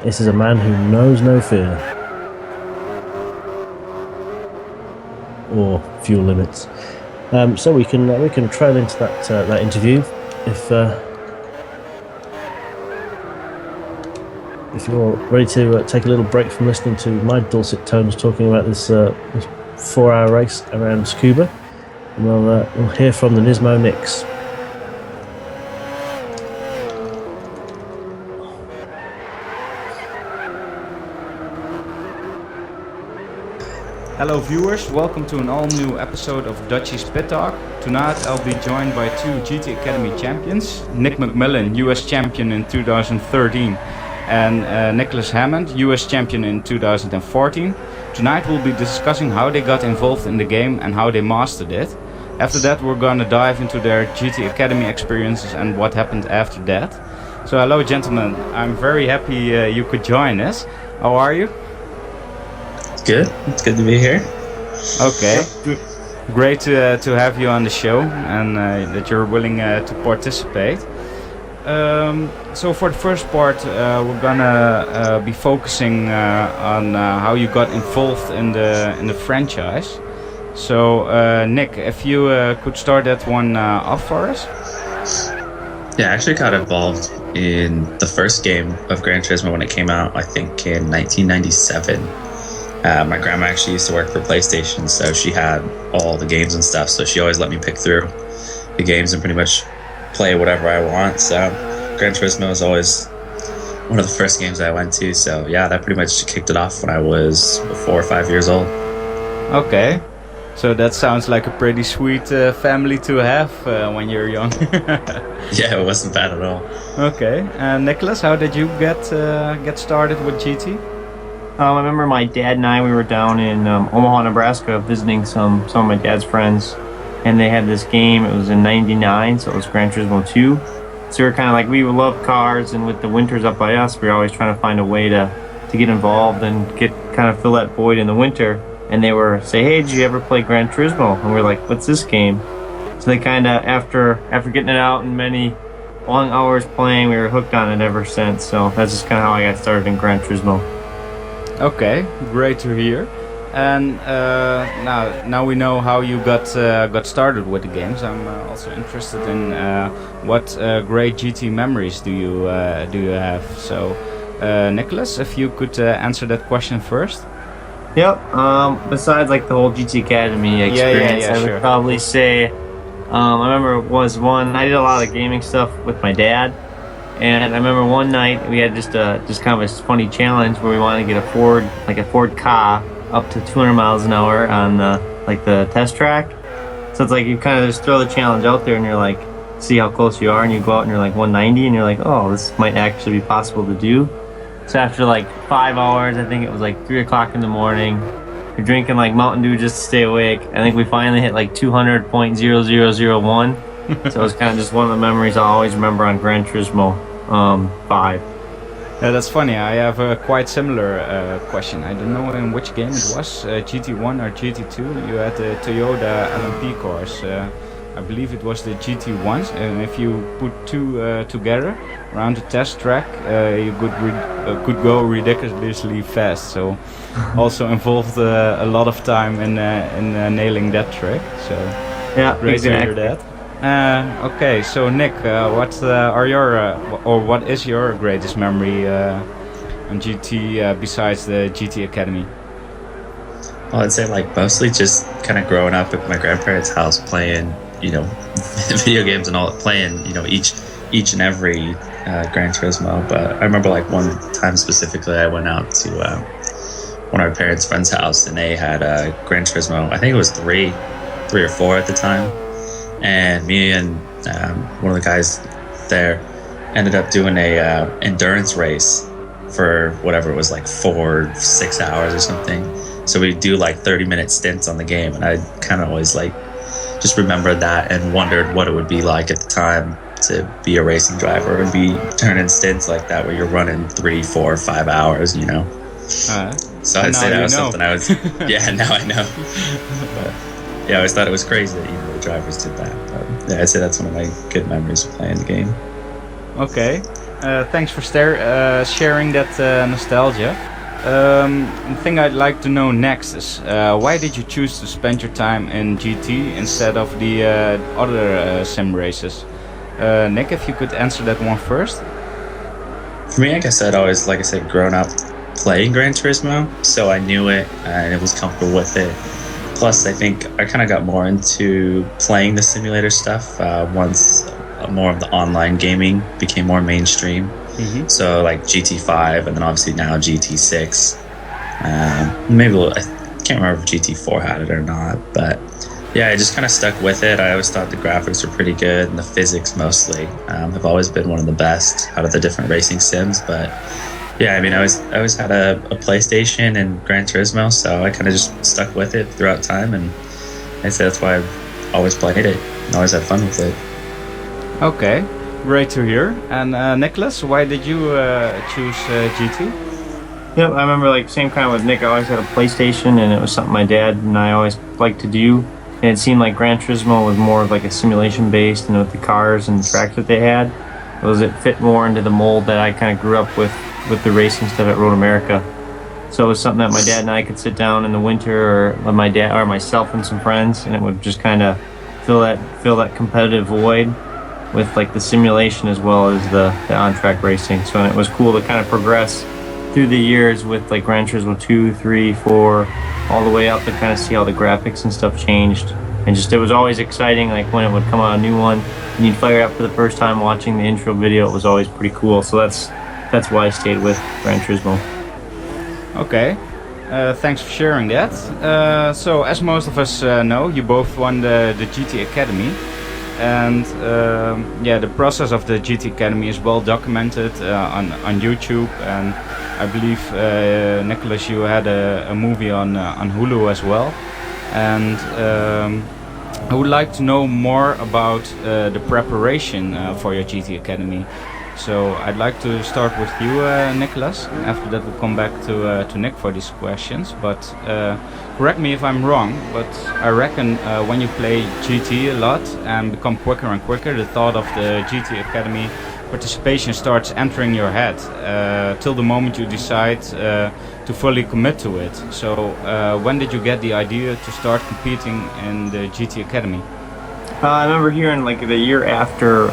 This is a man who knows no fear. Or fuel limits. So we can trail into that interview if you're ready to take a little break from listening to my dulcet tones talking about this 4-hour race around Tsukuba. And we'll hear from the Nismo Nicks. Hello viewers, welcome to an all-new episode of Dutchie's Pit Talk. Tonight I'll be joined by 2 GT Academy champions, Nick McMillan, US champion in 2013, and Nicholas Hammond, US champion in 2014. Tonight we'll be discussing how they got involved in the game and how they mastered it. After that we're gonna dive into their GT Academy experiences and what happened after that. So hello gentlemen, I'm very happy you could join us. How are you? Good. It's good to be here. Okay. Great to have you on the show and that you're willing to participate. So for the first part, we're gonna be focusing on how you got involved in the franchise. So Nick, if you could start that one off for us. Yeah, I actually got involved in the first game of Gran Turismo when it came out, I think in 1997. My grandma actually used to work for PlayStation, so she had all the games and stuff, so she always let me pick through the games and pretty much play whatever I want. So Gran Turismo was always one of the first games I went to, so yeah, that pretty much kicked it off when I was 4 or 5 years old. Okay, so that sounds like a pretty sweet family to have when you're young. Yeah, it wasn't bad at all. Okay, Nicholas, how did you get started with GT? I remember my dad and I, we were down in Omaha, Nebraska, visiting some of my dad's friends, and they had this game. It was in '99, so it was Gran Turismo 2, So we were kind of like, we love cars, and with the winters up by us, we were always trying to find a way to get involved and fill that void in the winter. And they were say, hey, did you ever play Gran Turismo? And we're like, what's this game? So they kind of, after getting it out and many long hours playing, we were hooked on it ever since. So that's just kind of how I got started in Gran Turismo. Okay, great to hear. And now we know how you got started with the games. I'm also interested in what great GT memories do you have. So, Nicholas, if you could answer that question first. Yep. Besides like the whole GT Academy experience, I would probably say I remember I did a lot of gaming stuff with my dad, and I remember one night we had just kind of a funny challenge where we wanted to get a Ford Ka up to 200 miles an hour on the test track. So it's like you kind of just throw the challenge out there and you're like, see how close you are, and you go out and you're like 190 and you're like, oh, this might actually be possible to do. So after like 5 hours, I think it was like 3 o'clock in the morning, you're drinking like Mountain Dew just to stay awake. I think we finally hit like 200.0001. So it was kind of just one of the memories I always remember on Gran Turismo 5. Yeah, that's funny. I have a quite similar question. I don't know in which game it was, GT1 or GT2. You had the Toyota LMP cars. I believe it was the GT1s, and if you put two together around the test track, you could go ridiculously fast. So also involved a lot of time in nailing that trick. So yeah, great to hear that. Okay, so Nick, what is your greatest memory on GT besides the GT Academy? Well, I'd say like mostly just kind of growing up at my grandparents' house playing, video games and all, playing, each and every Gran Turismo. But I remember like one time specifically, I went out to one of my parents' friend's house, and they had a Gran Turismo. I think it was three or four at the time. And me and one of the guys there ended up doing a endurance race for whatever it was, like 4-6 hours or something. So we do like 30-minute stints on the game, and I kind of always like just remembered that and wondered what it would be like at the time to be a racing driver and be turning stints like that where you're running 3, 4, 5 hours, So I'd say that was something I was now I know. But yeah, I always thought it was crazy that the drivers did that. But yeah, I'd say that's one of my good memories of playing the game. Okay, thanks for sharing that nostalgia. The thing I'd like to know next is why did you choose to spend your time in GT instead of the other sim races? Nick, if you could answer that one first. For me, I guess I'd always, like I said, grown up playing Gran Turismo, so I knew it and it was comfortable with it. Plus, I think I kind of got more into playing the simulator stuff once more of the online gaming became more mainstream. Mm-hmm. So like GT5 and then obviously now GT6. Maybe I can't remember if GT4 had it or not, but yeah, I just kind of stuck with it. I always thought the graphics were pretty good and the physics mostly have always been one of the best out of the different racing sims. But yeah, I mean, I always had a PlayStation and Gran Turismo, so I kind of just stuck with it throughout time, and I'd say that's why I've always played it and always had fun with it. Okay, great to hear. And Nicholas, why did you choose GT? Yep, I remember like same kind of with Nick. I always had a PlayStation, and it was something my dad and I always liked to do. And it seemed like Gran Turismo was more of like a simulation based, and with the cars and the tracks that they had, it fit more into the mold that I kind of grew up with the racing stuff at Road America. So it was something that my dad and I could sit down in the winter, or with my dad or myself and some friends, and it would just kind of fill that competitive void with like the simulation as well as the on-track racing. So it was cool to kind of progress through the years with like Gran Turismo 2, 3, 4, all the way up to kind of see how the graphics and stuff changed. And just it was always exciting, like when it would come out a new one and you'd fire it up for the first time watching the intro video. It was always pretty cool. So that's why I stayed with Gran Turismo. Okay, thanks for sharing that. So as most of us know, you both won the GT Academy. And the process of the GT Academy is well documented on YouTube, and I believe Nicholas, you had a movie on Hulu as well. And I would like to know more about the preparation for your GT Academy. So I'd like to start with you, Nicholas. After that, we'll come back to Nick for these questions. But correct me if I'm wrong, but I reckon when you play GT a lot and become quicker and quicker, the thought of the GT Academy participation starts entering your head till the moment you decide to fully commit to it. So when did you get the idea to start competing in the GT Academy? I remember hearing like the year after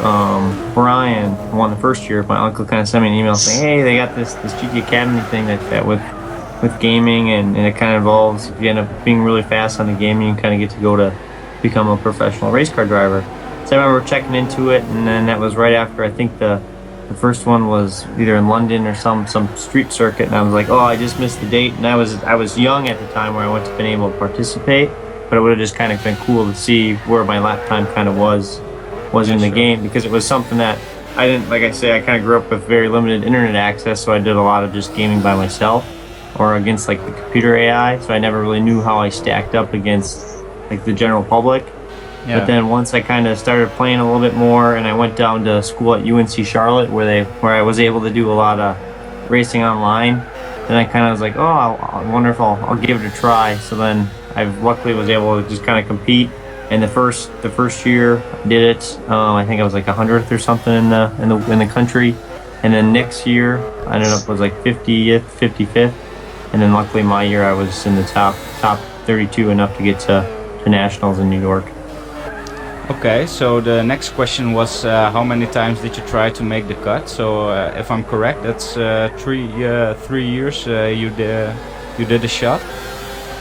Brian won the first year, my uncle kind of sent me an email saying, "Hey, they got this GT Academy thing that with gaming, and it kind of involves, if you end up being really fast on the game, you kind of get to go to become a professional race car driver." So I remember checking into it, and then that was right after, I think the first one was either in London or some street circuit, and I was like, oh, I just missed the date, and I was young at the time where I wouldn't have been able to participate. But it would have just kind of been cool to see where my lap time kind of was in the game, because it was something that I didn't, like I say, I kind of grew up with very limited internet access, so I did a lot of just gaming by myself or against like the computer AI, so I never really knew how I stacked up against like the general public. Yeah. But then once I kind of started playing a little bit more, and I went down to school at UNC Charlotte where I was able to do a lot of racing online, then I kind of was like, oh, I wonder if I'll give it a try. So then I luckily was able to just kind of compete. And the first year I did it, I think I was like 100th or something in the country. And then next year I ended up was like 50th, 55th. And then luckily my year I was in the top 32, enough to get to nationals in New York. Okay, so the next question was how many times did you try to make the cut? So if I'm correct, that's 3 years you did a shot.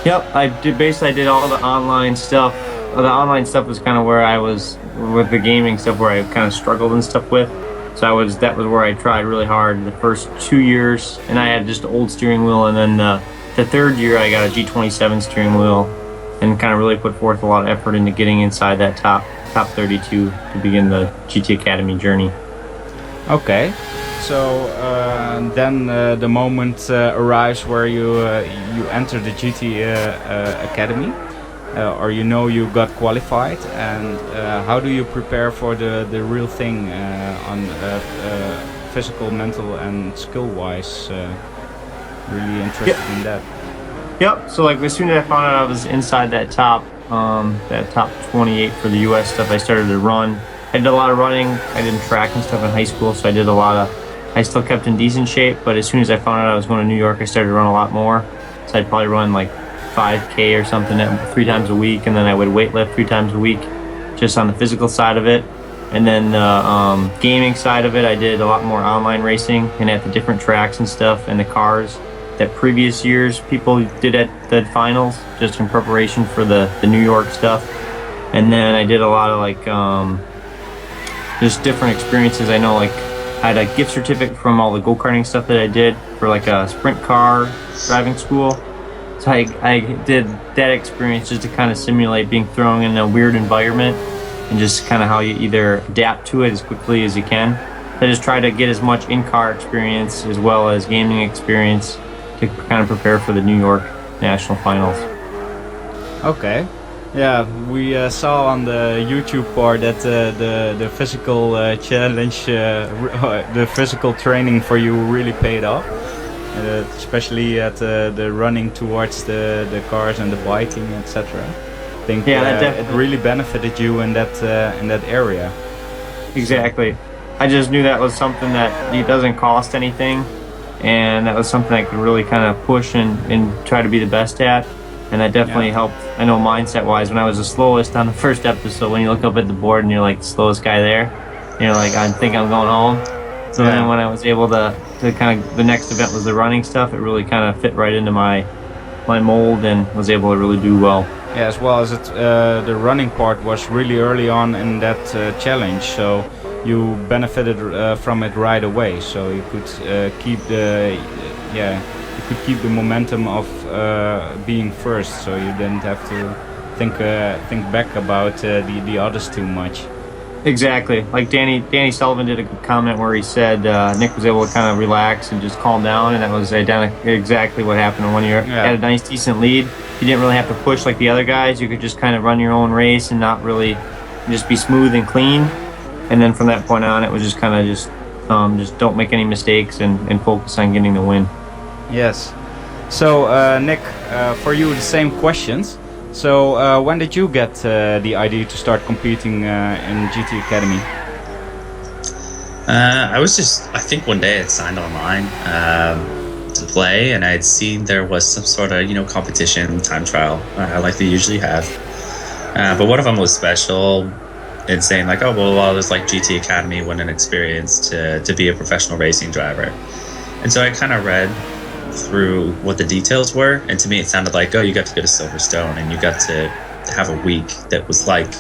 Yep, I did all the online stuff. The online stuff was kind of where I was with the gaming stuff, where I kind of struggled and stuff with. So that was where I tried really hard the first 2 years, and I had just an old steering wheel, and then the third year I got a G27 steering wheel, and kind of really put forth a lot of effort into getting inside that top 32 to begin the GT Academy journey. Okay, so then the moment arrives where you enter the GT Academy, or you got qualified, and how do you prepare for the real thing on physical, mental, and skill-wise? Really interested in that. Yep. So like as soon as I found out I was inside that top 28 for the U.S. stuff, I started to run. I did a lot of running. I did track and stuff in high school, so I still kept in decent shape. But as soon as I found out I was going to New York, I started to run a lot more. So I'd probably run like 5K or something 3 times a week, and then I would weightlift 3 times a week, just on the physical side of it. And then the gaming side of it, I did a lot more online racing and at the different tracks and stuff, and the cars that previous years people did at the finals, just in preparation for the New York stuff. And then I did a lot of like just different experiences. I know like I had a gift certificate from all the go-karting stuff that I did for like a sprint car driving school. So I did that experience just to kind of simulate being thrown in a weird environment, and just kind of how you either adapt to it as quickly as you can. I just try to get as much in-car experience as well as gaming experience to kind of prepare for the New York National Finals. Okay. Yeah, we saw on the YouTube part that the physical challenge, the physical training for you really paid off, especially at the running towards the cars and the biking, etc. I think it really benefited you in that area. Exactly. I just knew that was something that it doesn't cost anything, and that was something I could really kind of push and try to be the best at. And that definitely helped. I know mindset-wise, when I was the slowest on the first episode, when you look up at the board and you're like the slowest guy there, and you're like, I think I'm going home. So then when I was able to kind of, the next event was the running stuff, it really kind of fit right into my mold and was able to really do well. Yeah, as well as the running part was really early on in that challenge, so you benefited from it right away. So you could keep the momentum of being first, so you didn't have to think back about the others too much. Exactly. Like Danny Sullivan did a good comment where he said Nick was able to kind of relax and just calm down, and that was exactly what happened when you had a nice decent lead. you didn't really have to push like the other guys. You could just kind of run your own race and not really just be smooth and clean. And then from that point on, it was just kind of just don't make any mistakes and focus on getting the win. Yes. So, Nick, for you the same questions. So, when did you get the idea to start competing in GT Academy? I think one day I'd signed online to play, and I'd seen there was some sort of, competition, time trial, like they usually have. But one of them was special in saying like, oh, well, there's like GT Academy win an experience to be a professional racing driver. And so I kind of read through what the details were, and to me it sounded like, oh, you got to go to Silverstone and you got to have a week that was like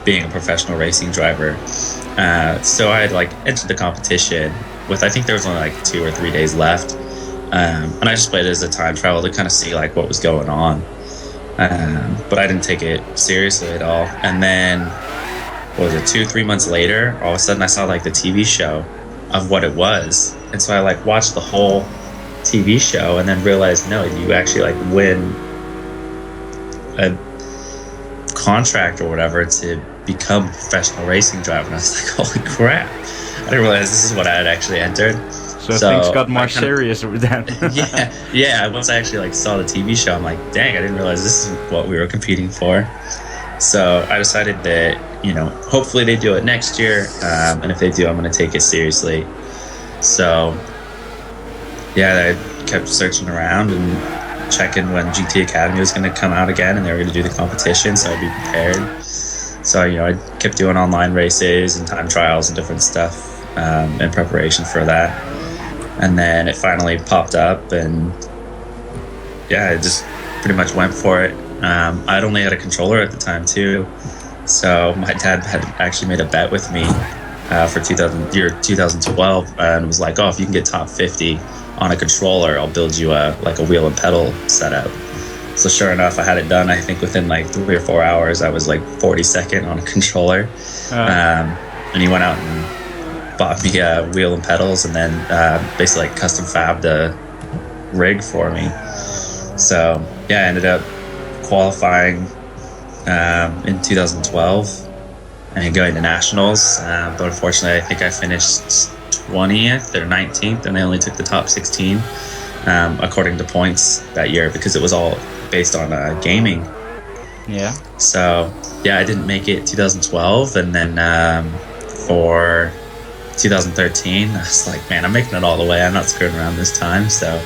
being a professional racing driver. So I had like entered the competition with, I think there was only like 2 or 3 days left, and I just played it as a time trial to kind of see like what was going on, but I didn't take it seriously at all. And then what was it, 2-3 months later, all of a sudden I saw like the TV show of what it was, and so I like watched the whole TV show and then realized, no, you actually like win a contract or whatever to become a professional racing driver. And I was like, holy crap, I didn't realize this is what I had actually entered. So things got more serious with that. yeah, once I actually like saw the TV show, I'm like, dang, I didn't realize this is what we were competing for. So I decided that, hopefully they do it next year, and if they do, I'm going to take it seriously. So yeah, I kept searching around and checking when GT Academy was going to come out again and they were going to do the competition, so I'd be prepared. So, I kept doing online races and time trials and different stuff in preparation for that. And then it finally popped up, and yeah, I just pretty much went for it. I'd only had a controller at the time too, so my dad had actually made a bet with me for 2012, and was like, oh, if you can get top 50 on a controller, I'll build you a wheel and pedal setup. So sure enough, I had it done. I think within like 3 or 4 hours, I was like 42nd on a controller. And he went out and bought me wheel and pedals, and then basically like custom fabbed a rig for me. So yeah, I ended up qualifying in 2012 and going to nationals. But unfortunately, I think I finished 20th or 19th, and I only took the top 16 according to points that year, because it was all based on gaming. Yeah. So yeah, I didn't make it 2012, and then for 2013, I was like, man, I'm making it all the way. I'm not screwing around this time. So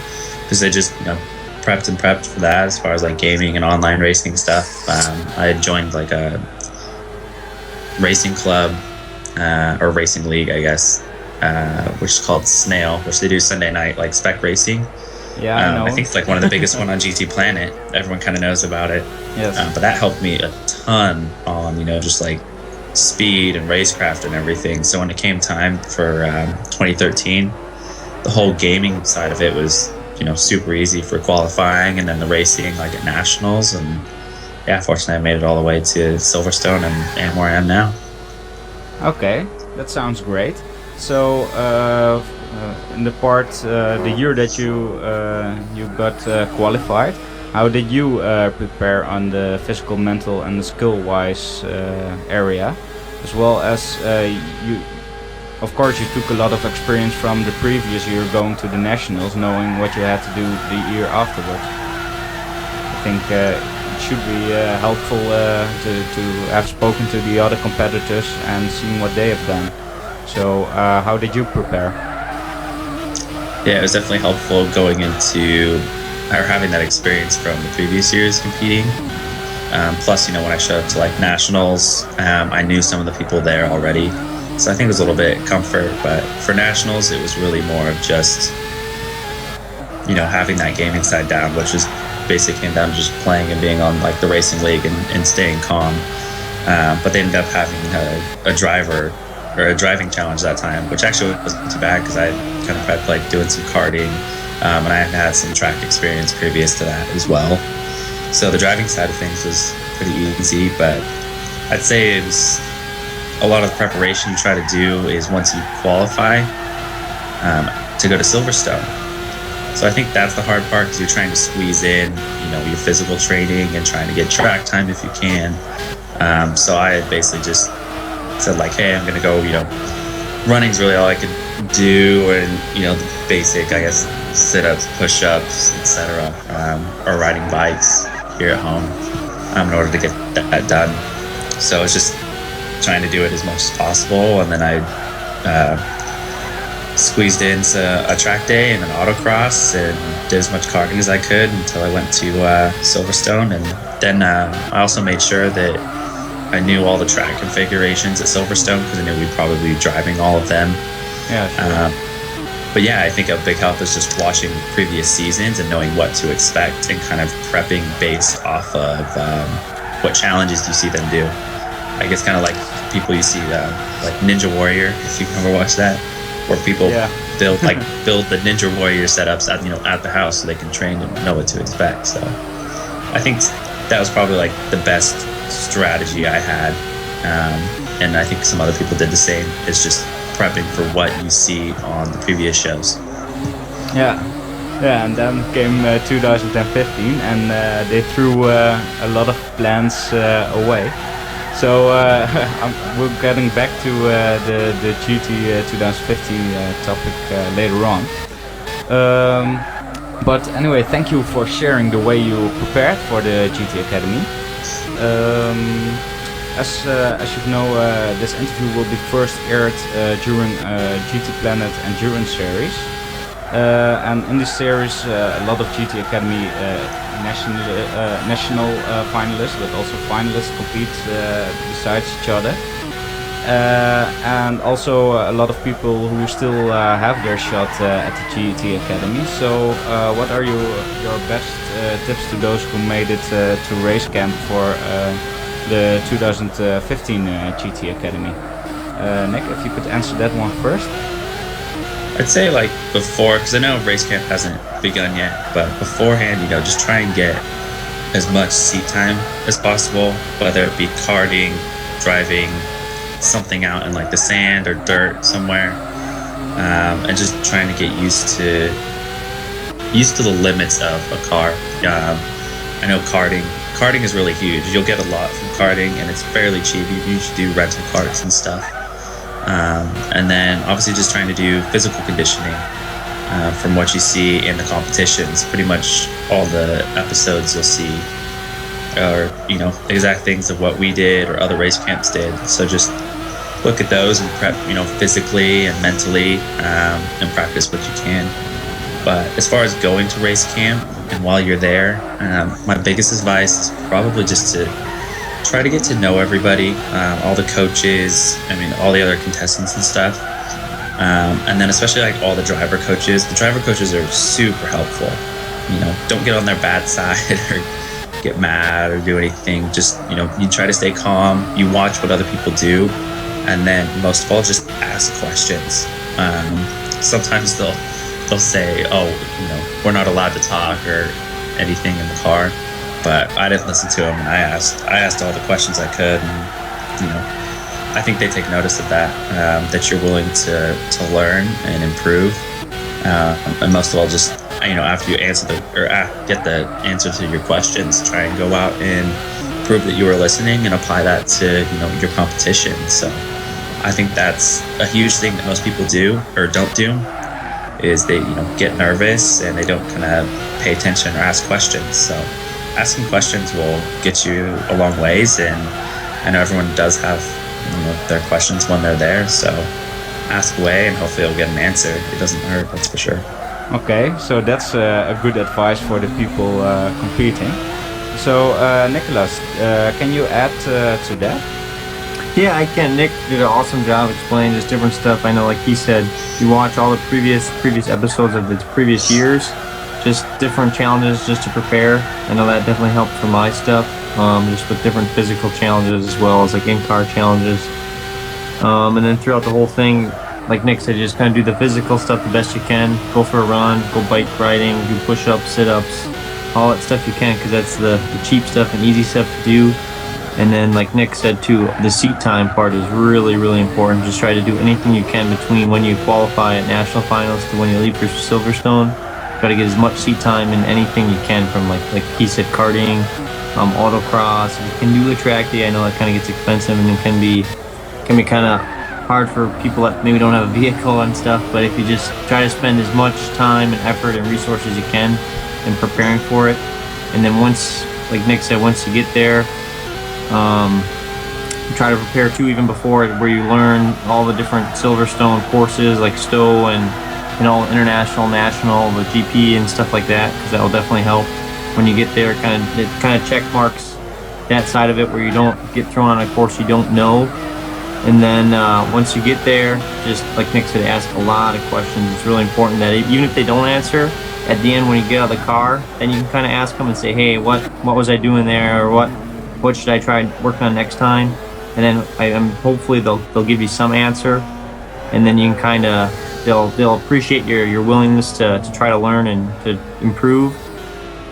because I just prepped for that as far as like gaming and online racing stuff. I had joined like a racing club or racing league, I guess, which is called Snail, which they do Sunday night like spec racing. Yeah, I know. I think it's like one of the biggest one on GTPlanet. Everyone kind of knows about it. Yes. But that helped me a ton on, just like speed and racecraft and everything. So when it came time for 2013, the whole gaming side of it was, super easy for qualifying, and then the racing like at nationals. And yeah, fortunately I made it all the way to Silverstone and where I am now. Okay, that sounds great. So in the the year that you got qualified, how did you prepare on the physical, mental, and the skill-wise area, as well as you? Of course, you took a lot of experience from the previous year going to the nationals, knowing what you had to do the year afterwards. I think it should be helpful to have spoken to the other competitors and seen what they have done. So how did you prepare? Yeah, it was definitely helpful going into or having that experience from the previous years competing. Plus, when I showed up to like nationals, I knew some of the people there already. So I think it was a little bit comfort, but for nationals, it was really more of just, having that gaming side down, which is basically came down to just playing and being on like the racing league and staying calm. But they ended up having a driver or a driving challenge that time, which actually wasn't too bad because I kind of prepped like doing some karting, and I had some track experience previous to that as well. So the driving side of things was pretty easy, but I'd say it was a lot of the preparation you try to do is once you qualify to go to Silverstone. So I think that's the hard part, because you're trying to squeeze in, your physical training and trying to get track time if you can. So I basically just said like, hey, I'm gonna go, running's really all I could do, and the basic, I guess, sit-ups, push-ups, etc., or riding bikes here at home in order to get that done. So it's just trying to do it as much as possible, and then I squeezed into a track day and an autocross and did as much karting as I could until I went to Silverstone. And then I also made sure that I knew all the track configurations at Silverstone, because I knew we'd probably be driving all of them. Yeah, sure. But yeah, I think a big help is just watching previous seasons and knowing what to expect, and kind of prepping based off of what challenges you see them do. I guess kind of like people you see like Ninja Warrior, if you've ever watched that, where people build the Ninja Warrior setups at the house so they can train and know what to expect. So I think that was probably like the best strategy I had, and I think some other people did the same. It's just prepping for what you see on the previous shows. Yeah, and then came 2015, and they threw a lot of plans away. So we're getting back to the GT 2015 topic later on. But anyway, thank you for sharing the way you prepared for the GT Academy. As you know, this interview will be first aired during GTPlanet Endurance Series. And in this series, a lot of GT Academy national finalists, but also finalists compete besides each other. And also a lot of people who still have their shot at the GT Academy. So what are your best tips to those who made it to race camp for the 2015 GT Academy? Nick, if you could answer that one first. I'd say like before, because I know race camp hasn't begun yet, but beforehand, just try and get as much seat time as possible, whether it be karting, driving, something out in like the sand or dirt somewhere, and just trying to get used to the limits of a car. I know karting is really huge. You'll get a lot from karting, and it's fairly cheap. You usually do rental karts and stuff. And then obviously just trying to do physical conditioning from what you see in the competitions. Pretty much all the episodes you'll see are, exact things of what we did or other race camps did. So just look at those and prep, physically and mentally, and practice what you can. But as far as going to race camp and while you're there, my biggest advice is probably just to try to get to know everybody, all the coaches, all the other contestants and stuff. And then especially like all the driver coaches. The driver coaches are super helpful. Don't get on their bad side or get mad or do anything. Just, you try to stay calm. You watch what other people do. And then most of all, just ask questions. Sometimes they'll say, oh, we're not allowed to talk or anything in the car. But I didn't listen to them, and I asked all the questions I could, and I think they take notice of that, that you're willing to learn and improve, and most of all, just after you get the answer to your questions, try and go out and prove that you were listening and apply that to your competition. So I think that's a huge thing that most people do or don't do, is they get nervous and they don't kind of pay attention or ask questions. So asking questions will get you a long ways, and I know everyone does have their questions when they're there, so ask away and hopefully you'll get an answer. It doesn't hurt, that's for sure. Okay, so that's a good advice for the people competing. So Nicholas, can you add to that? Yeah, I can. Nick did an awesome job explaining just different stuff. I know, like he said, you watch all the previous episodes of the previous years, just different challenges just to prepare. I know that definitely helped for my stuff, just with different physical challenges as well as like in-car challenges. And then throughout the whole thing, like Nick said, you just kind of do the physical stuff the best you can. Go for a run, go bike riding, do push-ups, sit-ups, all that stuff you can, because that's the cheap stuff and easy stuff to do. And then, like Nick said too, the seat time part is really, really important. Just try to do anything you can between when you qualify at national finals to when you leave for Silverstone. try to get as much seat time in anything you can from like he said, karting, autocross. If you can do a track day, I know that kind of gets expensive and it can be kind of hard for people that maybe don't have a vehicle and stuff. But if you just try to spend as much time and effort and resources you can in preparing for it, and then once, like Nick said, once you get there, try to prepare too even before it, where you learn all the different Silverstone courses like Stowe and all international, national, the GP and stuff like that, because that will definitely help when you get there. It kind of check marks that side of it where you don't get thrown on a course you don't know. And then once you get there, just like Nick said, ask a lot of questions. It's really important that even if they don't answer, at the end when you get out of the car, then you can kind of ask them and say, hey, what was I doing there, or what should I try working on next time? And then hopefully they'll give you some answer, and then you can kind of they'll appreciate your willingness to try to learn and to improve.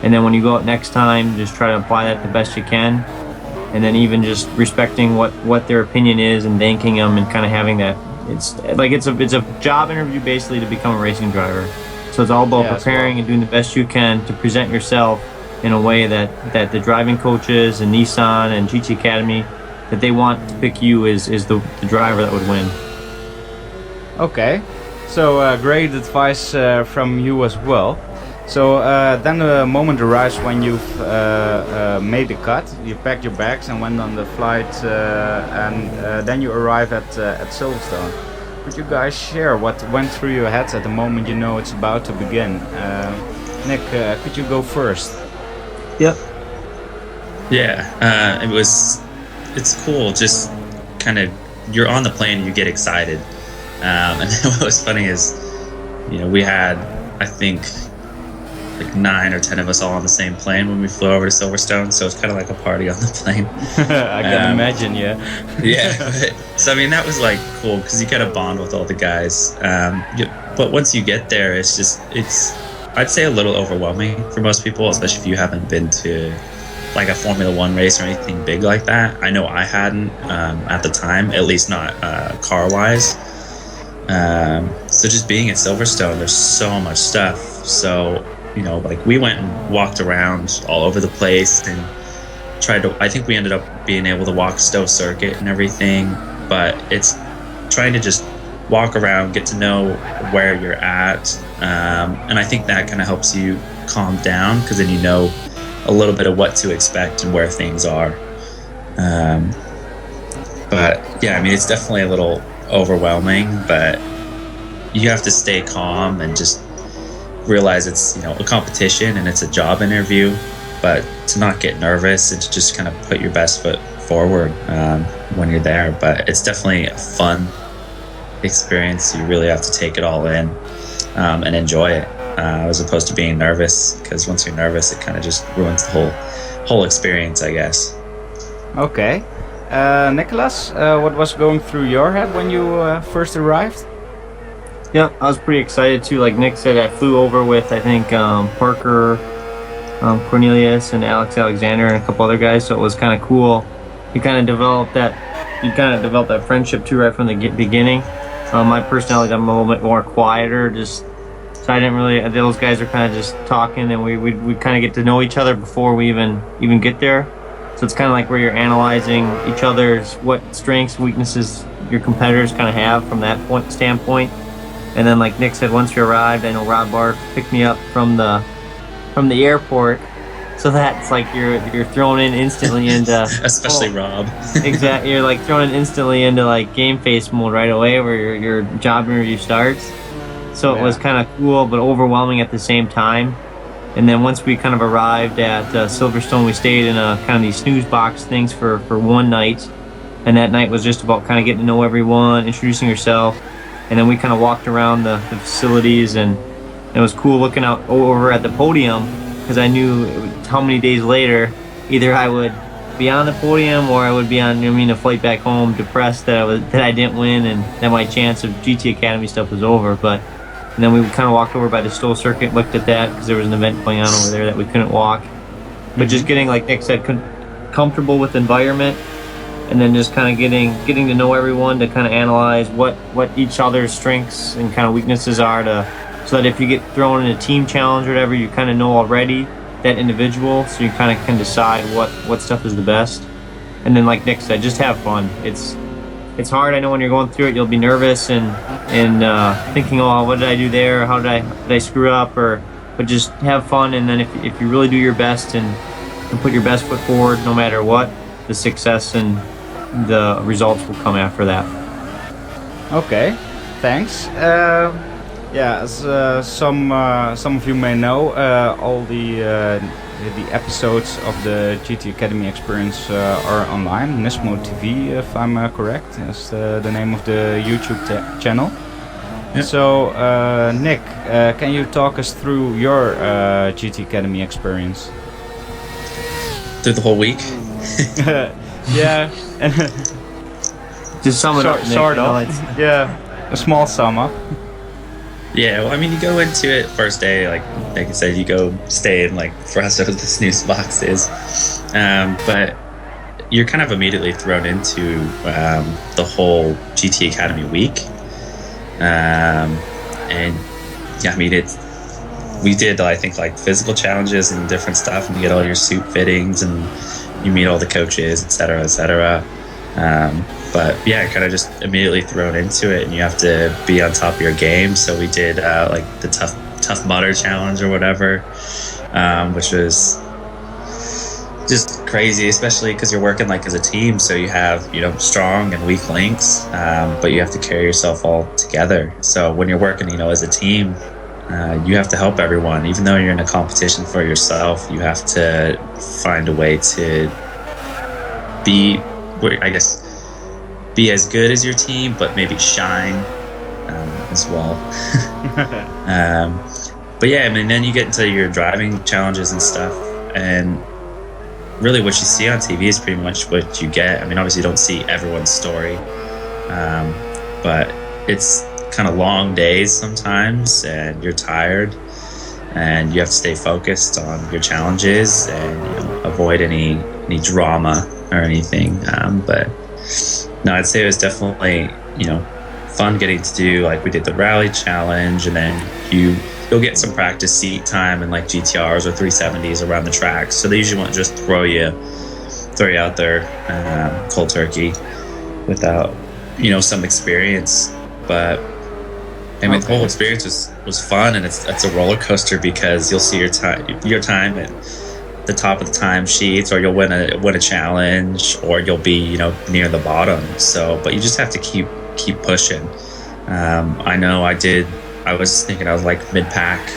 And then when you go out next time, just try to apply that the best you can. And then even just respecting what their opinion is and thanking them, and kind of having that, it's a job interview basically to become a racing driver. So it's all about preparing and doing the best you can to present yourself in a way that the driving coaches and Nissan and GT Academy, that they want to pick you as the driver that would win. Okay, so great advice from you as well. So then the moment arrives when you've made the cut, you packed your bags and went on the flight, and then you arrive at Silverstone. Could you guys share what went through your heads at the moment you know it's about to begin? Nick, could you go first? Yep. Yeah, it's cool. Just kind of, you're on the plane, you get excited. And what was funny is, we had, I think, like 9 or 10 of us all on the same plane when we flew over to Silverstone, so it's kind of like a party on the plane. I can imagine, yeah. Yeah, so I mean, that was like cool because you kind of bond with all the guys. But once you get there, it's I'd say a little overwhelming for most people, especially if you haven't been to like a Formula One race or anything big like that. I know I hadn't at the time, at least not car-wise. So just being at Silverstone, there's so much stuff. So like we went and walked around all over the place and I think we ended up being able to walk Stowe Circuit and everything, but it's trying to just walk around, get to know where you're at, and I think that kind of helps you calm down, because then you know a little bit of what to expect and where things are. But yeah, I mean, it's definitely a little overwhelming, but you have to stay calm and just realize it's a competition and it's a job interview, but to not get nervous and to just kind of put your best foot forward when you're there. But it's definitely a fun experience. You really have to take it all in and enjoy it, as opposed to being nervous, because once you're nervous, it kind of just ruins the whole experience, I guess. Okay. Nicholas, what was going through your head when you first arrived? Yeah, I was pretty excited too. Like Nick said, I flew over with, I think, Parker, Cornelius, and Alex Alexander, and a couple other guys. So it was kind of cool. You kind of developed that friendship too right from the beginning. My personality, I'm a little bit more quieter, so I didn't really. Those guys are kind of just talking, and we kind of get to know each other before we even get there. So it's kind of like where you're analyzing each other's what strengths, weaknesses your competitors kind of have from that standpoint. And then, like Nick said, once you arrived, I know Rob Barth picked me up from the airport, so that's like you're thrown in instantly into especially Rob. Exactly, you're like thrown in instantly into like game face mode right away, where your job interview starts. So it was kind of cool but overwhelming at the same time. And then once we kind of arrived at Silverstone, we stayed in a kind of these snooze box things for one night, and that night was just about kind of getting to know everyone, introducing yourself. And then we kind of walked around the facilities, and it was cool looking out over at the podium, because I knew how many days later either I would be on the podium or I would be on a flight back home, depressed that I didn't win and that my chance of GT Academy stuff was over. And then we kind of walked over by the Stowe Circuit, looked at that because there was an event going on over there that we couldn't walk. But just getting, like Nick said, comfortable with the environment. And then just kind of getting to know everyone, to kind of analyze what each other's strengths and kind of weaknesses are, to so that if you get thrown in a team challenge or whatever, you kind of know already that individual, so you kind of can decide what stuff is the best. And then, like Nick said, just have fun. It's hard. I know when you're going through it, you'll be nervous and thinking, oh, what did I do there? How did I screw up? But just have fun, and then if you really do your best and put your best foot forward, no matter what, the success and the results will come after that. Okay, thanks. Yeah, as some of you may know, all the episodes of the GT Academy experience are online. Nismo TV, if I'm correct, is the name of the YouTube channel. Yep. So, Nick, can you talk us through your GT Academy experience? Through the whole week. Yeah, and Just sum it up, Nick. sort of. Yeah, a small sum up. Yeah, well, I mean, you go into it first day, like I said, you go stay in, like, for us, it was the snooze boxes. But you're kind of immediately thrown into the whole GT Academy week. And yeah, I mean, we did, I think, like physical challenges and different stuff, and you get all your suit fittings and you meet all the coaches, etc., etc. But yeah, kind of just immediately thrown into it, and you have to be on top of your game. So we did like the tough mudder challenge or whatever, which was just crazy, especially because you're working like as a team. So you have, strong and weak links, but you have to carry yourself all together. So when you're working, as a team, you have to help everyone. Even though you're in a competition for yourself, you have to find a way to be as good as your team, but maybe shine as well. But yeah, I mean, then you get into your driving challenges and stuff, and really what you see on TV is pretty much what you get. I mean, obviously you don't see everyone's story, but it's kind of long days sometimes, and you're tired, and you have to stay focused on your challenges and avoid any drama or anything. But no, I'd say it was definitely fun getting to do, like, we did the rally challenge, and then you'll get some practice seat time in like GTRs or 370s around the track. So they usually won't just throw you out there cold turkey without some experience. But I mean, the whole experience was fun, and it's a roller coaster, because you'll see your time at the top of the time sheets, or you'll win a challenge, or you'll be near the bottom. So, but you just have to keep pushing. I know I was thinking I was like mid-pack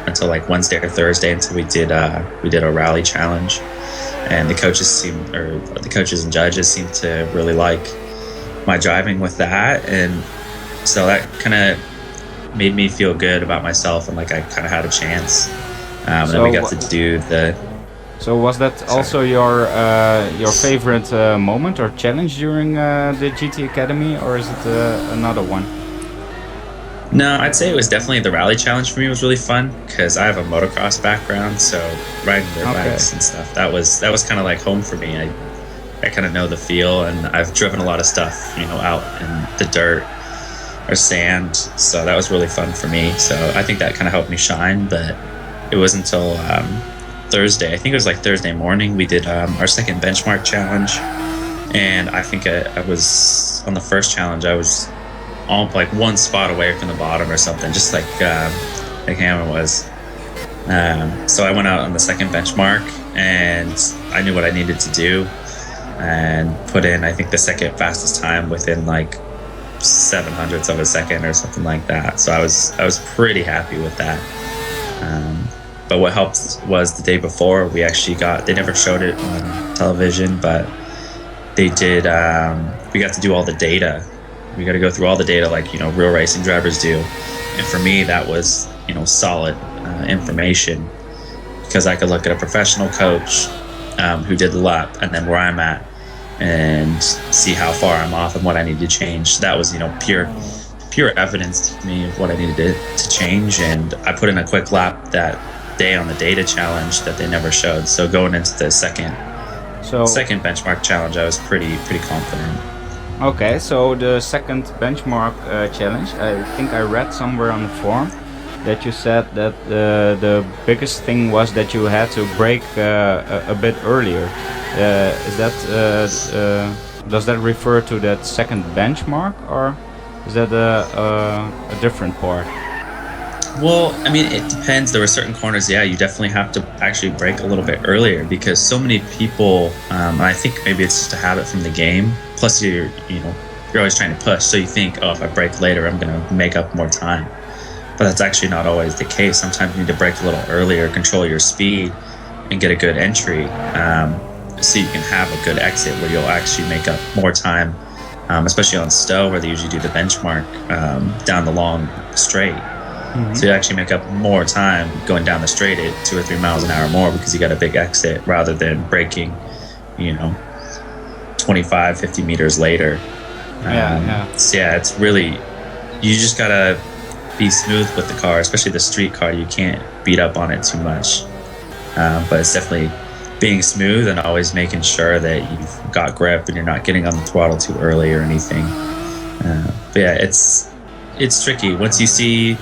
until like Wednesday or Thursday, until we did a rally challenge, and the coaches and judges seemed to really like my driving with that, and so that kind of made me feel good about myself, and like I kind of had a chance. And then we got to do the. So was that also your favorite moment or challenge during the GT Academy, or is it another one? No, I'd say it was definitely the rally challenge. For me, was really fun because I have a motocross background, so riding dirt bikes and stuff, that was kind of like home for me. I kind of know the feel, and I've driven a lot of stuff out in the dirt or sand, so that was really fun for me. So I think that kind of helped me shine. But it wasn't until Thursday, I think it was like Thursday morning, we did our second benchmark challenge, and I think I was on the first challenge, I was all like one spot away from the bottom or something, just like Hammer was. So I went out on the second benchmark, and I knew what I needed to do, and put in, I think, the second fastest time within like 700ths of a second or something like that. So I was pretty happy with that. But what helped was the day before, we actually they never showed it on television, but they did, we got to do all the data. We got to go through all the data like, real racing drivers do. And for me, that was, solid information, because I could look at a professional coach who did the lap, and then where I'm at, and see how far I'm off and what I need to change. So that was, pure evidence to me of what I needed to change. And I put in a quick lap that day on the data challenge that they never showed. So going into the second benchmark challenge, I was pretty confident. Okay, so the second benchmark challenge, I think I read somewhere on the forum, that you said that the biggest thing was that you had to brake a bit earlier. Is that does that refer to that second benchmark, or is that a different part? Well, I mean, it depends. There were certain corners, yeah, you definitely have to actually brake a little bit earlier because so many people, and I think maybe it's just a habit from the game. Plus, you're always trying to push, so you think, oh, if I brake later, I'm going to make up more time. But that's actually not always the case. Sometimes you need to brake a little earlier, control your speed, and get a good entry, so you can have a good exit where you'll actually make up more time, especially on Stowe where they usually do the benchmark down the long straight. Mm-hmm. So you actually make up more time going down the straight at 2 or 3 miles an hour more because you got a big exit rather than braking, 25, 50 meters later. So yeah, it's really, you just gotta be smooth with the car, especially the street car. You can't beat up on it too much. But it's definitely being smooth and always making sure that you've got grip and you're not getting on the throttle too early or anything. But yeah, it's tricky. Once you see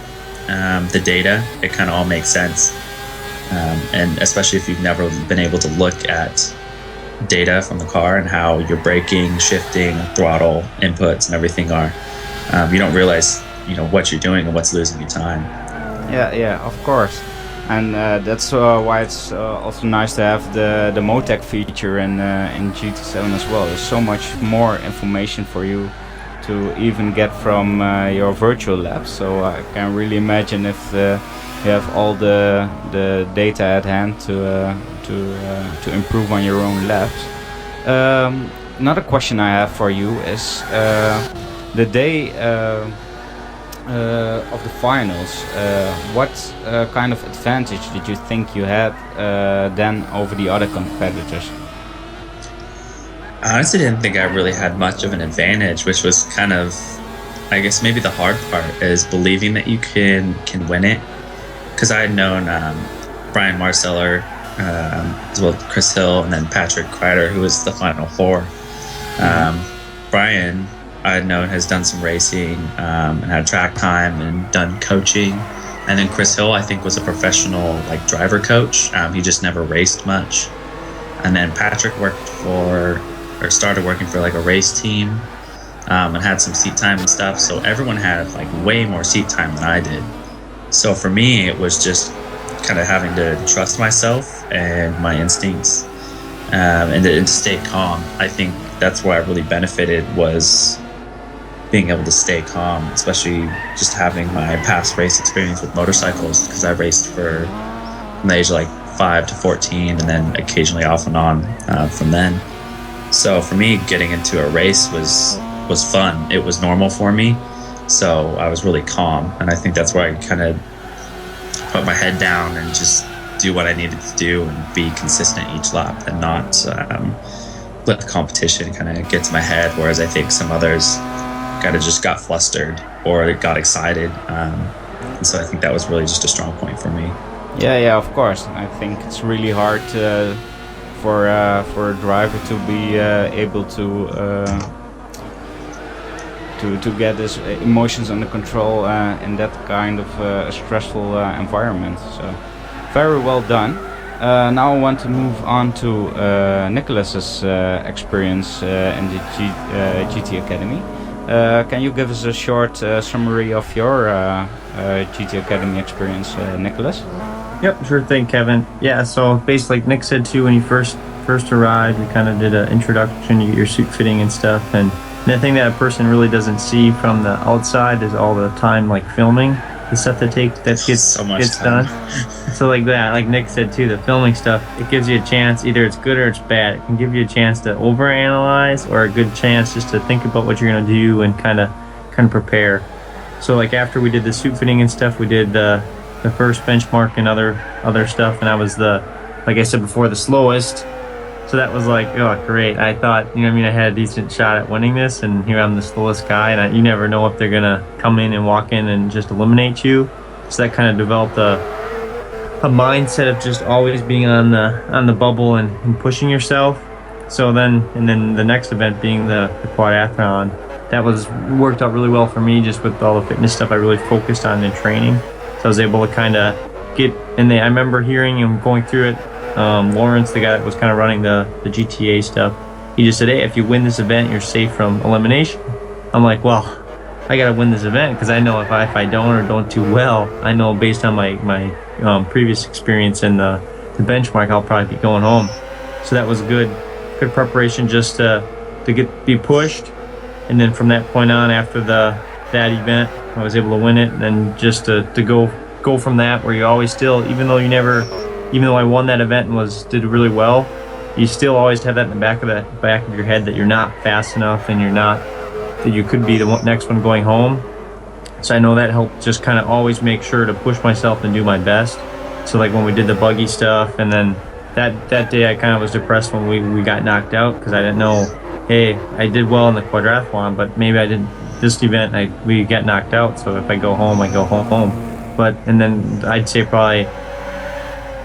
the data, it kind of all makes sense. And especially if you've never been able to look at data from the car and how your braking, shifting, throttle inputs and everything are, you don't realize what you're doing and what's losing you time. Yeah, of course. And that's why it's also nice to have the Motec feature in GT7 as well. There's so much more information for you to even get from your virtual labs. So I can really imagine if you have all the data at hand to improve on your own labs. Another question I have for you is the day of the finals, what kind of advantage did you think you had then over the other competitors? I honestly didn't think I really had much of an advantage, which was kind of, I guess maybe the hard part is believing that you can win it. Because I had known Brian Marceller, as well as Chris Hill, and then Patrick Kreider, who was the final four. Brian, I had known, has done some racing and had track time and done coaching. And then Chris Hill, I think, was a professional driver coach. He just never raced much. And then Patrick started working for a race team and had some seat time and stuff. So everyone had way more seat time than I did. So for me, it was just kind of having to trust myself and my instincts and to stay calm. I think that's where I really benefited, was being able to stay calm, especially just having my past race experience with motorcycles, because I raced from the age of 5 to 14 and then occasionally off and on from then. So for me, getting into a race was fun. It was normal for me. So I was really calm. And I think that's where I kind of put my head down and just do what I needed to do and be consistent each lap and not let the competition kind of get to my head. Whereas I think some others just got flustered or got excited. And so I think that was really just a strong point for me. Yeah, of course. I think it's really hard for a driver to be able to get his emotions under control in that kind of stressful environment. So very well done. Now I want to move on to Nicholas's experience in the GT Academy. Can you give us a short summary of your GT Academy experience, Nicholas? Yep, sure thing, Kevin. Yeah, so basically, like Nick said too, when you first arrived, we kind of did an introduction, you get your suit fitting and stuff, and the thing that a person really doesn't see from the outside is all the time filming, the stuff that gets so much done. So like Nick said too, the filming stuff, it gives you a chance, either it's good or it's bad. It can give you a chance to overanalyze, or a good chance just to think about what you're gonna do and kind of prepare. So after we did the suit fitting and stuff, we did the first benchmark and other stuff, and I was like I said before, the slowest. So that was oh great. I thought, I had a decent shot at winning this, and here I'm the slowest guy, and you never know if they're gonna come in and walk in and just eliminate you. So that kind of developed a mindset of just always being on the bubble and pushing yourself. So then the next event being the quadathlon, that worked out really well for me, just with all the fitness stuff I really focused on in training. So I was able to kind of get in there. I remember hearing him going through it. Lawrence, the guy that was kind of running the GTA stuff, he just said, hey, if you win this event, you're safe from elimination. I'm like, well, I got to win this event because I know if I don't or don't do well, I know based on my previous experience in the benchmark, I'll probably be going home. So that was good preparation just to be pushed. And then from that point on, after that event, I was able to win it. And then just to go from that, where you always still, even though I won that event and did really well, you still always have that in the back of your head that you're not fast enough and that you could be the next one going home. So I know that helped just kind of always make sure to push myself and do my best. So like when we did the buggy stuff, and then that day I kind of was depressed when we got knocked out because I didn't know, hey, I did well in the quadrathlon, but maybe I didn't. This event we got knocked out, so if I go home, I go home. And then I'd say probably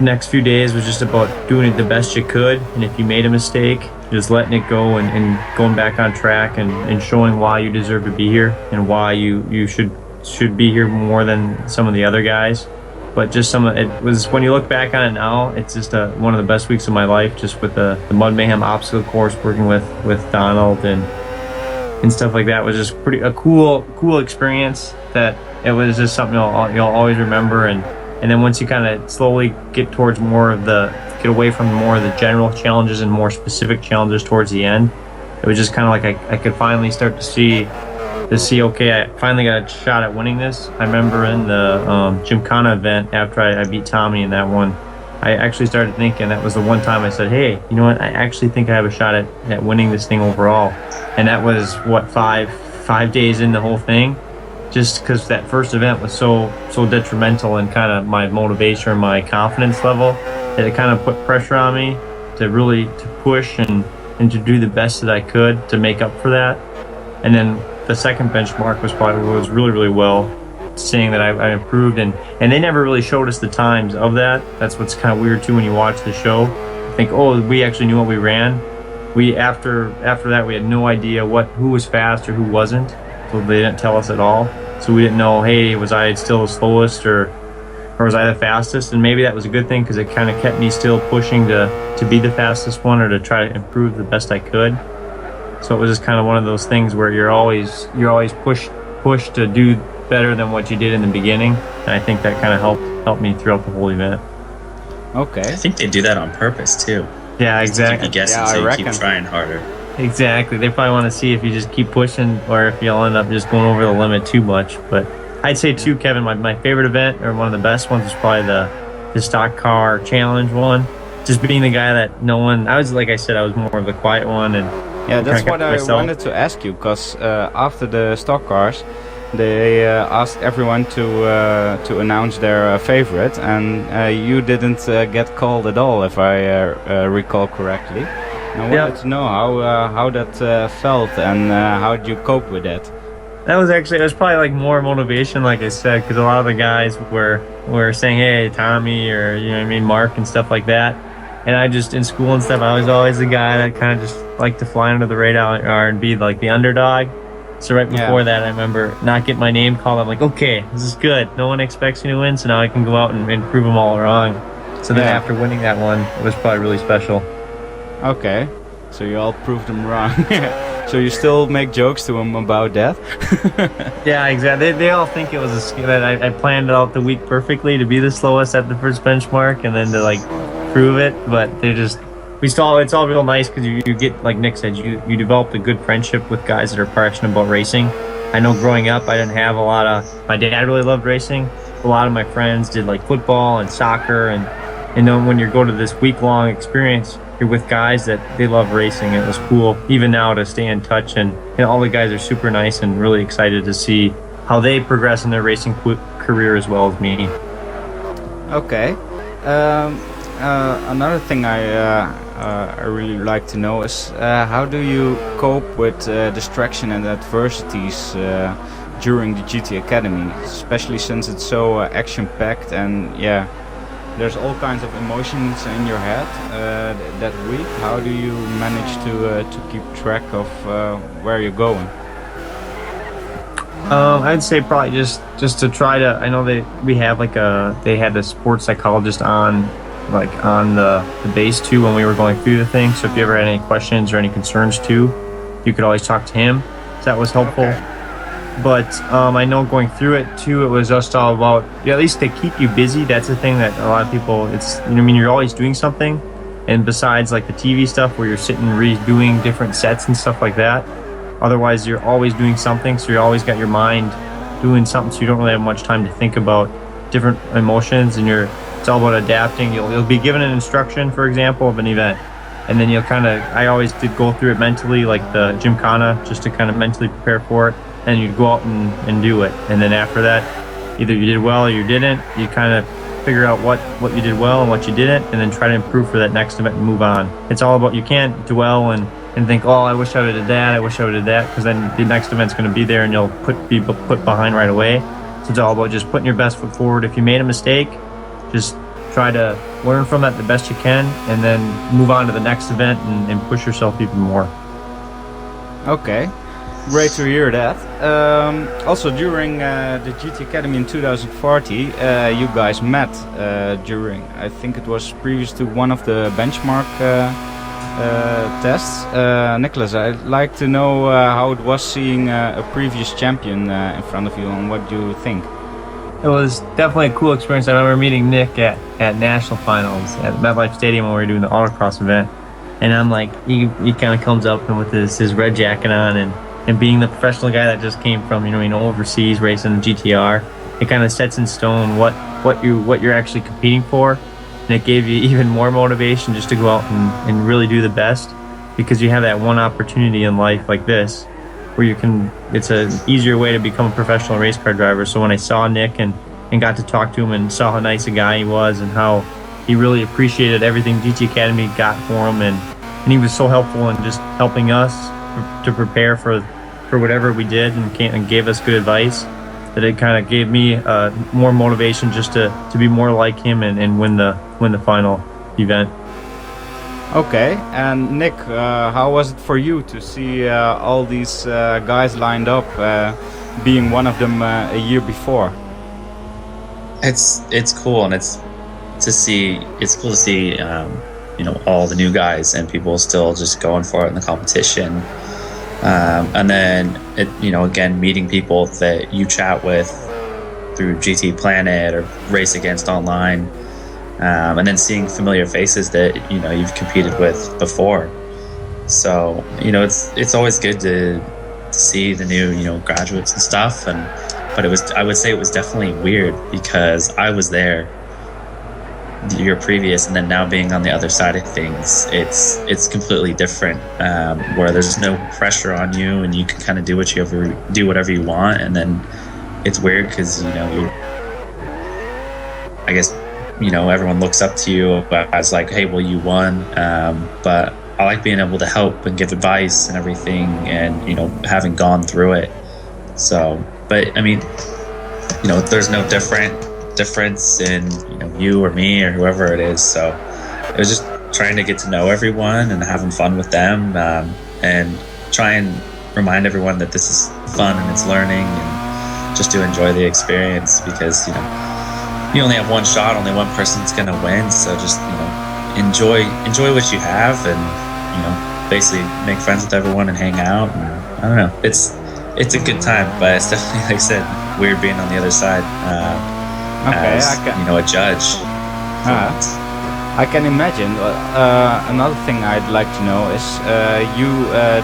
next few days was just about doing it the best you could, and if you made a mistake, just letting it go and going back on track and showing why you deserve to be here and why you should be here more than some of the other guys. But just it was, when you look back on it now, it's just one of the best weeks of my life, just with the Mud Mayhem obstacle course, working with Donald and stuff like that. Was just a cool experience that it was just something you'll always remember. And then once you kind of slowly get towards get away from more of the general challenges and more specific challenges towards the end, it was just kind of like I could finally start to see, okay, I finally got a shot at winning this. I remember in the Gymkhana event, after I beat Tommy in that one, I actually started thinking, that was the one time I said, hey, you know what, I actually think I have a shot at winning this thing overall. And that was, what, five days in the whole thing? Just because that first event was so detrimental in kind of my motivation or my confidence level, that it kind of put pressure on me to push and to do the best that I could to make up for that. And then the second benchmark was really, really well, seeing that I improved, and they never really showed us the times of that. That's what's kind of weird too when you watch the show. I think, oh, we actually knew what we ran. After that, we had no idea who was fast or who wasn't, so they didn't tell us at all. So we didn't know, hey, was I still the slowest or was I the fastest? And maybe that was a good thing because it kind of kept me still pushing to be the fastest one or to try to improve the best I could. So it was just kind of one of those things where you're always pushed to do better than what you did in the beginning, and I think that kind of helped me throughout the whole event. Okay. I think they do that on purpose too. Yeah, exactly. Keep you guessing, so you keep trying harder. Exactly. They probably want to see if you just keep pushing or if you'll end up just going over the limit too much. But I'd say too, Kevin, my favorite event, or one of the best ones, was probably the stock car challenge one. Just being the guy that I was, like I said, I was more of the quiet one, and yeah, that's what I wanted to ask you, because after the stock cars, they asked everyone to announce their favorite, and you didn't get called at all, if I recall correctly. And I wanted to know how that felt, and how did you cope with that? That was it was probably like more motivation, like I said, because a lot of the guys were saying, hey, Tommy, or you know what I mean, Mark and stuff like that. And I just, in school and stuff, I was always the guy that kind of just liked to fly under the radar and be like the underdog. So right before that, I remember not getting my name called. I'm like, okay, this is good. No one expects me to win, so now I can go out and prove them all wrong. So then after winning that one, it was probably really special. Okay, so you all proved them wrong. So you still make jokes to them about that? Yeah, exactly. They all think it was a skill that I planned out the week perfectly to be the slowest at the first benchmark and then to like prove it. But it's all real nice because you get, like Nick said, you develop a good friendship with guys that are passionate about racing. I know growing up, I didn't have my dad really loved racing. A lot of my friends did like football and soccer, and then when you go to this week-long experience, you're with guys that they love racing. It was cool, even now, to stay in touch, and all the guys are super nice and really excited to see how they progress in their racing career as well as me. Okay. Another thing I really like to know is how do you cope with distraction and adversities during the GT Academy, especially since it's so action-packed, and there's all kinds of emotions in your head that week. How do you manage to keep track of where you're going? I'd say probably just to try to. I know we have they had a sports psychologist on the base too when we were going through the thing. So if you ever had any questions or any concerns too, you could always talk to him. So that was helpful. Okay. But I know going through it too, it was just all about at least to keep you busy. That's the thing that a lot of people. It's you're always doing something, and besides like the TV stuff where you're sitting redoing different sets and stuff like that. Otherwise, you're always doing something, so you always got your mind doing something, so you don't really have much time to think about different emotions, and it's all about adapting. You'll be given an instruction, for example, of an event, and then I always did go through it mentally, like the Gymkhana, just to kind of mentally prepare for it, and you'd go out and do it. And then after that, either you did well or you didn't. You kind of figure out what you did well and what you didn't, and then try to improve for that next event and move on. It's all about, you can't dwell and think, oh, I wish I would have did that, I wish I would have did that, because then the next event's going to be there and you'll be put behind right away. So it's all about just putting your best foot forward. If you made a mistake, just try to learn from that the best you can, and then move on to the next event and push yourself even more. Okay, great to hear that. Also, during the GT Academy in 2040, you guys met during, I think it was previous to one of the benchmark tests. Nicholas, I'd like to know how it was seeing a previous champion in front of you, and what do you think? It was definitely a cool experience. I remember meeting Nick at national finals at MetLife Stadium when we were doing the autocross event, and I'm like, he kind of comes up and with his red jacket on, and being the professional guy that just came from overseas racing GTR, it kind of sets in stone what you're actually competing for. And it gave you even more motivation just to go out and really do the best, because you have that one opportunity in life like this where it's an easier way to become a professional race car driver. So when I saw Nick and got to talk to him and saw how nice a guy he was and how he really appreciated everything GT Academy got for him, and he was so helpful in just helping us to prepare for whatever we did, and gave us good advice, that it kind of gave me more motivation just to be more like him and win the final event. Okay, and Nick, how was it for you to see all these guys lined up, being one of them a year before? It's cool, and it's cool to see all the new guys and people still just going for it in the competition. And then again, meeting people that you chat with through GTPlanet or race against online, and then seeing familiar faces that you've competed with before. So it's always good to see the new graduates and stuff. But I would say it was definitely weird, because I was there the year previous, and then now being on the other side of things, it's completely different, where there's no pressure on you, and you can kind of do whatever you want. And then it's weird because I guess everyone looks up to you as like, hey, well, you won, but I like being able to help and give advice and everything, and having gone through it. So, but I mean, there's no difference in you or me or whoever it is. So it was just trying to get to know everyone and having fun with them, and try and remind everyone that this is fun and it's learning, and just to enjoy the experience, because you only have one shot, only one person's gonna win. So just enjoy what you have, and basically make friends with everyone and hang out. And I don't know, it's a good time, but it's definitely, like I said, weird being on the other side. Okay, as a judge. I can imagine. Another thing I'd like to know is you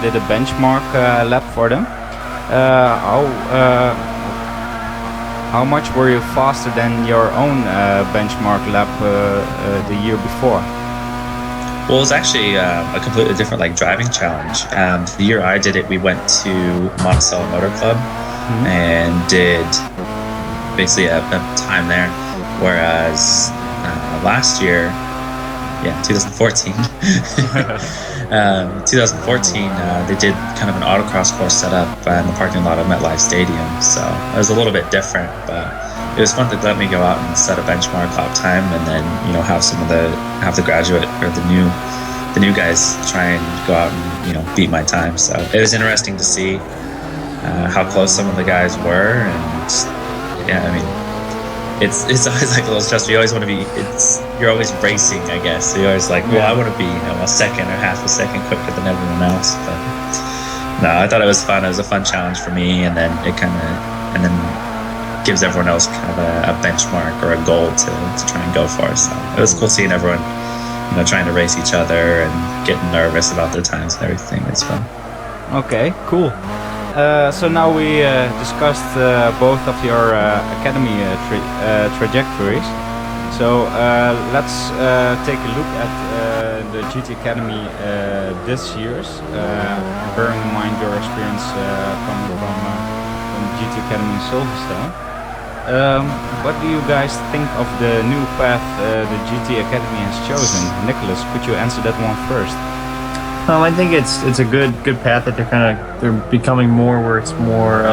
did a benchmark lap for them. How much were you faster than your own benchmark lap the year before? Well, it was actually a completely different driving challenge. The year I did it, we went to Monticello Motor Club and did basically a time there, whereas last year, 2014 they did kind of an autocross course set up in the parking lot of MetLife Stadium, so it was a little bit different, but it was fun to let me go out and set a benchmark lap time, and then have the graduate or the new guys try and go out and beat my time. So it was interesting to see. how close some of the guys were, and yeah, I mean, it's always like a little stressful. You always want to be. You're always racing, I guess. So you're always like, well, I want to be a second or half a second quicker than everyone else. But no, I thought it was fun. It was a fun challenge for me, and then it kind of gives everyone else kind of a benchmark or a goal to try and go for. So it was cool seeing everyone, trying to race each other and getting nervous about their times and everything as well. Okay, cool. So now we discussed both of your academy trajectories. So let's take a look at the GT Academy this year's, bearing in mind your experience coming from GT Academy in Silverstone. What do you guys think of the new path the GT Academy has chosen? Nicholas, could you answer that one first? I think it's a good path that they're becoming more where it's more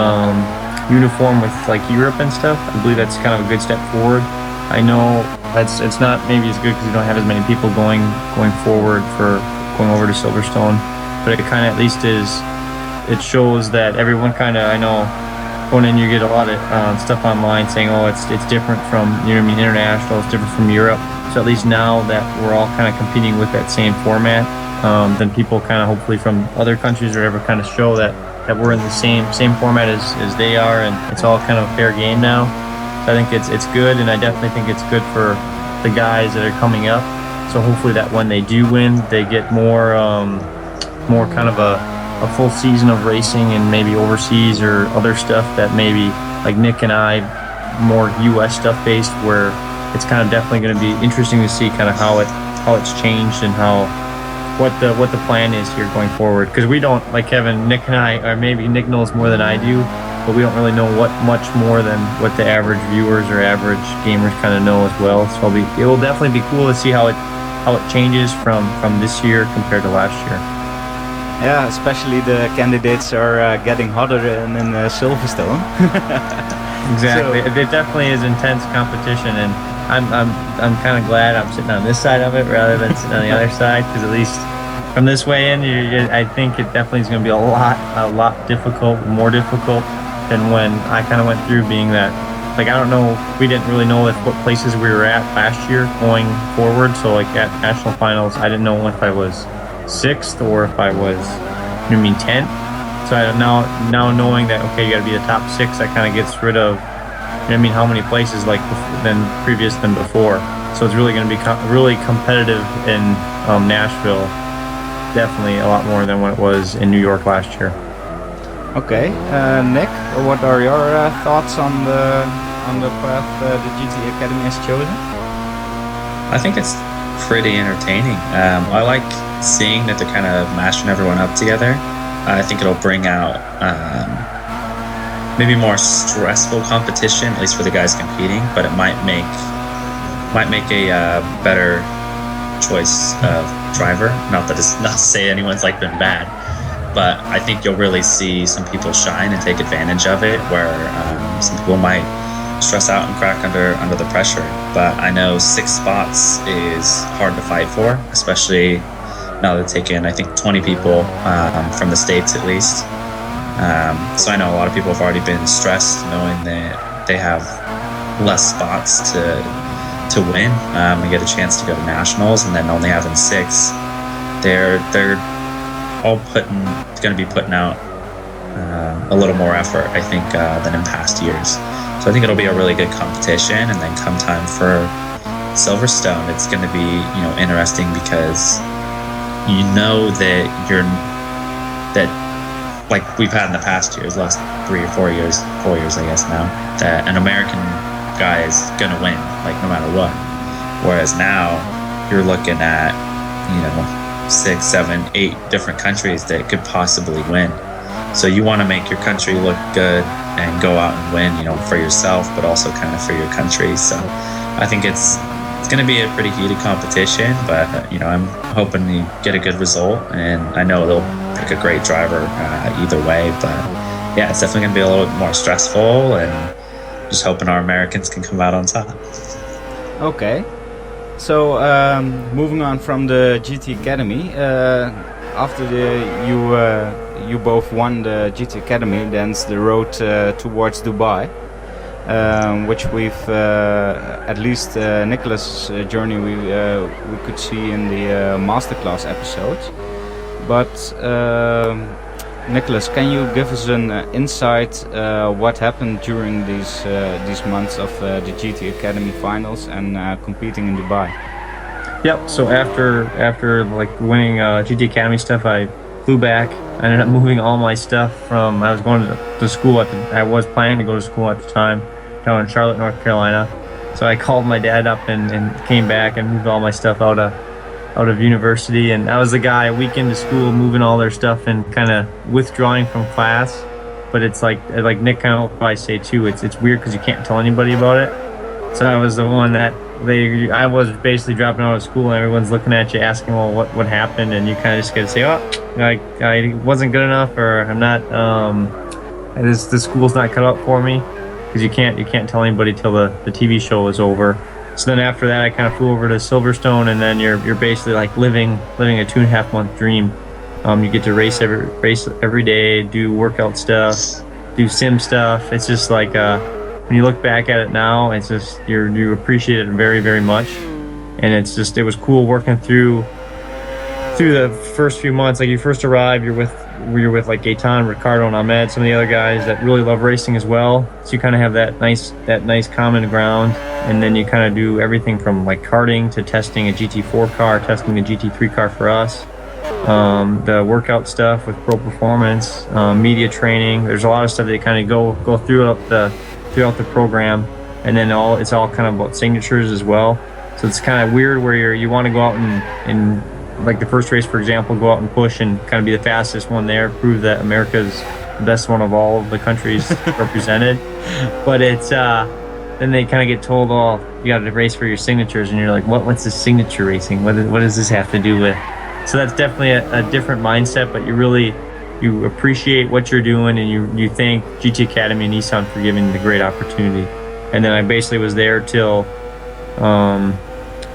uniform with like Europe and stuff. I believe that's kind of a good step forward. I know it's not maybe as good because you don't have as many people going forward for going over to Silverstone, but it kind of at least it shows that everyone kind of, I know going in you get a lot of stuff online saying, oh, it's different from, international, it's different from Europe. So at least now that we're all kind of competing with that same format, then people kind of hopefully from other countries or whatever kind of show that we're in the same format as they are, and it's all kind of a fair game now. So I think it's good, and I definitely think it's good for the guys that are coming up. So hopefully that when they do win, they get more kind of a full season of racing and maybe overseas or other stuff that maybe like Nick and I more US stuff based, where it's kind of definitely going to be interesting to see kind of how it's changed and what the plan is here going forward, because we don't, like Kevin, Nick and I, or maybe Nick knows more than I do, but we don't really know much more than what the average viewers or average gamers kind of know as well. So it will definitely be cool to see how it changes from this year compared to last year. Yeah, especially the candidates are getting hotter in Silverstone. Exactly. So, it definitely is intense competition, and I'm kind of glad I'm sitting on this side of it rather than sitting on the other side, because at least from this way in, I think it definitely is going to be a lot difficult, more difficult than when I kind of went through, being that, like, I don't know, we didn't really know what places we were at last year going forward. So like at national finals, I didn't know if I was 6th or if I was 10th. So now knowing that, okay, you got to be the top 6, that kind of gets rid of, how many places like than before. So it's really going to be really competitive in Nashville. Definitely a lot more than what it was in New York last year. Okay, Nick, what are your thoughts on the path the GT Academy has chosen? I think it's pretty entertaining. I like seeing that they're kind of mashing everyone up together. I think it'll bring out maybe more stressful competition, at least for the guys competing, but it might make a better choice of driver. Not that it's not to say anyone's been bad, but I think you'll really see some people shine and take advantage of it, where some people might stress out and crack under the pressure. But I know 6 spots is hard to fight for, especially now they're taking, I think, 20 people from the States at least. So I know a lot of people have already been stressed knowing that they have less spots to win and get a chance to go to nationals, and then only having 6, they're all going to be putting out a little more effort, I think, than in past years. So I think it'll be a really good competition, and then come time for Silverstone, it's going to be interesting, because that like we've had in the past years, last 3 or 4 years, I guess now, that an American guy is going to win, no matter what. Whereas now you're looking at 6, 7, 8 different countries that could possibly win. So you want to make your country look good and go out and win, for yourself, but also kind of for your country. So I think it's going to be a pretty heated competition, but I'm hoping to get a good result, and I know they'll pick a great driver either way. But yeah, it's definitely going to be a little bit more stressful, and just hoping our Americans can come out on top. Okay. So moving on from the GT Academy, after you both won the GT Academy, then it's the road towards Dubai, which we've at least Nicholas' journey we could see in the masterclass episode. But Nicholas, can you give us an insight what happened during these months of the GT Academy finals and competing in Dubai? Yep. So after like winning GT Academy stuff, I flew back. I ended up moving all my stuff from. I was going to school I was planning to go to school at the time down in Charlotte, North Carolina. So I called my dad up and came back and moved all my stuff out of university. And I was the guy a week into school moving all their stuff and kind of withdrawing from class. But it's like Nick kind of probably say too. It's weird because you can't tell anybody about it. So I was the one that. I was basically dropping out of school and everyone's looking at you asking, well, what happened? And you kind of just got to say, I wasn't good enough, or I'm not, the school's not cut out for me, because you can't tell anybody till the TV show is over. So then after that, I kind of flew over to Silverstone, and then you're basically like living a 2.5 month dream. You get to race every day, do workout stuff, do sim stuff. It's just like, when you look back at it now, it's just you appreciate it very, very much, and it was cool working through the first few months. Like you first arrive, you're with like Gaetan, Ricardo, and Ahmed, some of the other guys that really love racing as well. So you kind of have that nice common ground, and then you kind of do everything from like karting to testing a GT4 car, testing a GT3 car for us. The workout stuff with Pro Performance, media training. There's a lot of stuff that kind of go throughout the program, and then it's all kind of about signatures as well. So it's kind of weird where you want to go out and like the first race, for example, go out and push and kind of be the fastest one there, prove that America's the best one of all of the countries represented. But it's then they kind of get told, oh, you got to race for your signatures, and you're like, what's this signature racing? What does this have to do with? So that's definitely a different mindset, but you appreciate what you're doing, and you thank GT Academy and Nissan for giving the great opportunity. And then I basically was there till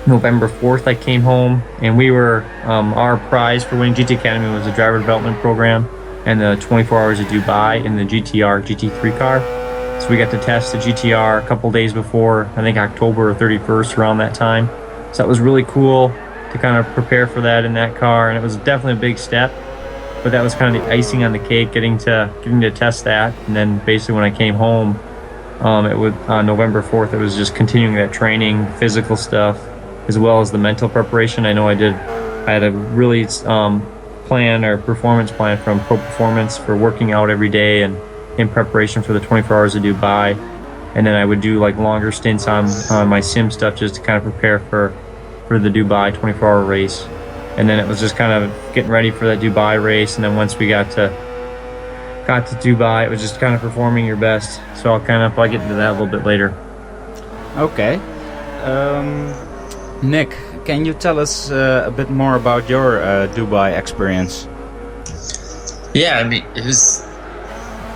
November 4th. I came home, and we were our prize for winning GT Academy was the driver development program and the 24 hours of Dubai in the GT3 car. So we got to test the GTR a couple days before, I think October 31st, around that time. So that was really cool to kind of prepare for that in that car, and it was definitely a big step. But that was kind of the icing on the cake, getting to test that. And then basically when I came home, it was on November 4th, it was just continuing that training, physical stuff, as well as the mental preparation. I had a really performance plan from Pro Performance for working out every day and in preparation for the 24 hours of Dubai. And then I would do like longer stints on my sim stuff just to kind of prepare for the Dubai 24-hour race. And then it was just kind of getting ready for that Dubai race. And then once we got to Dubai, it was just kind of performing your best. So I'll get into that a little bit later. Okay. Nick, can you tell us a bit more about your Dubai experience? Yeah, I mean, it was,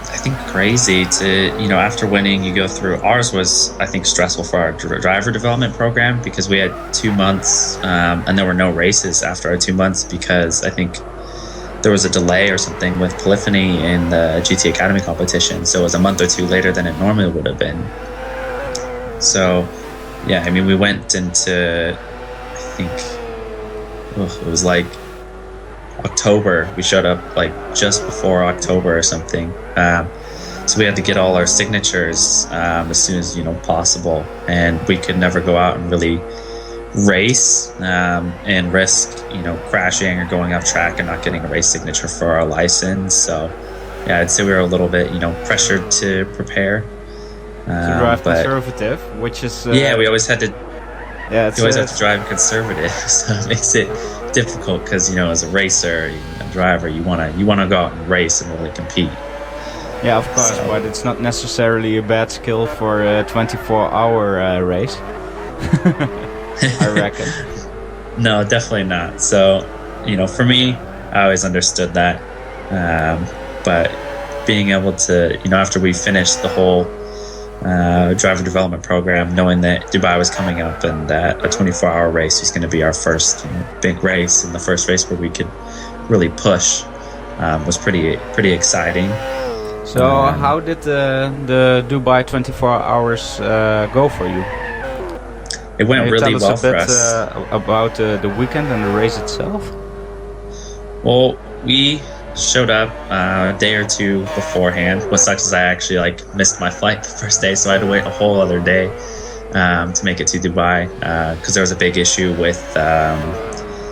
I think, crazy to, after winning, you go through. Ours was, I think, stressful for our driver development program because we had 2 months and there were no races after our 2 months because I think there was a delay or something with polyphony in the GT Academy competition. So it was a month or two later than it normally would have been. So, yeah, I mean, we went into, I think, it was like October. We showed up like just before October or something. So we had to get all our signatures as soon as possible, and we could never go out and really race and risk crashing or going off track and not getting a race signature for our license. So yeah, I'd say we were a little bit pressured to prepare. To drive conservative, which is we always had to. Yeah, you always have to drive conservative, so it makes it difficult because as a racer, a driver, you wanna go out and race and really compete. Yeah, of course, but it's not necessarily a bad skill for a 24-hour race. I reckon. No, definitely not. So, for me, I always understood that. But being able to, after we finished the whole driver development program, knowing that Dubai was coming up and that a 24-hour race was going to be our first big race and the first race where we could really push, was pretty exciting. So how did the Dubai 24 hours go for you? It went Can you really tell us well a bit for us. about the weekend and the race itself? Well, we showed up a day or two beforehand. What sucks is I actually missed my flight the first day, so I had to wait a whole other day to make it to Dubai because there was a big issue with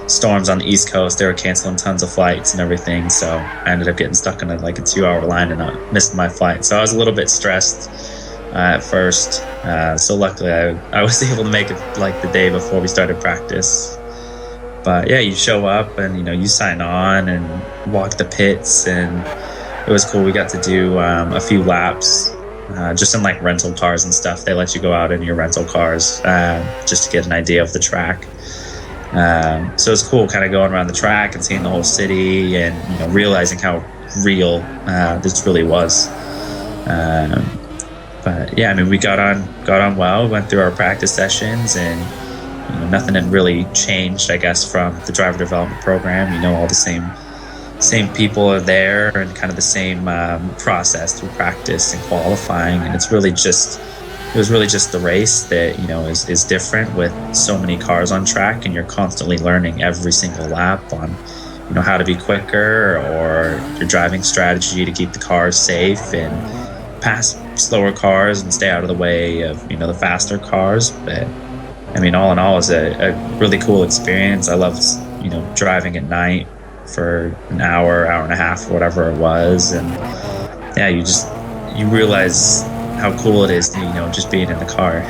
storms on the East Coast. They were canceling tons of flights and everything, so I ended up getting stuck in a 2-hour line and I missed my flight. So I was a little bit stressed at first. So luckily I was able to make it the day before we started practice. But yeah, you show up and you sign on and walk the pits, and it was cool. We got to do a few laps just in rental cars and stuff. They let you go out in your rental cars just to get an idea of the track. So it's cool kind of going around the track and seeing the whole city and realizing how real this really was. But yeah, I mean, we got on well, went through our practice sessions, and nothing had really changed, I guess, from the driver development program. All the same people are there and kind of the same process through practice and qualifying, and it was really just the race that is different with so many cars on track, and you're constantly learning every single lap on how to be quicker or your driving strategy to keep the cars safe and pass slower cars and stay out of the way of the faster cars. But I mean, all in all, it's a really cool experience. I loved driving at night for an hour and a half or whatever it was, and yeah, you realize how cool it is to, just being in the car.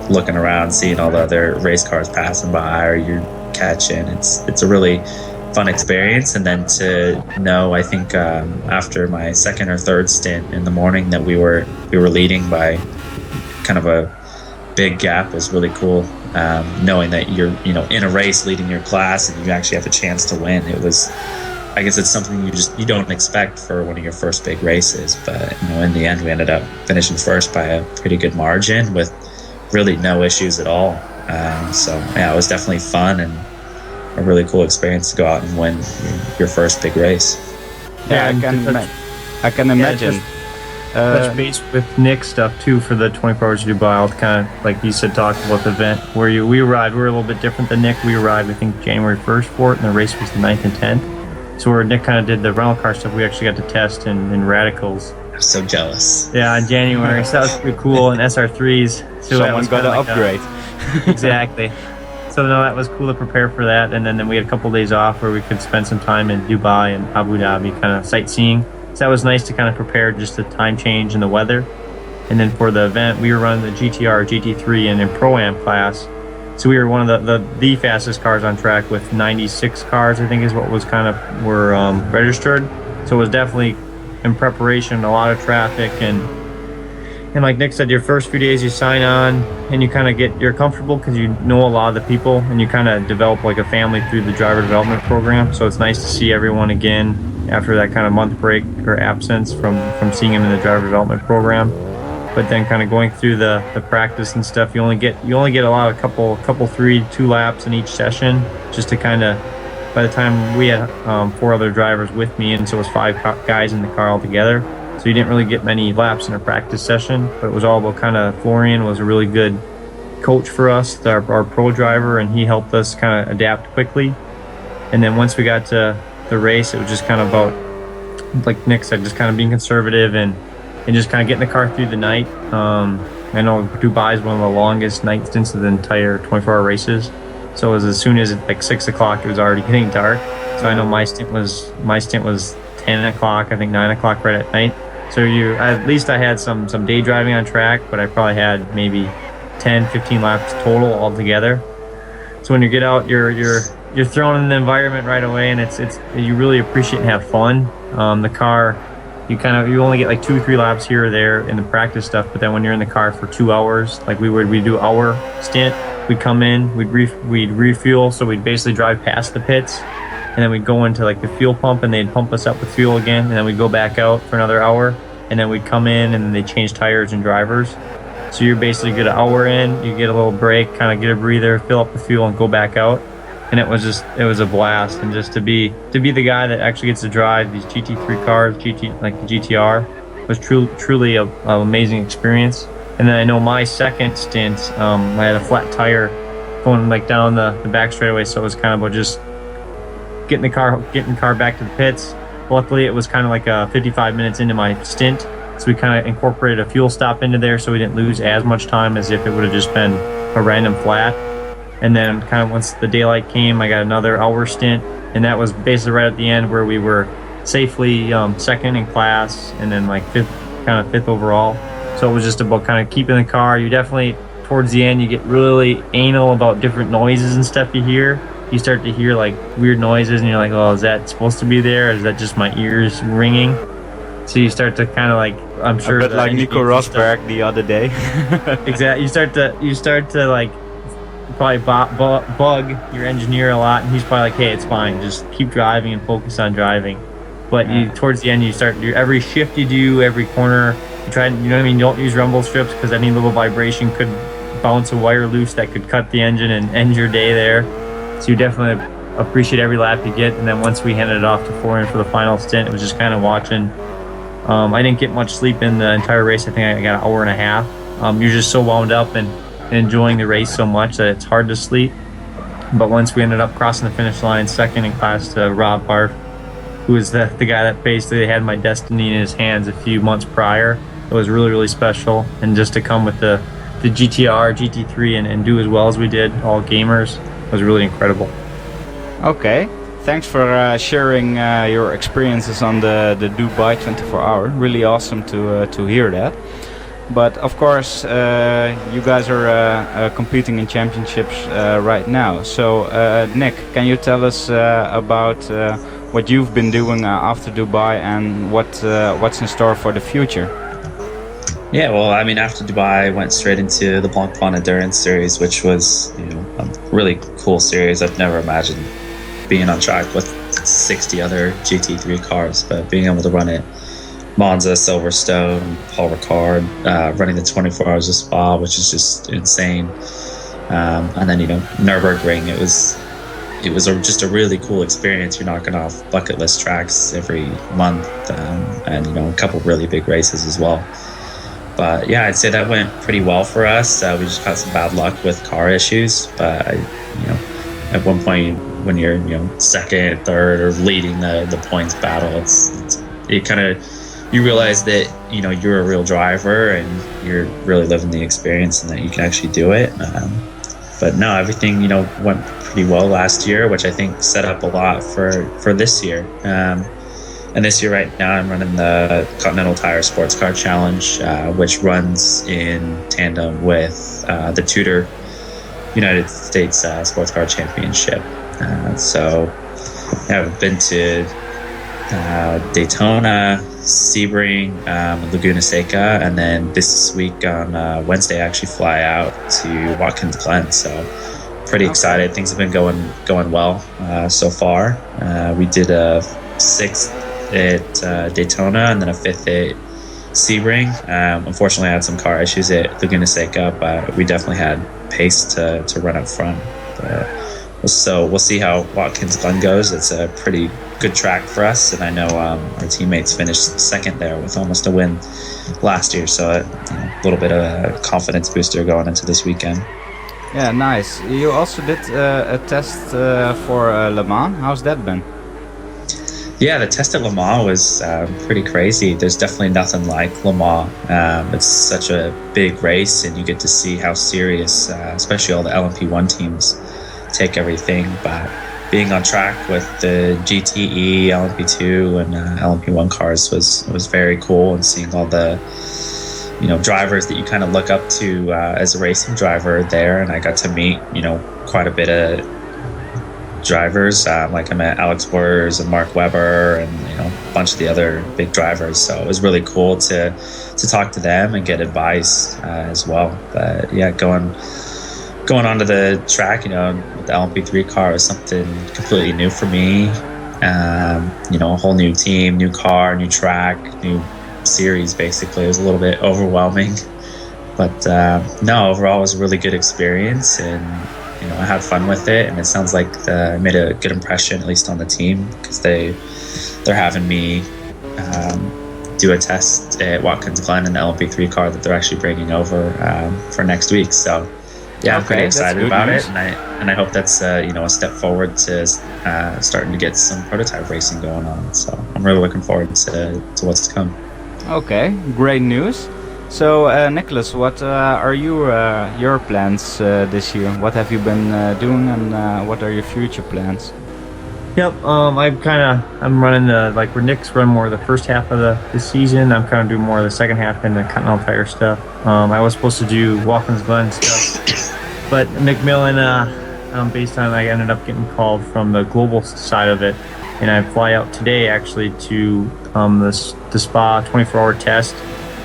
Looking around, seeing all the other race cars passing by, or you're catching. It's a really fun experience. And then to know, I think after my second or third stint in the morning, that we were leading by kind of a big gap was really cool. Knowing that you're in a race leading your class and you actually have a chance to win. It was, I guess it's something you don't expect for one of your first big races, but in the end we ended up finishing first by a pretty good margin with really no issues at all. So yeah, it was definitely fun and a really cool experience to go out and win your first big race. Yeah, I can imagine. Touch base with Nick stuff too for the 24 Hours of Dubai. I'll kind of, like you said, talk about the event where we arrived. We were a little bit different than Nick. We arrived, I think, January 1st for it, and the race was the 9th and 10th. So where Nick kind of did the rental car stuff, we actually got to test in Radicals. I'm so jealous. Yeah, in January. So that was pretty cool. And SR3s. So someone's got to upgrade. Exactly. So no, that was cool to prepare for that. And then we had a couple days off where we could spend some time in Dubai and Abu Dhabi kind of sightseeing. So that was nice to kind of prepare just the time change and the weather. And then for the event, we were running the GTR, GT3, and in Pro-Am class. So we were one of the fastest cars on track with 96 cars, I think is what was were registered. So it was definitely in preparation, a lot of traffic. And like Nick said, your first few days you sign on and you kind of you're comfortable because you know a lot of the people and you kind of develop like a family through the driver development program. So it's nice to see everyone again after that kind of month break or absence from seeing them in the driver development program. But then kind of going through the practice and stuff, you only get a lot of couple 2 laps in each session, just to kind of, by the time we had 4 other drivers with me, and so it was 5 guys in the car altogether. So you didn't really get many laps in a practice session, but it was all about kind of, Florian was a really good coach for us, our pro driver, and he helped us kind of adapt quickly. And then once we got to the race, it was just kind of about, like Nick said, just kind of being conservative and just kind of getting the car through the night. I know Dubai is one of the longest night stints of the entire 24-hour races. So it was as soon as like 6 o'clock, it was already getting dark. So I know my stint was 10 o'clock, I think 9 o'clock right at night. So at least I had some day driving on track, but I probably had maybe 10, 15 laps total altogether. So when you get out, you're thrown in the environment right away, and it's you really appreciate and have fun. The car, you only get like 2 or 3 laps here or there in the practice stuff, but then when you're in the car for 2 hours, like we'd do our stint, we'd come in, we'd refuel, so we'd basically drive past the pits, and then we'd go into like the fuel pump and they'd pump us up with fuel again, and then we'd go back out for another hour, and then we'd come in and then they'd change tires and drivers. So you're basically get an hour in, you get a little break, kind of get a breather, fill up the fuel and go back out. and it was a blast. And just to be the guy that actually gets to drive these GT3 cars, like the GTR, was truly a amazing experience. And then I know my second stint, I had a flat tire going like down the back straightaway, so it was kind of about just getting the car back to the pits. Luckily, it was kind of like 55 minutes into my stint, so we kind of incorporated a fuel stop into there, so we didn't lose as much time as if it would have just been a random flat. And then kind of once the daylight came, I got another hour stint, and that was basically right at the end where we were safely second in class, and then like fifth overall. So it was just about kind of keeping the car. You definitely, towards the end, you get really anal about different noises and stuff you hear. You start to hear like weird noises, and you're like, oh, is that supposed to be there? Or is that just my ears ringing? So you start to kind of like, I'm sure, a bit like Nico Rosberg the other day. Exactly. You start to like probably bug your engineer a lot, and he's probably like, hey, it's fine, just keep driving and focus on driving. But you, towards the end, you start every shift you do, every corner, you try, you know what I mean, don't use rumble strips, because any little vibration could bounce a wire loose that could cut the engine and end your day there. So you definitely appreciate every lap you get. And then once we handed it off to Foreign for the final stint, it was just kind of watching. I didn't get much sleep in the entire race. I think I got an hour and a half. You're just so wound up and enjoying the race so much that it's hard to sleep. But once we ended up crossing the finish line, second in class to Rob Barth, who was the guy that basically had my destiny in his hands a few months prior. It was really, really special. And just to come with the GTR, GT3 and do as well as we did, all gamers, was really incredible. Okay, thanks for sharing your experiences on the Dubai 24 hour. Really awesome to hear that. But of course, you guys are competing in championships right now. So Nick, can you tell us about what you've been doing after Dubai and what's in store for the future? Yeah, well, I mean, after Dubai, I went straight into the Blancpain Endurance Series, which was, a really cool series. I've never imagined being on track with 60 other GT3 cars, but being able to run it, Monza, Silverstone, Paul Ricard, running the 24 Hours of Spa, which is just insane. And then, Nürburgring, it was just a really cool experience. You're knocking off bucket list tracks every month, and, a couple really big races as well. But yeah, I'd say that went pretty well for us. We just got some bad luck with car issues. But at one point when you're second, third, or leading the points battle, you realize that you're a real driver and you're really living the experience and that you can actually do it. But no, everything went pretty well last year, which I think set up a lot for this year. And this year, right now, I'm running the Continental Tire Sports Car Challenge, which runs in tandem with the Tudor United States Sports Car Championship. So I've been to Daytona, Sebring, Laguna Seca, and then this week on Wednesday, I actually fly out to Watkins Glen. So pretty excited. Things have been going well so far. We did a 6th at Daytona and then a 5th at Sebring. Unfortunately, I had some car issues at Laguna Seca, but we definitely had pace to run up front. So we'll see how Watkins Glen goes. It's a pretty good track for us, and I know our teammates finished second there with almost a win last year, so a little bit of a confidence booster going into this weekend. Yeah, nice. You also did a test for Le Mans. How's that been? Yeah, the test at Le Mans was pretty crazy. There's definitely nothing like Le Mans. It's such a big race, and you get to see how serious, especially all the LMP1 teams, take everything. But being on track with the GTE, LMP2, and LMP1 cars was very cool, and seeing all the drivers that you kind of look up to as a racing driver there. And I got to meet quite a bit of drivers, like I met Alex Borders and Mark Webber and a bunch of the other big drivers, so it was really cool to talk to them and get advice as well. But yeah, going onto the track with the LMP3 car was something completely new for me. A whole new team, new car, new track, new series. Basically, it was a little bit overwhelming, but no, overall it was a really good experience. And I had fun with it, and it sounds like I made a good impression, at least on the team, because they're having me do a test at Watkins Glen in the LMP3 car that they're actually bringing over for next week. So yeah, I'm pretty excited about it, and I hope that's a step forward to starting to get some prototype racing going on. So I'm really looking forward to what's to come. Okay, great news. So Nicholas, what are your plans this year? What have you been doing, and what are your future plans? Yep, I'm running where Nick's run more of the first half of the season. I'm kind of doing more of the second half in the Continental Tire stuff. I was supposed to do Watkins Glen stuff, but McMillan, based on I ended up getting called from the global side of it, and I fly out today actually to the Spa 24-hour test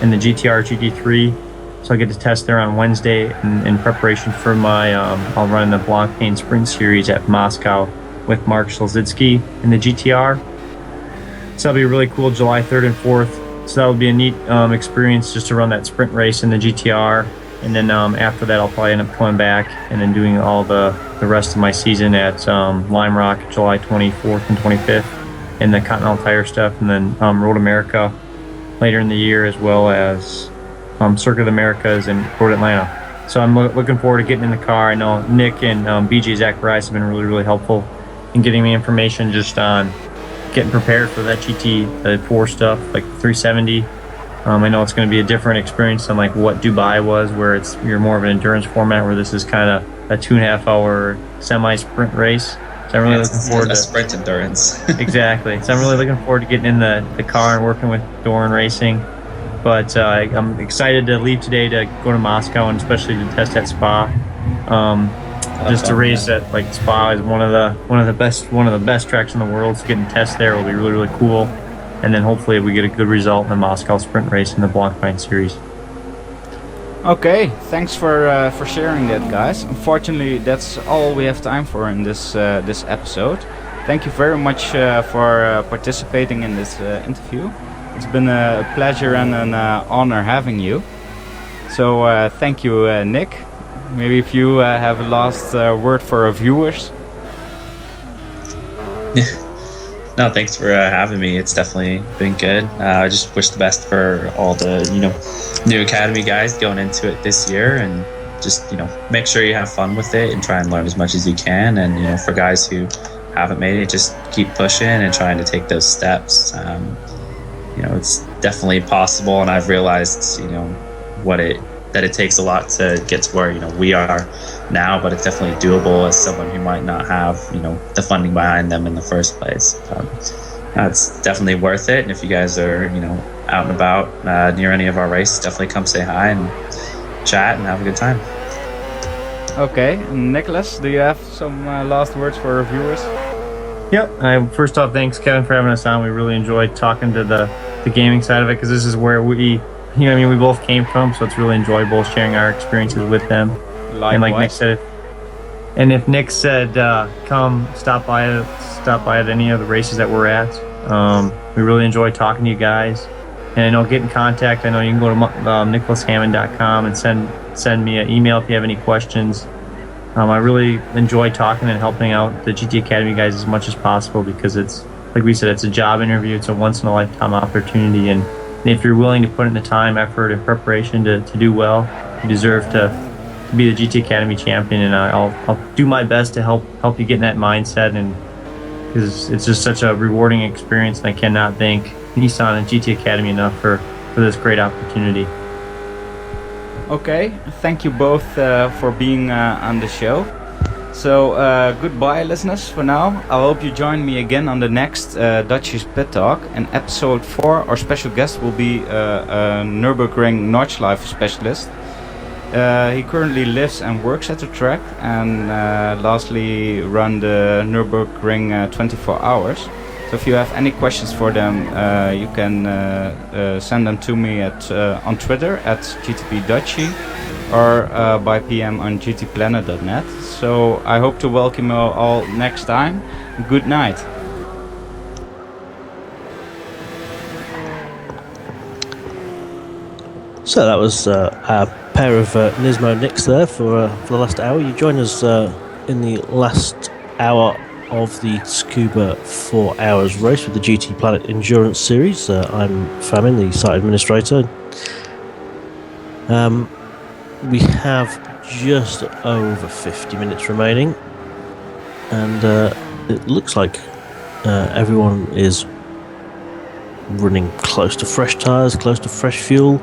in the GTR GT3. So I get to test there on Wednesday in preparation for my I'll run the Blancpain Sprint Series at Moscow with Mark Szlazitsky in the GTR. So that'll be really cool, July 3rd and 4th. So that'll be a neat experience just to run that sprint race in the GTR. And then after that, I'll probably end up coming back and then doing all the rest of my season at Lime Rock, July 24th and 25th, and the Continental Tire stuff, and then Road America later in the year, as well as Circuit Americas and Road Atlanta. So I'm looking forward to getting in the car. I know Nick and BJ Zacharias have been really, really helpful in getting me information just on getting prepared for that GT4 stuff, like 370. I know it's going to be a different experience than like what Dubai was, where you're more of an endurance format, where this is kind of a 2.5 hour semi-sprint race. So I'm really looking forward to sprint endurance. Exactly. So I'm really looking forward to getting in the car and working with Doran Racing. But I'm excited to leave today to go to Moscow, and especially to test at Spa. Just to race at Spa is one of the best tracks in the world. So getting tests there will be really, really cool. And then hopefully we get a good result in the Moscow sprint race in the Blancpain series. Okay, thanks for sharing that, guys. Unfortunately, that's all we have time for in this episode. Thank you very much for participating in this interview. It's been a pleasure and an honor having you. So thank you, Nick. Maybe if you have a last word for our viewers. No, thanks for having me. It's definitely been good. I just wish the best for all the new Academy guys going into it this year, and just make sure you have fun with it and try and learn as much as you can. And for guys who haven't made it, just keep pushing and trying to take those steps. It's definitely possible, and I've realized that it takes a lot to get to where we are now, but it's definitely doable as someone who might not have the funding behind them in the first place. It's definitely worth it, and if you guys are out and about near any of our races, definitely come say hi and chat and have a good time. Okay, Nicholas, do you have some last words for our viewers? Yep. First off, thanks Kevin for having us on. We really enjoyed talking to the gaming side of it, because this is where we both came from, so it's really enjoyable sharing our experiences with them. Likewise. And like Nick said, if Nick said come stop by at any of the races that we're at, we really enjoy talking to you guys. And I know, get in contact. I know you can go to nicholashammond.com and send me an email if you have any questions. I really enjoy talking and helping out the GT Academy guys as much as possible, because it's, like we said, it's a job interview. It's a once-in-a-lifetime opportunity, and if you're willing to put in the time, effort, and preparation to do well, you deserve to be the GT Academy champion. And I'll do my best to help you get in that mindset, and because it's just such a rewarding experience, and I cannot thank Nissan and GT Academy enough for this great opportunity. Okay, thank you both for being on the show. So goodbye, listeners, for now. I hope you join me again on the next Dutch's Pit Talk. In episode 4, our special guest will be a Nürburgring Nordschleife specialist. He currently lives and works at the track, and lastly run the Nürburgring 24 hours. So if you have any questions for them, you can send them to me on Twitter at GTPDutchie, or by PM on GTPlanet.net. So I hope to welcome you all next time. Good night. So that was our pair of Nismo Nicks there for the last hour. You join us in the last hour of the Tsukuba 4 hours race with the GTPlanet Endurance Series. I'm Famin, the site administrator. We have just over 50 minutes remaining, and it looks like everyone is running close to fresh tyres, close to fresh fuel.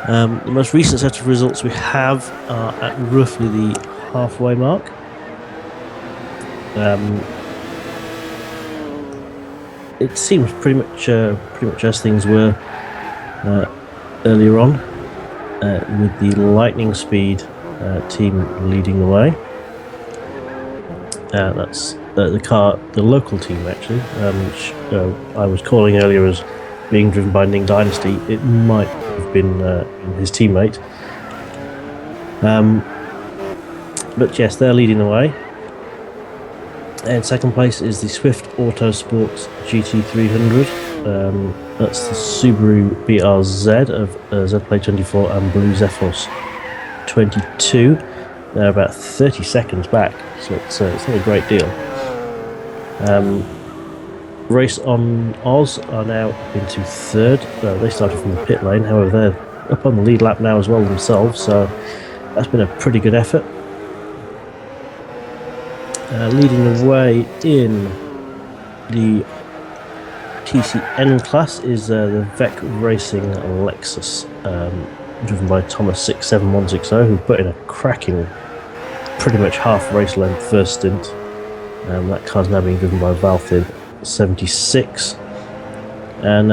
The most recent set of results we have are at roughly the halfway mark. It seems pretty much as things were earlier on, with the lightning speed team leading the way. That's the local team actually, which I was calling earlier as being driven by Ning Dynasty. It might have been his teammate, but yes, they're leading the way. And second place is the Swift Autosports GT300. That's the Subaru BRZ of Z-Play 24 and Blue Zephos 22. They're about 30 seconds back, so it's not a great deal. Race on Oz are now into third. They started from the pit lane, however they're up on the lead lap now as well themselves, so that's been a pretty good effort. Leading the way in the TCN class is the VEC Racing Lexus, driven by Thomas 67160, who put in a cracking, pretty much half race length first stint. That car's now being driven by Valthid 76, and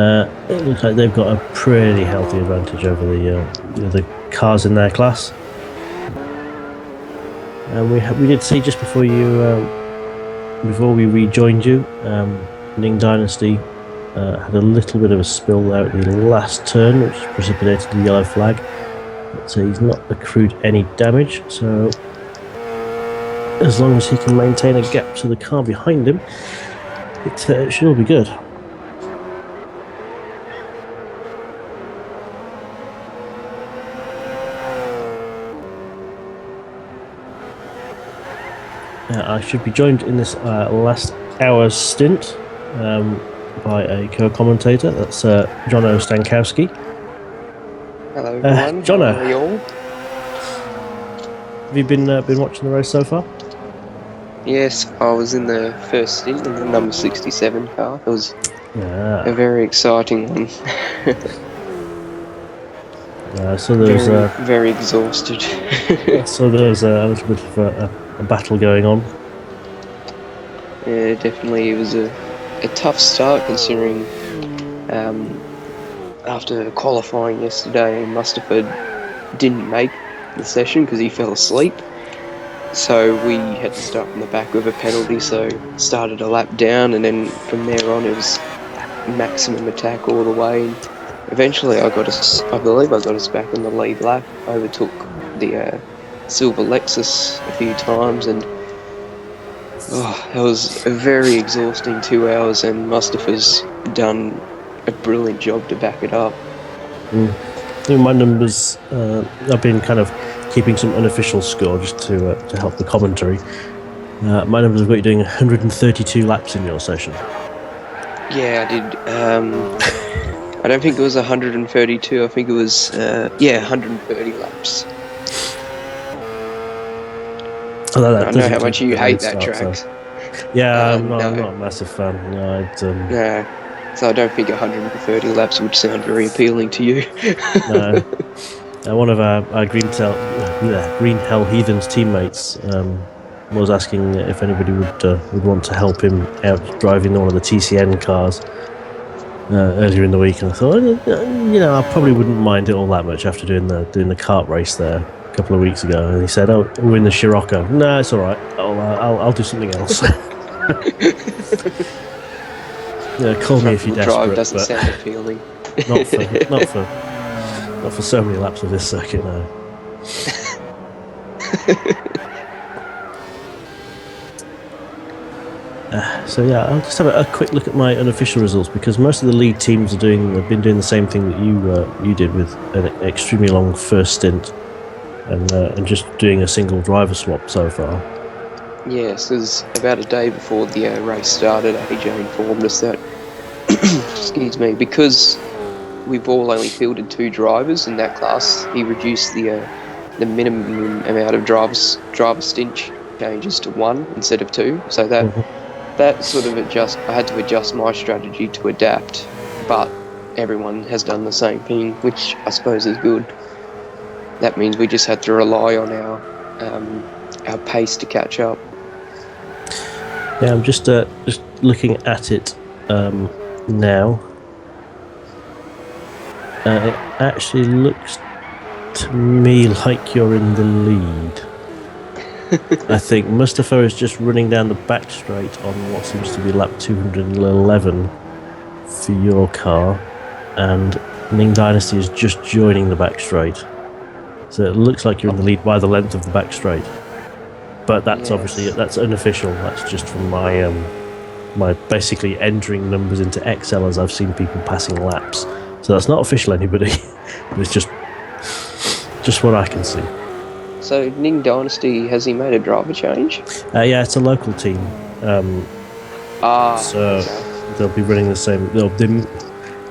it looks like they've got a pretty healthy advantage over the cars in their class. We did see just before we rejoined you, Ning Dynasty had a little bit of a spill there at the last turn, which precipitated the yellow flag. But he's not accrued any damage, so as long as he can maintain a gap to the car behind him, it should all be good. I should be joined in this last hour's stint by a co-commentator. That's Jono Stankowski. Hello everyone. Jono, how are you all? have you been watching the race so far? Yes, I was in the first stint in the number 67 car. It was a very exciting one. So there's very exhausted. so there's a little bit of a battle going on. Yeah, definitely. It was a tough start considering after qualifying yesterday, Mustafa didn't make the session because he fell asleep. So we had to start from the back with a penalty, so started a lap down, and then from there on it was maximum attack all the way. And eventually I believe I got us back on the lead lap, overtook the silver Lexus a few times, and it was a very exhausting 2 hours, and Mustafa's done a brilliant job to back it up. My numbers, I've been kind of keeping some unofficial score just to help the commentary. My numbers have got you doing 132 laps in your session. Yeah, I did. I don't think it was 132. I think it was 130 laps. I know how much you hate that track. So. Yeah, I'm not a massive fan. No, so I don't think 130 laps would sound very appealing to you. No. One of our Green Hell Heathens teammates was asking if anybody would want to help him out driving one of the TCN cars earlier in the week, and I thought, I probably wouldn't mind it all that much after doing the kart race there a couple of weeks ago. And he said, "Oh, we're in the Scirocco." No, it's all right. I'll do something else. Call me if you're desperate. Drive doesn't sound appealing. Not for so many laps of this circuit, no. So yeah, I'll just have a quick look at my unofficial results because most of the lead teams have been doing the same thing that you did with an extremely long first stint, and just doing a single driver swap so far. Yes, because about a day before the race started, AJ informed us that, excuse me, because we've all only fielded 2 drivers in that class, he reduced the minimum amount of driver stint changes to 1 instead of 2. So that sort of I had to adjust my strategy to adapt, but everyone has done the same thing, which I suppose is good. That means we just had to rely on our pace to catch up. Yeah, I'm just looking at it now. It actually looks to me like you're in the lead. I think Mustafa is just running down the back straight on what seems to be lap 211 for your car, and Ning Dynasty is just joining the back straight. So it looks like you're in the lead by the length of the back straight. But that's obviously that's unofficial. That's just from my my basically entering numbers into Excel as I've seen people passing laps. So that's not official, anybody. It's just what I can see. So Ning Dynasty, has he made a driver change? Yeah, it's a local team. So they'll be running the same.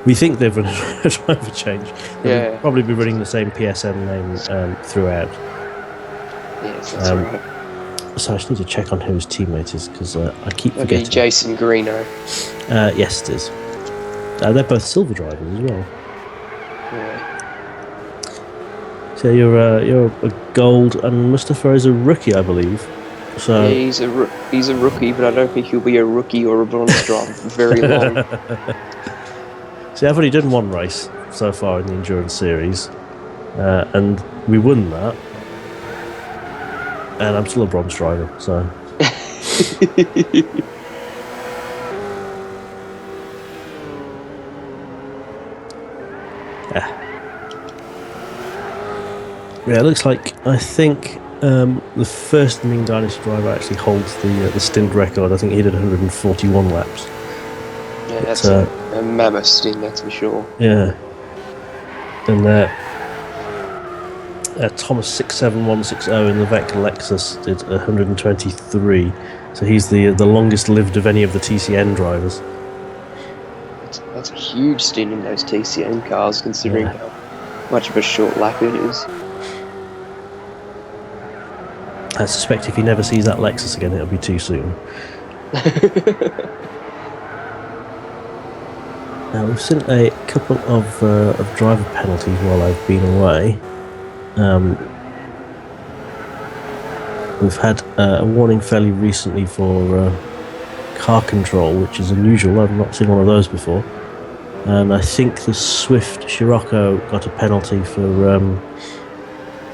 We think they've run a driver change. They'll probably be running the same PSN name throughout. Yes, that's right. So I just need to check on who his teammate is because I keep That'd forgetting. be Jason Greeno. Yes, it is. They're both silver drivers as well. Yeah. So you're a gold, and Mustafa is a rookie, I believe. So Yeah, he's a rookie, but I don't think he'll be a rookie or a bronze driver for very long. See, I've only done one race so far in the endurance series, and we won that. And I'm still a bronze driver, so. Yeah, it looks like I think the first Ning Dynasty driver actually holds the stint record. I think he did 141 laps. Yeah, that's a mammoth stint, that's for sure. Yeah, and Thomas 67160 in the Vec Lexus did 123, so he's the longest lived of any of the TCN drivers. That's a huge stint in those TCN cars, considering how much of a short lap it is. I suspect if he never sees that Lexus again, it'll be too soon. Now, we've seen a couple of driver penalties while I've been away. We've had a warning fairly recently for car control, which is unusual. I've not seen one of those before. And I think the Swift Scirocco got a penalty for...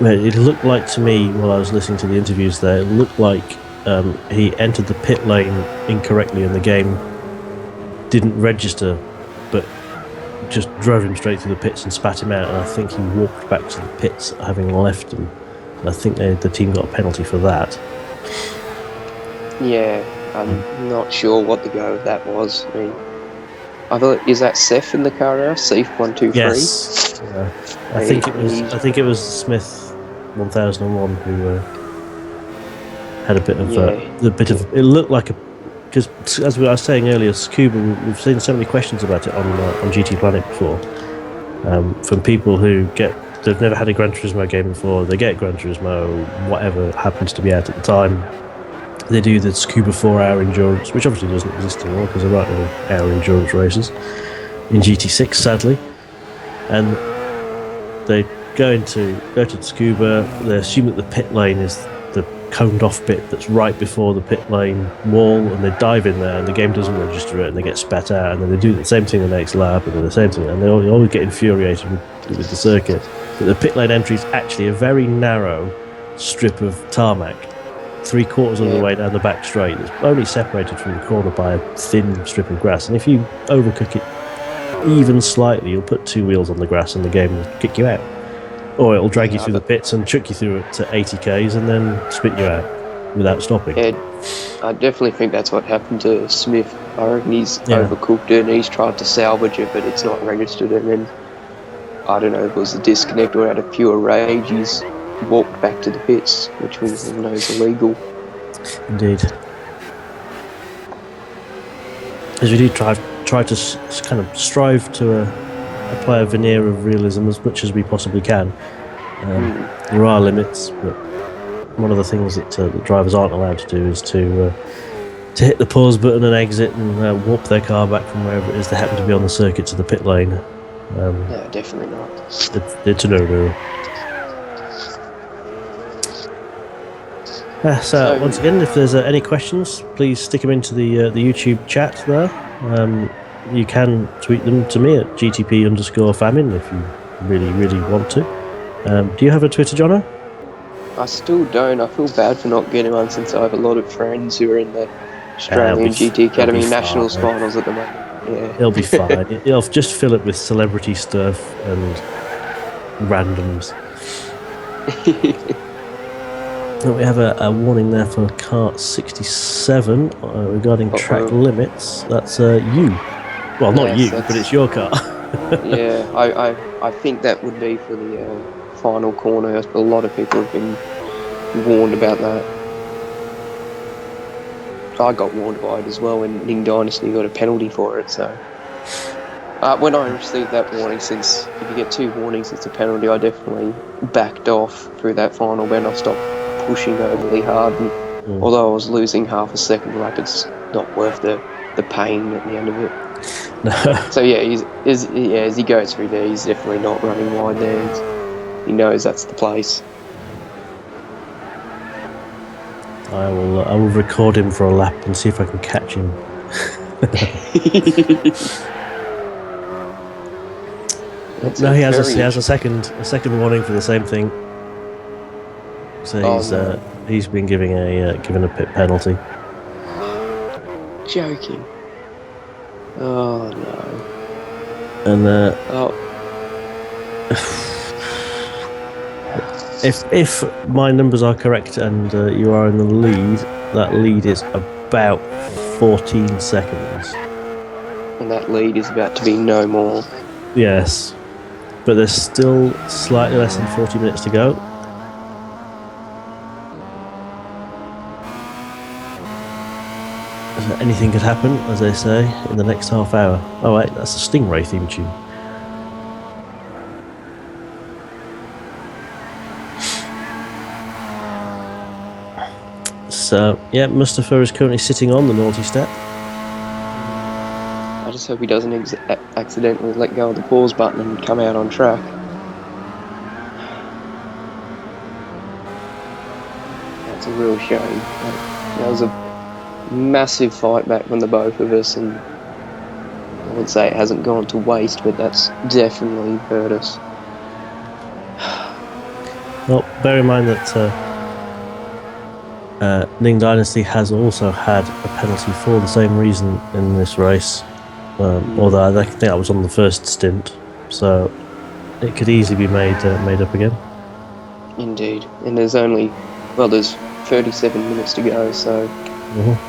it looked like to me, while I was listening to the interviews there, it looked like he entered the pit lane incorrectly and the game didn't register, but just drove him straight through the pits and spat him out, and I think he walked back to the pits having left them. And I think the team got a penalty for that. Yeah, I'm not sure what the go of that was. I mean, is that Seth in the car now? Seth123? Yes. I think it was Smith 1001 who had a bit of it looked like a, because as I was saying earlier, Tsukuba, we've seen so many questions about it on GTPlanet before, from people who they've never had a Gran Turismo game before, they get Gran Turismo, whatever happens to be out at the time, they do the Tsukuba 4-hour endurance, which obviously doesn't exist anymore because there aren't any hour endurance races in GT6, sadly, and they go to Tsukuba, they assume that the pit lane is the coned off bit that's right before the pit lane wall, and they dive in there and the game doesn't register it and they get spat out, and then they do the same thing the next lap and then the same thing, and they always get infuriated with the circuit. But the pit lane entry is actually a very narrow strip of tarmac, 3/4 of the way down the back straight. It's only separated from the corner by a thin strip of grass, and if you overcook it even slightly, you'll put 2 wheels on the grass and the game will kick you out. Or it'll drag you through the pits and chuck you through it to 80 k's and then spit you out. without stopping. Yeah, I definitely think that's what happened to Smith. I reckon he's Yeah. overcooked it and he's tried to salvage it, but it's not registered. And then, I don't know if it was a disconnect or out of pure rage, he's walked back to the pits, which we all know is illegal. Indeed. As we do try to kind of strive to apply a veneer of realism as much as we possibly can. There are limits, but one of the things that the drivers aren't allowed to do is to hit the pause button and exit and warp their car back from wherever it is they happen to be on the circuit to the pit lane. No, definitely not. It's a no-no. So once again, if there's any questions, please stick them into the YouTube chat there. You can tweet them to me at GTP_famine if you really, really want to. Do you have a Twitter, Jono? I still don't. I feel bad for not getting one since I have a lot of friends who are in the Australian GT Academy Nationals finals at the moment. Yeah. It'll be fine. You'll just fill it with celebrity stuff and randoms. We have a warning there for car 67 regarding track limits. That's you. Well, not you, but it's your car. Yeah, I think that would be for the final corner. A lot of people have been warned about that. I got warned by it as well when Ning Dynasty got a penalty for it. So when I received that warning, since if you get 2 warnings it's a penalty, I definitely backed off through that final when I stopped pushing overly hard. And although I was losing half a second lap, it's not worth the pain at the end of it. No. So yeah, as he goes through there, he's definitely not running wide there. He knows that's the place. I will record him for a lap and see if I can catch him. No, he has a second warning for the same thing. So he's been given a pit penalty. Joking. Oh no. And if my numbers are correct and you are in the lead, that lead is about 14 seconds. And that lead is about to be no more. Yes, but there's still slightly less than 40 minutes to go. Anything could happen, as they say, in the next half hour. Oh wait, that's the Stingray theme tune. So, yeah, Mustafa is currently sitting on the naughty step. I just hope he doesn't accidentally let go of the pause button and come out on track. That's a real shame. That was a massive fight back from the both of us, and I would say it hasn't gone to waste, but that's definitely hurt us. Well, bear in mind that Ning Dynasty has also had a penalty for the same reason in this race, although I think that was on the first stint, so it could easily be made up again. Indeed, and there's 37 minutes to go, so.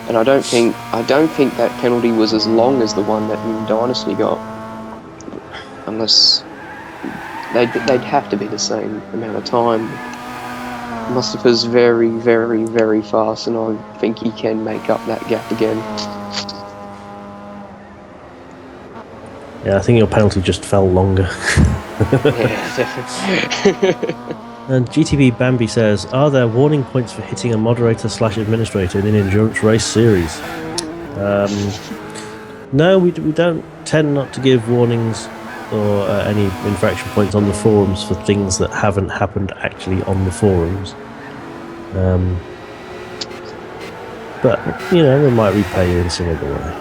And I don't think that penalty was as long as the one that Ning Dynasty got, unless they'd have to be the same amount of time. Mustafa's very, very, very fast, and I think he can make up that gap again. Yeah, I think your penalty just fell longer. Yeah, definitely. And GTB Bambi says, are there warning points for hitting a moderator/administrator in an endurance race series? No, we don't tend not to give warnings or any infraction points on the forums for things that haven't happened actually on the forums. But, you know, they might repay you in some other way.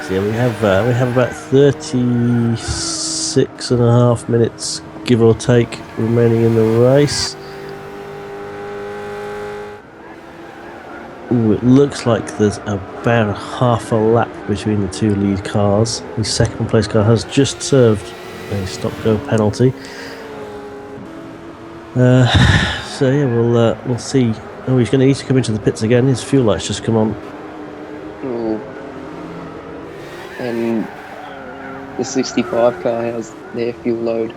So yeah, we have about 36.5 minutes, give or take, remaining in the race. looks like there's about half a lap between the two lead cars. The second place car has just served a stop-go penalty. So yeah, we'll see. Oh, he's going to need to come into the pits again. His fuel light's just come on. Oh. And the 65 car has their fuel load.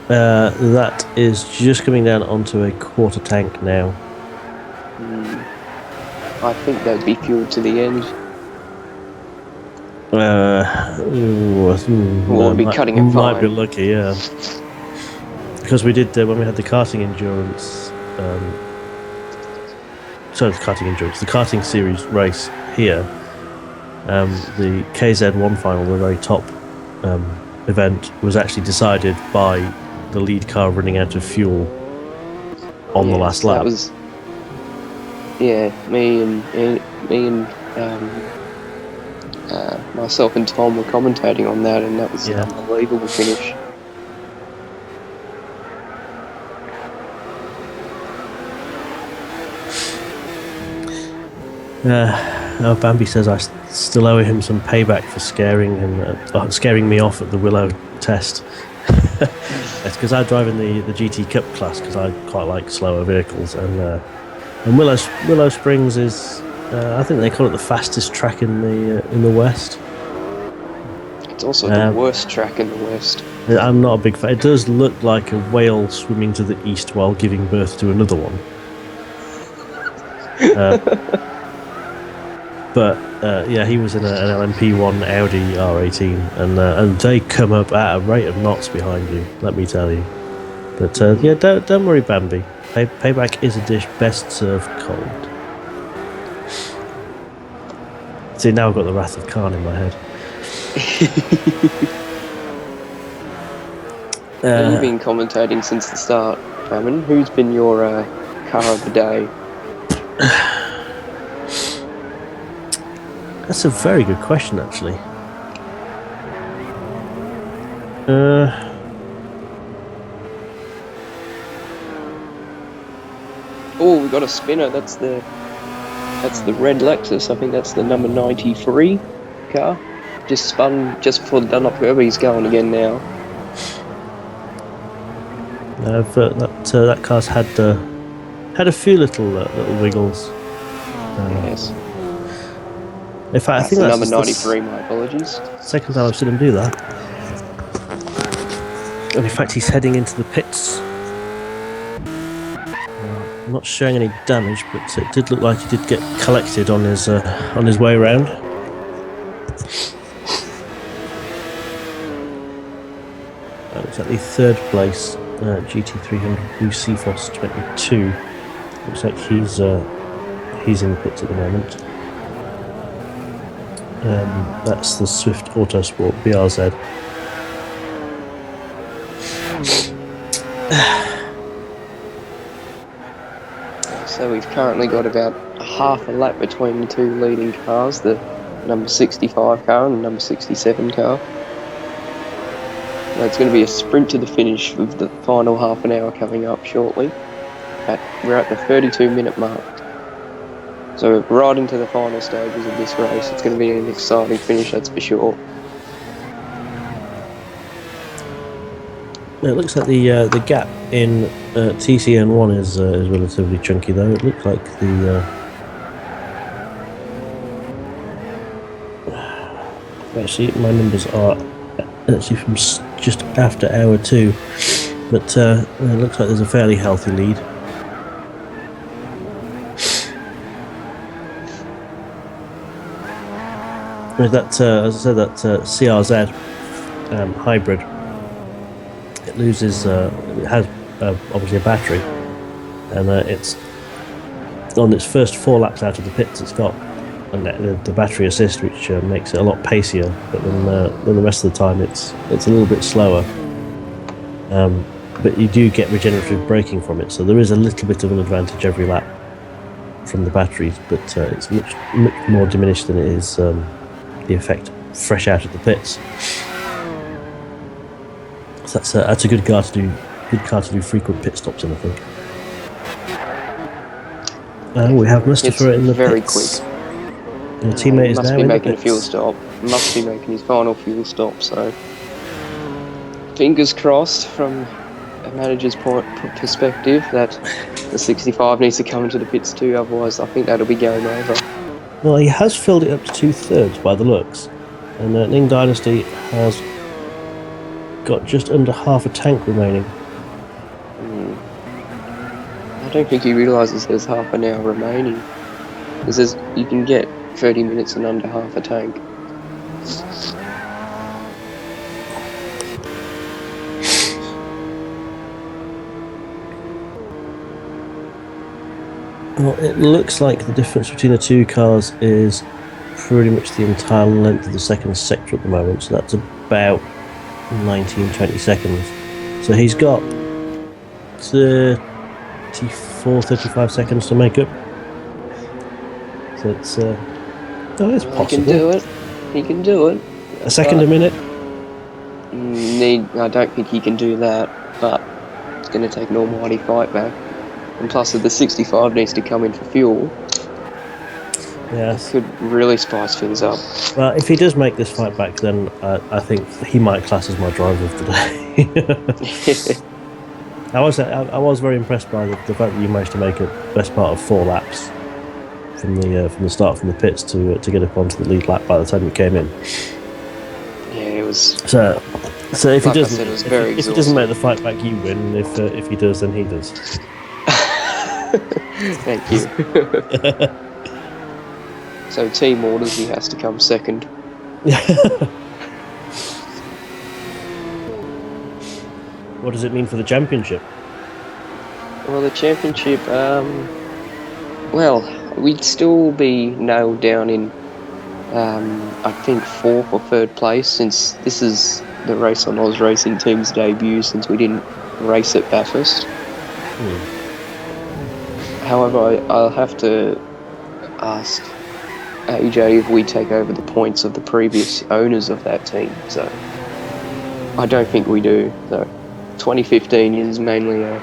That is just coming down onto a quarter tank now. I think they'd be fueled to the end. We'll be cutting it might be fine. lucky, yeah. Because we did when we had the karting endurance. The karting series race here. The KZ1 final, the very top event, was actually decided by the lead car running out of fuel on the last lap. That was, me and myself and Tom were commentating on that, and that was an unbelievable finish. Bambi says I still owe him some payback for scaring me off at the Willow test. It's because I drive in the GT Cup class because I quite like slower vehicles, and Willow Springs is I think they call it the fastest track in the West. It's also the worst track in the West. I'm not a big fan. It does look like a whale swimming to the east while giving birth to another one. But he was in an LMP1 Audi R18, and they come up at a rate of knots behind you. Let me tell you. But don't worry, Bambi. Payback is a dish best served cold. See, now I've got the Wrath of Khan in my head. You've been commentating since the start, Cameron. Who's been your car of the day? That's a very good question, actually. Oh, we got a spinner. That's the red Lexus. I think that's the number 93 car. Just spun just before the Dunlop curve. He's going again now. That car's had a few little wiggles. Yes. In fact, I think the that's number 93. My apologies. Second time I've seen him do that. And in fact, he's heading into the pits. Not showing any damage, but it did look like he did get collected on his way round. It's at the third place, GT300 Blue Seafoss 22. Looks like he's in the pits at the moment. That's the Swift Autosport BRZ. So we've currently got about half a lap between the two leading cars, the number 65 car and the number 67 car. Now it's going to be a sprint to the finish with the final half an hour coming up shortly. We're at the 32-minute mark. So we're right into the final stages of this race. It's going to be an exciting finish, that's for sure. It looks like the gap in TCN-1 is relatively chunky, though. It looks like actually my numbers are actually from just after hour 2, but it looks like there's a fairly healthy lead. With that, as I said, that CRZ hybrid. It loses. It has obviously a battery, and it's on its first 4 laps out of the pits. It's got the battery assist, which makes it a lot pacier. But then the rest of the time, it's a little bit slower. But you do get regenerative braking from it, so there is a little bit of an advantage every lap from the batteries. But it's much more diminished than it is the effect fresh out of the pits. So that's a good car to do frequent pit stops in, I think. We have Mustafa It's in the very pits. quick. Your teammate is Must now be in the making a pits. fuel stop. Must be making his final fuel stop. So, fingers crossed from a manager's perspective that the 65 needs to come into the pits too. Otherwise, I think that'll be game over. Well, he has filled it up to 2/3 by the looks, and Ning Dynasty has got just under half a tank remaining. I don't think he realises there's half an hour remaining. Because you can get 30 minutes and under half a tank. Well, it looks like the difference between the two cars is pretty much the entire length of the second sector at the moment, so that's about 19-20 seconds. So he's got 34-35 seconds to make up. So it's it's possible. He can do it. He can do it. A second a minute? I don't think he can do that, but it's going to take an almighty fight back. And plus, if the 65 needs to come in for fuel, Yes. could really spice things up. Well, if he does make this fight back, then I think he might class as my driver of the day. I was very impressed by the fact that you managed to make a best part of 4 laps from the start from the pits to get up onto the lead lap by the time you came in. Yeah, it was. So if Like he I doesn't, said, it was very if he doesn't make the fight back, you win. If he does, then he does. Thank you. So team orders, he has to come second. What does it mean for the championship? Well, the championship, well, we'd still be nailed down in, I think, 4th or 3rd place, since this is the Race on Oz Racing Team's debut, since we didn't race at Bathurst. However, I'll have to ask AJ if we take over the points of the previous owners of that team, so I don't think we do. So 2015 is mainly a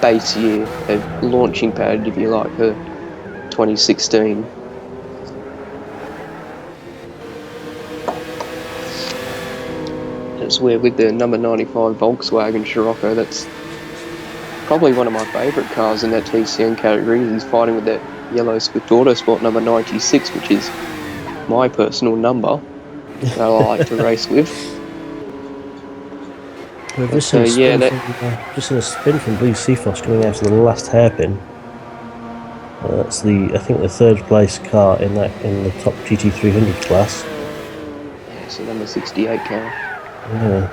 base year, a launching pad, if you like, for 2016. That's where with the number 95 Volkswagen Scirocco, that's probably one of my favourite cars in that TCN category. He's fighting with that yellow Swift Autosport number 96, which is my personal number that I like to race with. We've just seen a spin from Blue Seafoss coming out of the last hairpin. That's I think the 3rd place car in the top GT300 class. Yeah, it's the number 68 car. Yeah.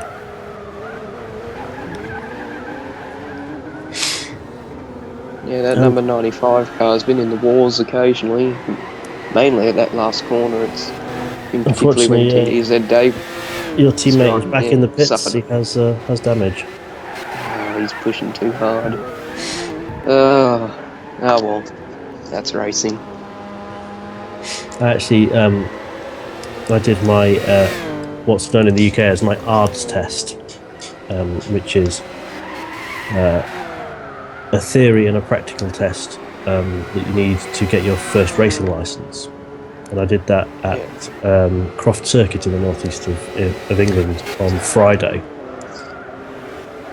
Yeah, that number 95 car's been in the wars occasionally, mainly at that last corner. It's been particularly when TDZ Dave. Your teammate is back in the pits. Suffered. He has damage. Oh, he's pushing too hard. Oh well, that's racing. Actually, I did my what's known in the UK as my ARDS test, which is a theory and a practical test that you need to get your first racing license. And I did that at Croft Circuit in the northeast of England on Friday.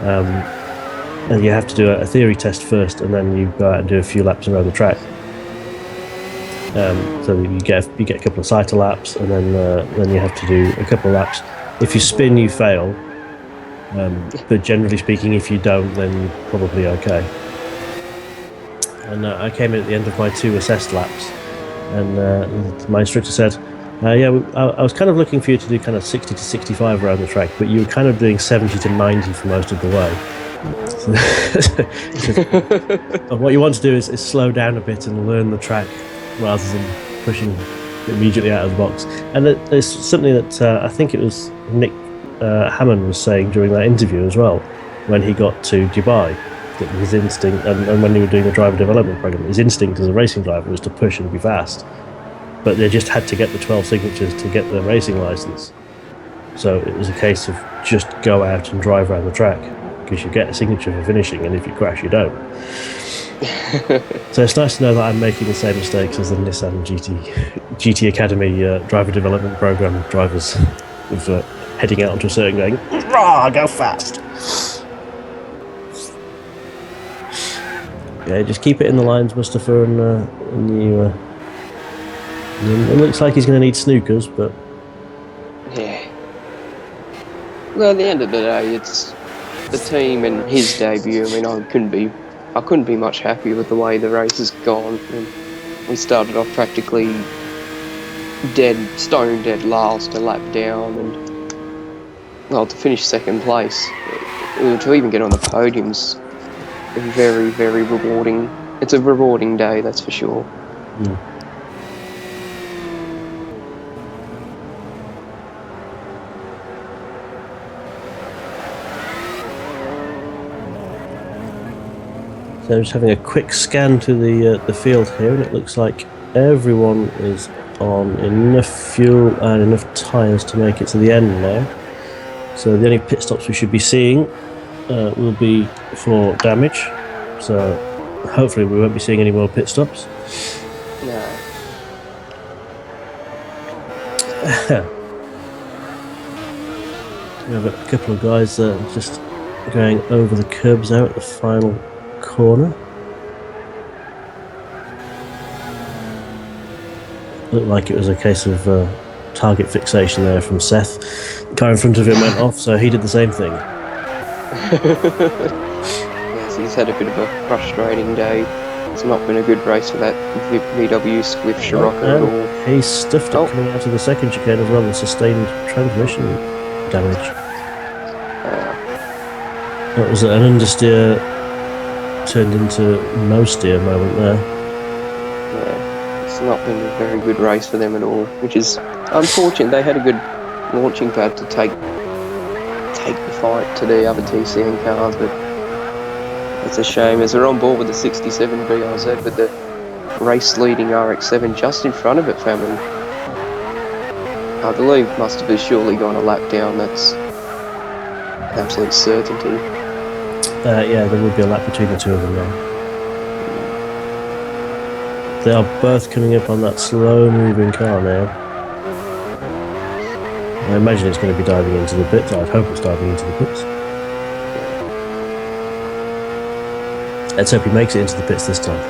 And you have to do a theory test first, and then you go out and do a few laps around the track. So you get a couple of cycle laps, and then you have to do a couple of laps. If you spin, you fail. But generally speaking, if you don't, then you're probably okay. And I came in at the end of my 2 assessed laps, and my instructor said, I was kind of looking for you to do kind of 60 to 65 around the track, but you were kind of doing 70 to 90 for most of the way. So, what you want to do is slow down a bit and learn the track rather than pushing immediately out of the box. And there's something that I think it was Nick Hammond was saying during that interview as well, when he got to Dubai, that his instinct, and when they were doing the driver development program, his instinct as a racing driver was to push and be fast. But they just had to get the 12 signatures to get the racing license. So it was a case of just go out and drive around the track, because you get a signature for finishing, and if you crash, you don't. So it's nice to know that I'm making the same mistakes as the Nissan GT Academy driver development program drivers, with heading out onto a circuit going, "Rah, go fast." Yeah, just keep it in the lines, Mustafa, and you. It looks like he's going to need snookers, but Yeah. Well, at the end of the day, it's the team and his debut. I mean, I couldn't be much happier with the way the race has gone. And we started off practically stone dead last, a lap down, and well, to finish second place, to even get on the podium's very, very rewarding. It's a rewarding day, that's for sure. Mm. So I'm just having a quick scan to the field here, and it looks like everyone is on enough fuel and enough tyres to make it to the end now. So the only pit stops we should be seeing will be for damage. So hopefully we won't be seeing any more pit stops. No. We have a couple of guys just going over the curbs out at the final corner. Looked like it was a case of target fixation there from Seth. The car in front of him went off, so he did the same thing. Yes, he's had a bit of a frustrating day. It's not been a good race for that VW Swift Scirocco at all. He stuffed it coming out of the second chicane as well and sustained transmission damage. That was an understeer turned into no steer moment there. Yeah, it's not been a very good race for them at all, which is unfortunate. They had a good launching pad to take the fight to the other TCN cars, but it's a shame as they're on board with the 67 BRZ with the race leading RX-7 just in front of it, family. I believe must have surely gone a lap down. That's an absolute certainty. Yeah, there will be a lap between the two of them now. They are both coming up on that slow-moving car now. I imagine it's going to be diving into the pits. I'd hope it's diving into the pits. Let's hope he makes it into the pits this time.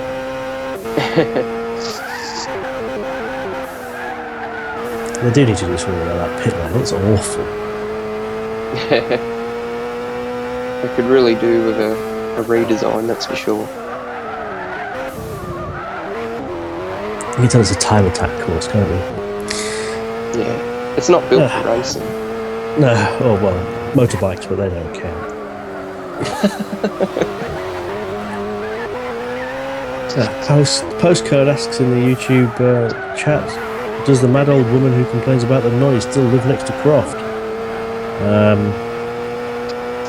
They do need to do something about that pit lane. It's awful. They could really do with a redesign, that's for sure. You can tell it's a time attack course, can't you? Yeah, it's not built for racing. No, oh well, motorbikes, but they don't count. Postcode asks in the YouTube chat, does the mad old woman who complains about the noise still live next to Croft?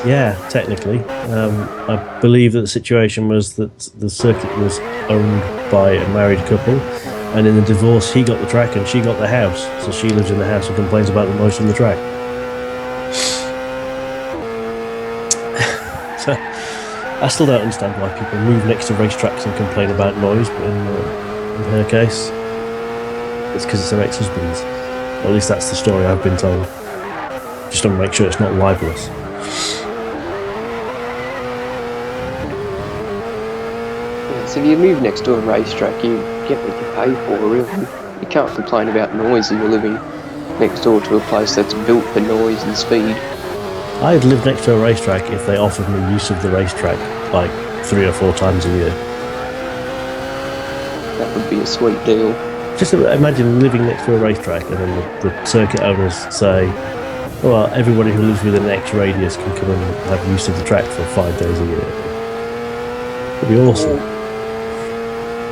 Yeah, technically. I believe that the situation was that the circuit was owned by a married couple, and in the divorce he got the track and she got the house, so she lives in the house and complains about the noise from the track. So I still don't understand why people move next to racetracks and complain about noise, but in her case it's because it's her ex-husband's. Or at least that's the story I've been told. Just don't make sure it's not libelous. So if you move next to a racetrack, you get what you pay for, really. You can't complain about noise if you're living next door to a place that's built for noise and speed. I'd live next to a racetrack if they offered me use of the racetrack like 3 or 4 times a year. That would be a sweet deal. Just imagine living next to a racetrack and then the circuit owners say, well, everybody who lives within X radius can come and have use of the track for 5 days a year. It'd be awesome.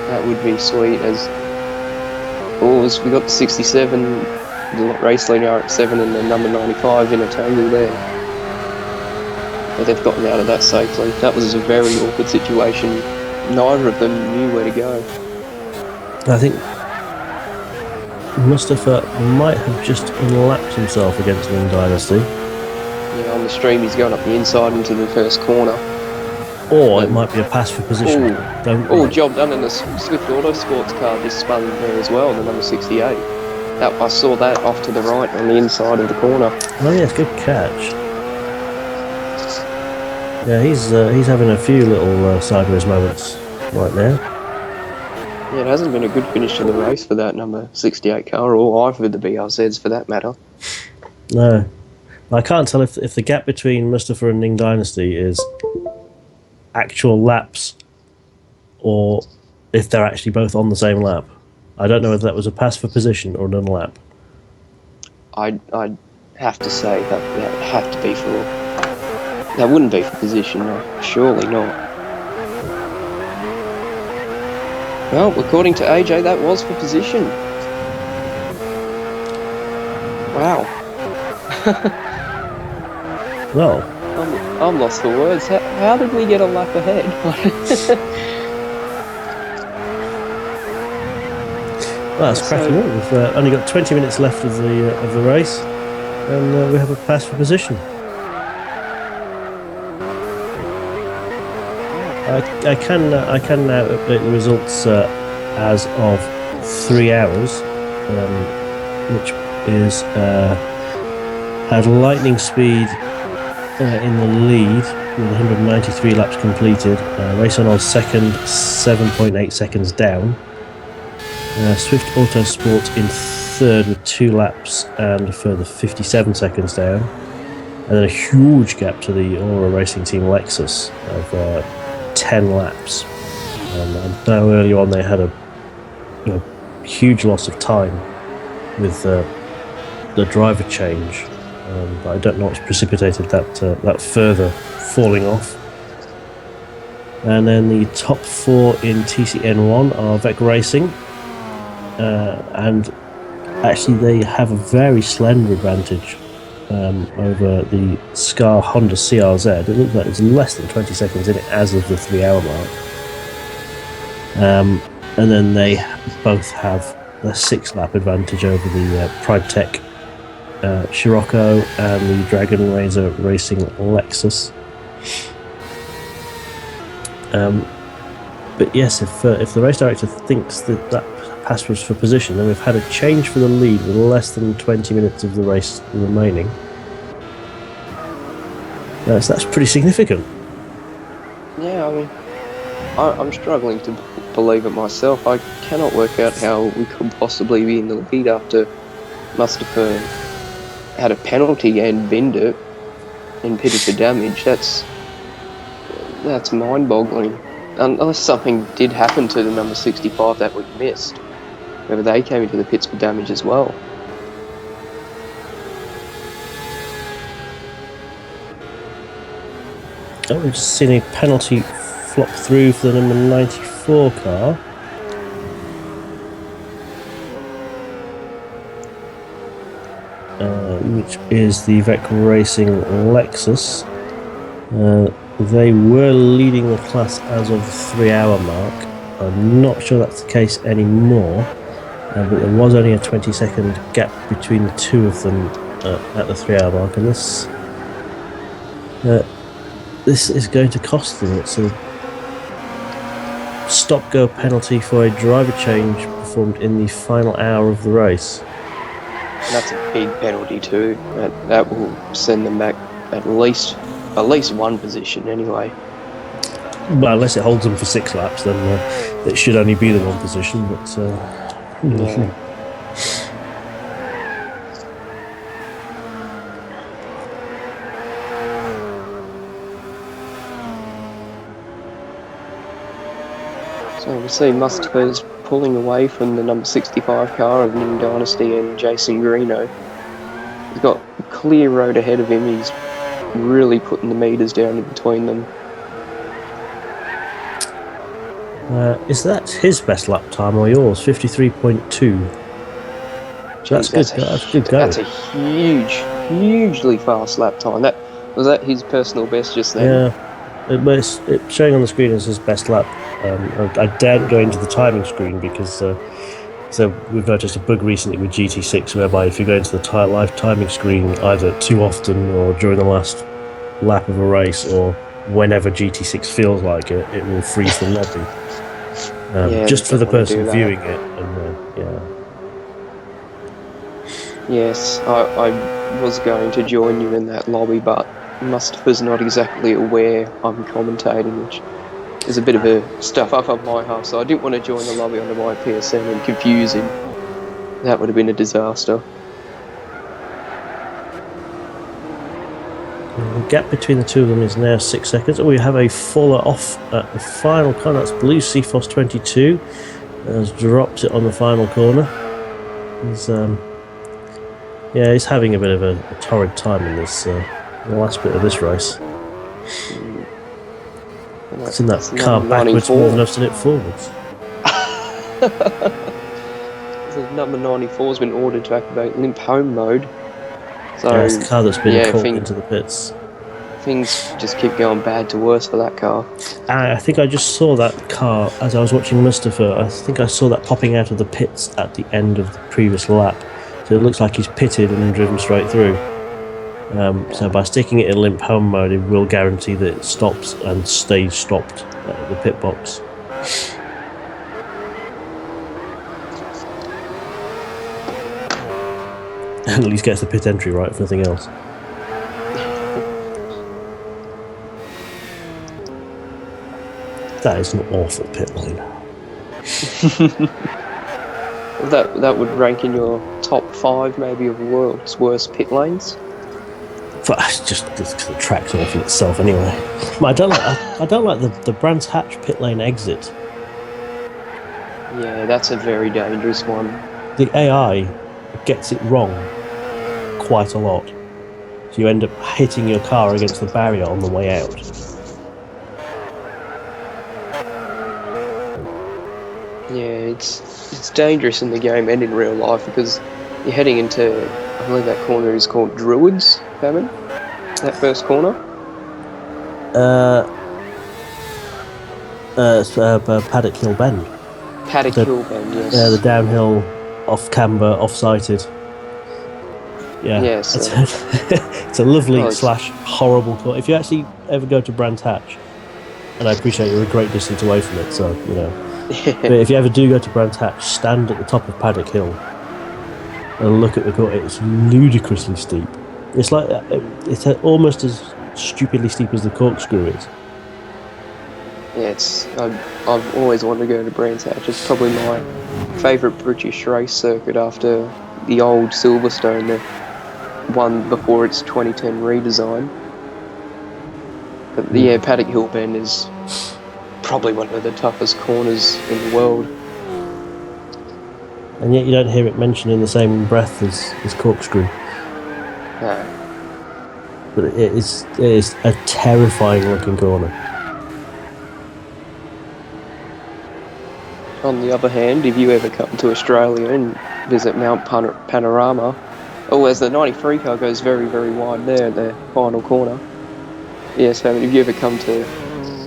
That would be sweet. We got the 67, the race leading RX-7 and the number 95 in a tangle there. But they've gotten out of that safely. That was a very awkward situation. Neither of them knew where to go. I think Mustafa might have just unlapped himself against Wing Dynasty. Yeah, on the stream he's going up the inside into the first corner. Or it might be a pass for position. Don't know. Job done, and the Swift Auto Sports car just spun there as well, the number 68. I saw that off to the right on the inside of the corner. Oh yes, good catch. Yeah, he's having a few little sideways moments right now. Yeah, it hasn't been a good finish to the race for that number 68 car, or either of the BRZs for that matter. No. I can't tell if the gap between Mustafa and Ning Dynasty is actual laps or if they're actually both on the same lap. I don't know whether that was a pass for position or an unlap. I'd have to say that had to be for... That wouldn't be for position, no. Surely not. Well, according to AJ, that was for position. Wow. Well, I'm lost for words. How did we get a lap ahead? well, that's cracking up. We've only got 20 minutes left of the race, and we have a pass for position. I can now update the results as of 3 hours, which is had lightning speed in the lead with 193 laps completed. Race on second, 7.8 seconds down. Swift Autosport in third with 2 laps and a further 57 seconds down. And then a huge gap to the Aura Racing Team Lexus of 10 laps. And now earlier on they had a huge loss of time with the driver change. But I don't know what's precipitated that further falling off. And then the top 4 in TCN-1 are Vec Racing, and actually they have a very slender advantage over the Scar Honda CRZ. It looks like it's less than 20 seconds in it as of the 3 hour mark. And then they both have a 6-lap advantage over the Pride Tech Scirocco and the Dragon Razor Racing Lexus. But yes, if the race director thinks that pass was for position, then we've had a change for the lead with less than 20 minutes of the race remaining. So that's pretty significant. Yeah, I mean, I'm struggling to believe it myself. I cannot work out how we could possibly be in the lead after Mustafa had a penalty and binned it and pitted for damage. That's mind-boggling. Unless something did happen to the number 65 that we missed, whether they came into the pits for damage as well. Oh, we've just seen a penalty flop through for the number 94 car. Which is the Vec Racing Lexus. They were leading the class as of the 3 hour mark. I'm not sure that's the case anymore, but there was only a 20-second gap between the two of them at the 3 hour mark, and this is going to cost them. It's a stop-go penalty for a driver change performed in the final hour of the race. And that's a big penalty too. That will send them back at least one position anyway. Well, unless it holds them for 6 laps, then it should only be the one position. But Yeah. So we see Mustafa's pulling away from the number 65 car of Ning Dynasty and Jason Greeno. He's got a clear road ahead of him. He's really putting the meters down in between them. is that his best lap time or yours? 53.2. That's good. That's good go. That's a hugely fast lap time. Was that his personal best just then? Yeah, it's showing on the screen as his best lap. I daren't go into the timing screen because so we've noticed a bug recently with GT6 whereby if you go into the live timing screen either too often or during the last lap of a race or whenever GT6 feels like it, it will freeze the lobby. Just for the person viewing it. And Yes, I was going to join you in that lobby, but Mustafa's not exactly aware I'm commentating, which is a bit of a stuff up on my half, so I didn't want to join the lobby under my PSN and confuse him. That would have been a disaster. The gap between the two of them is now 6 seconds. We have a faller off at the final corner. That's Blue CFOS 22 has dropped it on the final corner. He's having a bit of a torrid time in this the last bit of this race. It's in that car backwards more than I've seen it forwards. The number 94 has been ordered to activate limp home mode. So it's the car that's been caught into the pits. Things just keep going bad to worse for that car. I think I just saw that car as I was watching Mustafa. I think I saw that popping out of the pits at the end of the previous lap. So it looks like he's pitted and then driven straight through. So by sticking it in limp home mode, it will guarantee that it stops and stays stopped at the pit box. And at least gets the pit entry right, if nothing else. That is an awful pit lane. That would rank in your top 5 maybe of the world's worst pit lanes. But it's just the track's awful itself anyway. But I don't like the Brands Hatch pit lane exit. Yeah, that's a very dangerous one. The AI gets it wrong quite a lot. So you end up hitting your car against the barrier on the way out. Yeah, it's dangerous in the game and in real life because you're heading into, I believe that corner is called Druids, Fabian? That first corner? It's Paddock Hill Bend. Paddock Hill Bend, yes. Yeah, the downhill, off camber, off-sighted. Yeah, yes. It's a lovely slash horrible corner. If you actually ever go to Brands Hatch, and I appreciate you're a great distance away from it, so, you know. But if you ever do go to Brands Hatch, stand at the top of Paddock Hill and look at the corner. It's ludicrously steep. It's like it's almost as stupidly steep as the corkscrew is. Yeah, I've always wanted to go to Brands Hatch. It's probably my favourite British race circuit after the old Silverstone, the one before its 2010 redesign. But yeah, Paddock Hill Bend is probably one of the toughest corners in the world. And yet you don't hear it mentioned in the same breath as corkscrew. No. But it is a terrifying looking corner. On the other hand, if you ever come to Australia and visit Mount Panorama, as the 93 car goes very, very wide there at the final corner. Yes, if you ever come to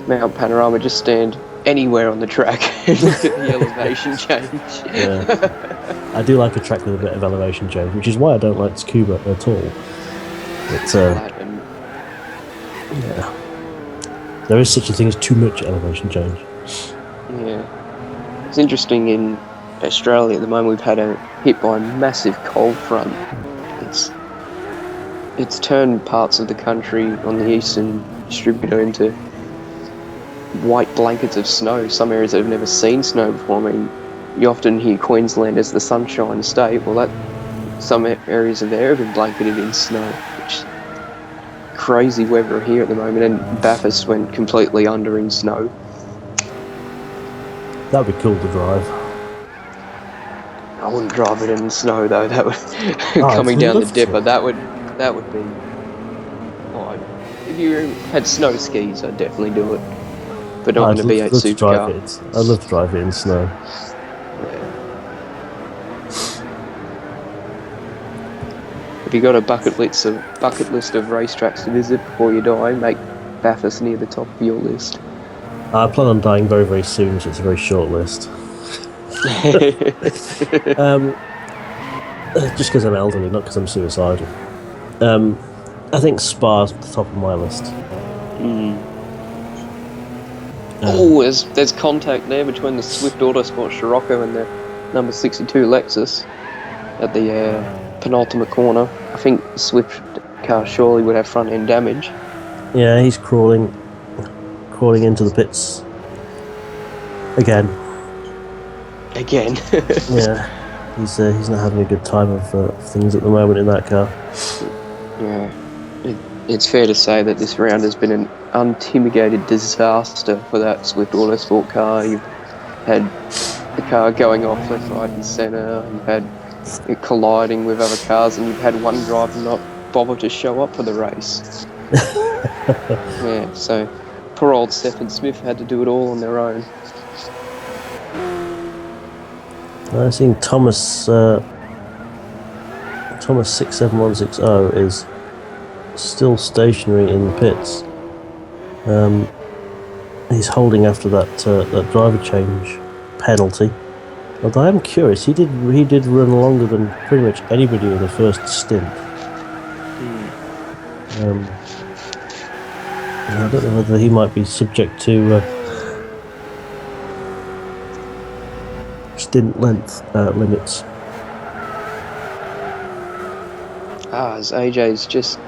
Mount Panorama, just stand anywhere on the track and look at the elevation change. Yeah. I do like a track with a bit of elevation change, which is why I don't like Tsukuba at all. But, yeah. There is such a thing as too much elevation change. Yeah. It's interesting in Australia at the moment we've had a hit by a massive cold front. It's turned parts of the country on the eastern distributor into white blankets of snow. Some areas that have never seen snow before. I mean, you often hear Queensland as the sunshine state. Well, some areas of there have been blanketed in snow, which is crazy weather here at the moment. And Bathurst went completely under in snow. That'd be cool to drive. I wouldn't drive it in the snow though. That would coming down the dipper. That would be. Oh, if you had snow skis, I'd definitely do it. But not in a V8 supercar. I'd love to drive it in snow. Yeah. If you got a bucket list of racetracks to visit before you die, make Bathurst near the top of your list. I plan on dying very, very soon, so it's a very short list. Just because I'm elderly, not because I'm suicidal. I think Spa's at the top of my list. There's contact there between the Swift Autosport Scirocco and the number 62 Lexus at the penultimate corner. I think the Swift car surely would have front end damage. Yeah, he's crawling into the pits again. Yeah, he's not having a good time of things at the moment in that car. Yeah, it's fair to say that this round has been an unmitigated disaster for that Swift Autosport car. You've had the car going off left, right and centre, you've had it colliding with other cars, and you've had one driver not bother to show up for the race. Yeah, so poor old Steph and Smith had to do it all on their own. I've seen Thomas 67160 is still stationary in the pits. He's holding after that driver change penalty. Although I am curious, he did run longer than pretty much anybody in the first stint. I don't know whether he might be subject to stint length limits. As AJ's just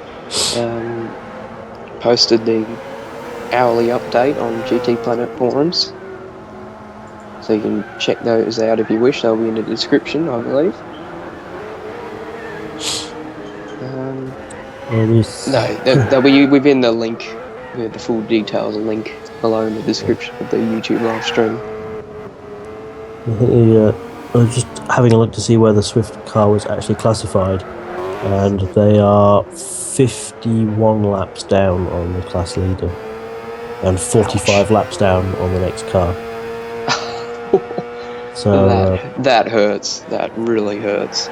posted the hourly update on GTPlanet forums, so you can check those out if you wish. They'll be in the description, I believe. They'll be within the link, the full details and link below in the description of the YouTube live stream. I think I was just having a look to see where the Swift car was actually classified, and they are 51 laps down on the class leader and 45 laps down on the next car. So that hurts. That really hurts.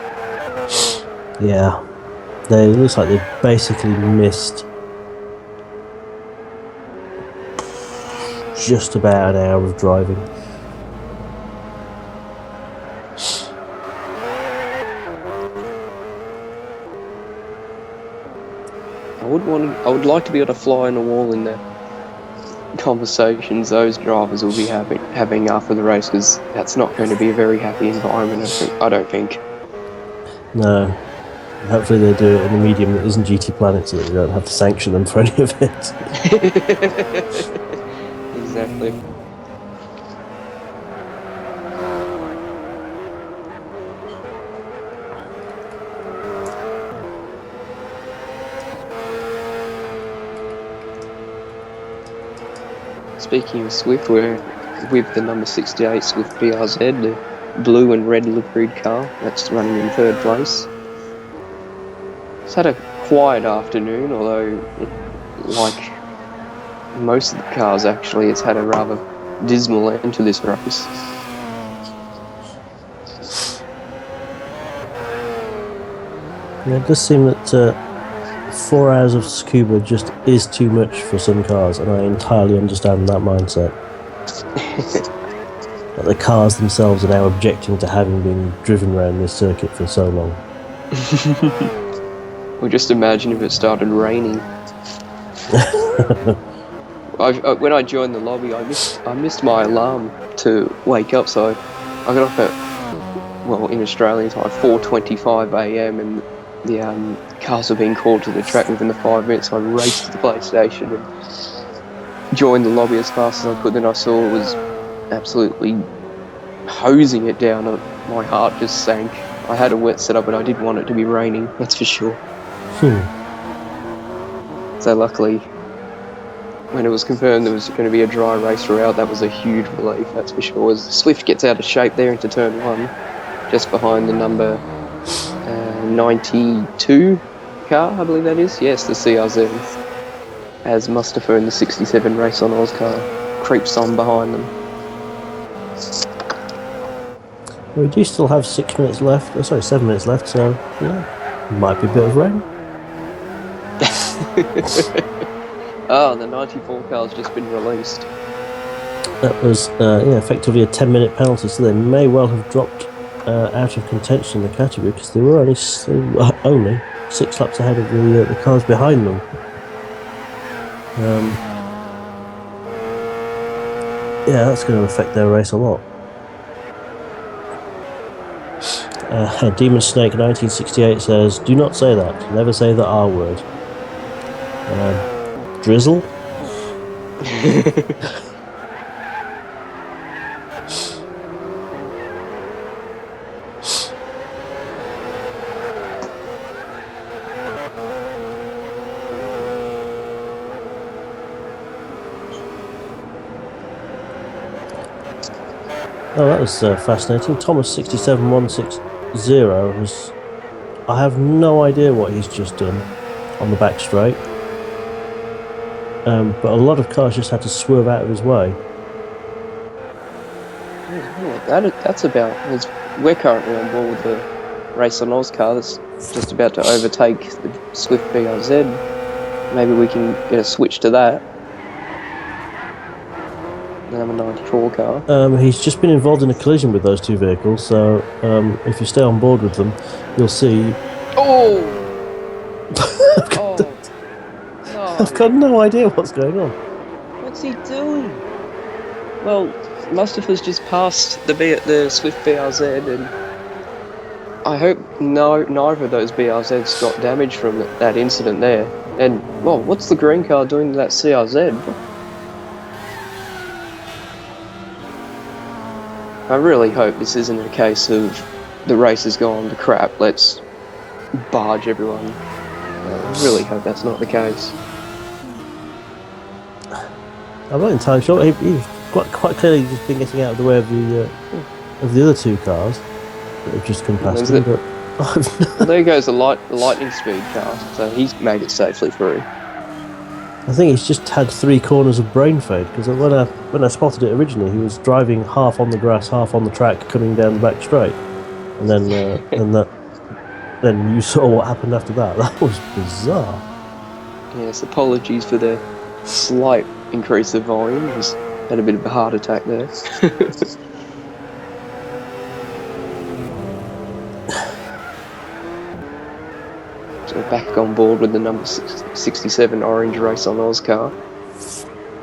Yeah, it looks like they basically missed just about an hour of driving. I would like to be able to fly on the wall in the conversations those drivers will be having after the race, because that's not going to be a very happy environment, I don't think. No. Hopefully they do it in a medium that isn't GTPlanet, so that we don't have to sanction them for any of it. Exactly. Speaking of Swift, we're with the number 68 Swift BRZ, the blue and red liveried car that's running in third place. It's had a quiet afternoon, although, like most of the cars actually, it's had a rather dismal end to this race. Yeah, it does seem that 4 hours of Tsukuba just is too much for some cars, and I entirely understand that mindset. But the cars themselves are now objecting to having been driven around this circuit for so long. Well, just imagine if it started raining. When I joined the lobby, I missed my alarm to wake up, so I got up at, well, in Australian time, 4:25 a.m. and the cars were being called to the track within the 5 minutes. I raced to the PlayStation and joined the lobby as fast as I could. Then I saw it was absolutely hosing it down. My heart just sank. I had a wet setup, but I didn't want it to be raining, that's for sure. So luckily, when it was confirmed there was going to be a dry race throughout, that was a huge relief, that's for sure. As Swift gets out of shape there into turn 1, just behind the number 92 car, I believe that is. Yes, the CRZ. As Mustafa in the 67 Race on Oz car creeps on behind them. We do still have 7 minutes left, so yeah, might be a bit of rain. Oh, the 94 car's just been released. That was effectively a 10-minute penalty, so they may well have dropped out of contention in the category, because they were only 6 laps ahead of the cars behind them. Yeah, that's going to affect their race a lot. Demon Snake 1968 says, "Do not say that. Never say the R word." Drizzle. Oh, that was fascinating. Thomas 67160 has. I have no idea what he's just done on the back straight. But a lot of cars just had to swerve out of his way. That's about. We're currently on board with the race on Oscar that's just about to overtake the Swift BRZ. Maybe we can get a switch to that. The number 94 car. He's just been involved in a collision with those two vehicles, so if you stay on board with them, you'll see. Oh! Oh! No. I've got no idea what's going on. What's he doing? Well, Mustafa's just passed the Swift BRZ, and I hope neither of those BRZs got damaged from that incident there. And, well, what's the green car doing to that CRZ? I really hope this isn't a case of the race has gone to crap, let's barge everyone. I really hope that's not the case. I'm not entirely sure. He's quite clearly just been getting out of the way of the other two cars that have just come past him. But well, there goes the lightning speed car, so he's made it safely through. I think he's just had 3 corners of brain fade, because when I spotted it originally, he was driving half on the grass, half on the track, coming down the back straight, and then then you saw what happened after that. That was bizarre. Yes, apologies for the slight increase of volume. He's had a bit of a heart attack there. So back on board with the number 67 orange race on Oscar.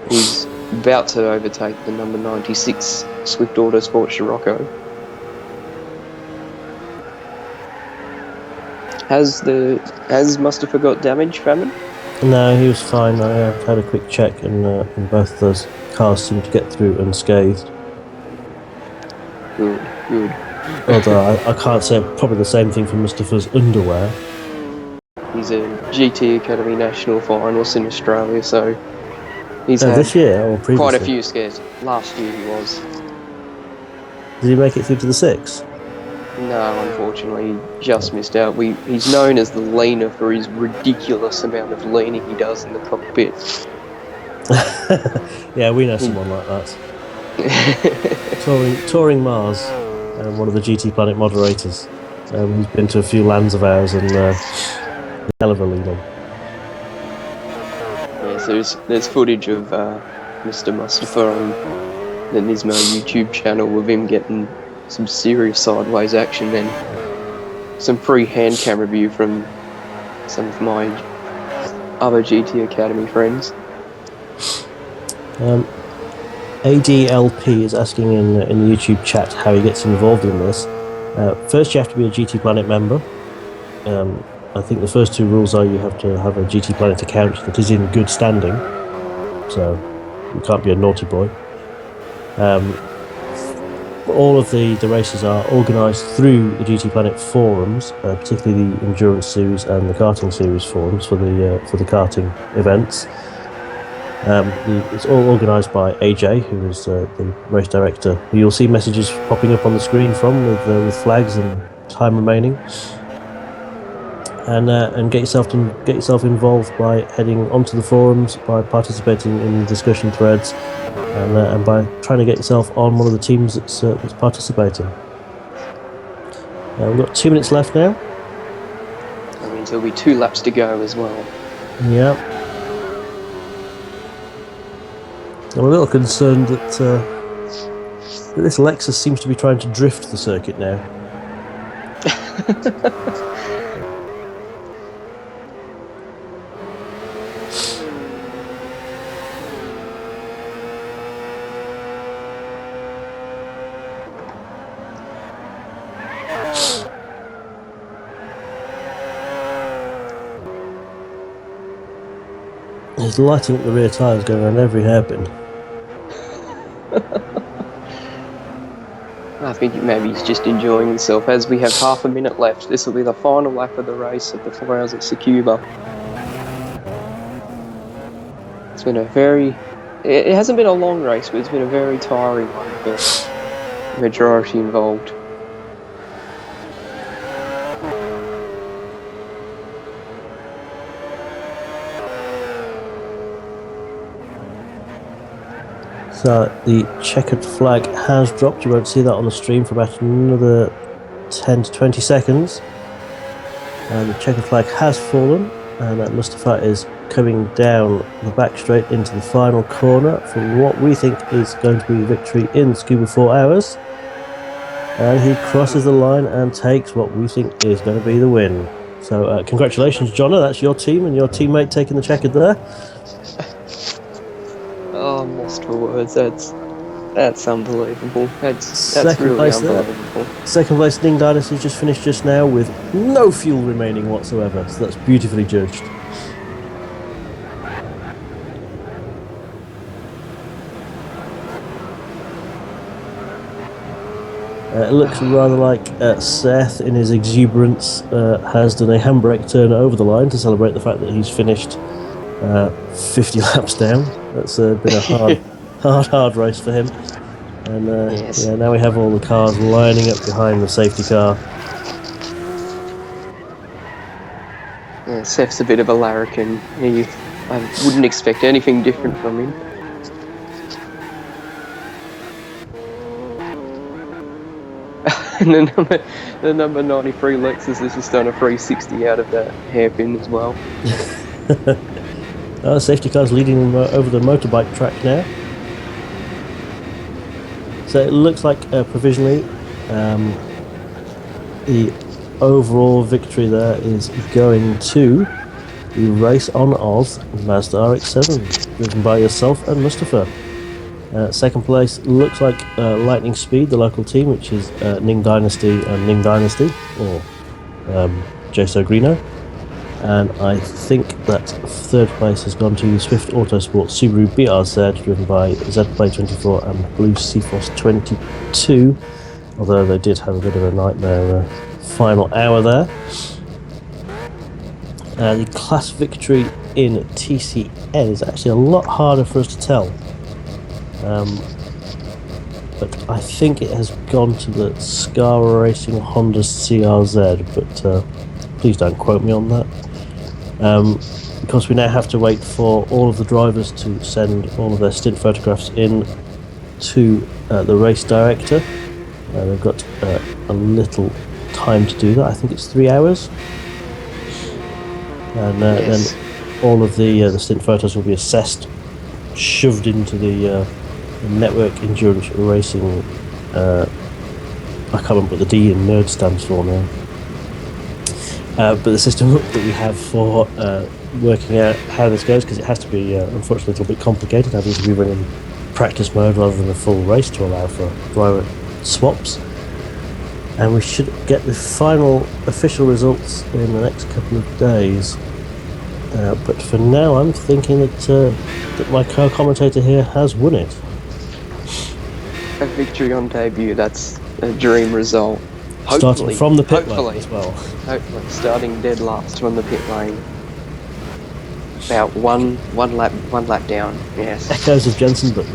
He's about to overtake the number 96 Swift Autosport Scirocco. Has Mustafa got damage, Famine? No, he was fine. I had a quick check, and both of those cars seemed to get through unscathed. Good. Although I can't say probably the same thing for Mustafa's underwear. He's a GT Academy National finalist in Australia, so he's had this year or previously? quite a few scares. Last year he was. Did he make it through to the 6? No, unfortunately, he just missed out. He's known as the leaner for his ridiculous amount of leaning he does in the cockpit. Yeah, we know someone like that. Touring Mars, one of the GTPlanet moderators. He's been to a few lands of ours and hell of a leaning. Yeah, so there's footage of Mr. Mustafa on the Nismo YouTube channel with him getting some serious sideways action, and some free hand camera view from some of my other GT Academy friends. ADLP is asking in the YouTube chat how he gets involved in this. First, you have to be a GTPlanet member. I think the first 2 rules are you have to have a GTPlanet account that is in good standing, so you can't be a naughty boy. All of the races are organised through the GTPlanet forums, particularly the Endurance Series and the Karting Series forums for the karting events. It's all organised by AJ, who is the race director, who you'll see messages popping up on the screen from with flags and time remaining. And get yourself involved by heading onto the forums, by participating in the discussion threads, and by trying to get yourself on one of the teams that's participating. We've got 2 minutes left now. That means there'll be 2 laps to go as well. Yeah. I'm a little concerned that this Lexus seems to be trying to drift the circuit now. He's lighting up the rear tyres, going around every hairpin. I think maybe he's just enjoying himself. As we have half a minute left, this will be the final lap of the race at the 4 hours at Tsukuba. It's been a very... It hasn't been a long race, but it's been a very tiring one for the majority involved. So the checkered flag has dropped. You won't see that on the stream for about another 10 to 20 seconds. And the checkered flag has fallen, and Mustafa is coming down the back straight into the final corner for what we think is going to be a victory in Tsukuba 4 hours. And he crosses the line and takes what we think is going to be the win. So congratulations, Jonna. That's your team and your teammate taking the checkered there. Oh, I'm lost for words. That's unbelievable. That's really place unbelievable. there. Second place, Ning Dynasty just finished just now with no fuel remaining whatsoever. So that's beautifully judged. It looks rather like Seth, in his exuberance, has done a handbrake turn over the line to celebrate the fact that he's finished 50 laps down. That's been a hard race for him. And Yes. yeah, now we have all the cars lining up behind the safety car. Yeah, Seth's a bit of a larrikin. I wouldn't expect anything different from him. And the number 93 Lexus has just done a 360 out of that hairpin as well. Safety car's leading over the motorbike track now. So it looks like provisionally the overall victory there is going to the Race on Oz Mazda RX-7, driven by yourself and Mustafa. Second place looks like Lightning Speed, the local team, which is Ning Dynasty and Ning Dynasty, or Jaso Greeno. And I think that third place has gone to Swift Autosport Subaru BRZ, driven by ZPlay24 and Blue Seaforce 22, although they did have a bit of a nightmare final hour there. The class victory in TCN is actually a lot harder for us to tell. But I think it has gone to the Scara Racing Honda CRZ, but please don't quote me on that. Because we now have to wait for all of the drivers to send all of their stint photographs in to the race director. They've got a little time to do that. I think it's 3 hours. And Yes. then all of the stint photos will be assessed, shoved into the Network Endurance Racing, I can't remember what the D in nerd stands for now. But the system that we have for working out how this goes, because it has to be unfortunately a little bit complicated, having to be running practice mode rather than a full race to allow for driver swaps. And we should get the final official results in the next couple of days. But for now, I'm thinking that my co-commentator here has won it. A victory on debut, that's a dream result. Starting from the pit lane hopefully, as well. hopefully, starting dead last from the pit lane. About one lap down, yes. Echoes of Jensen Button.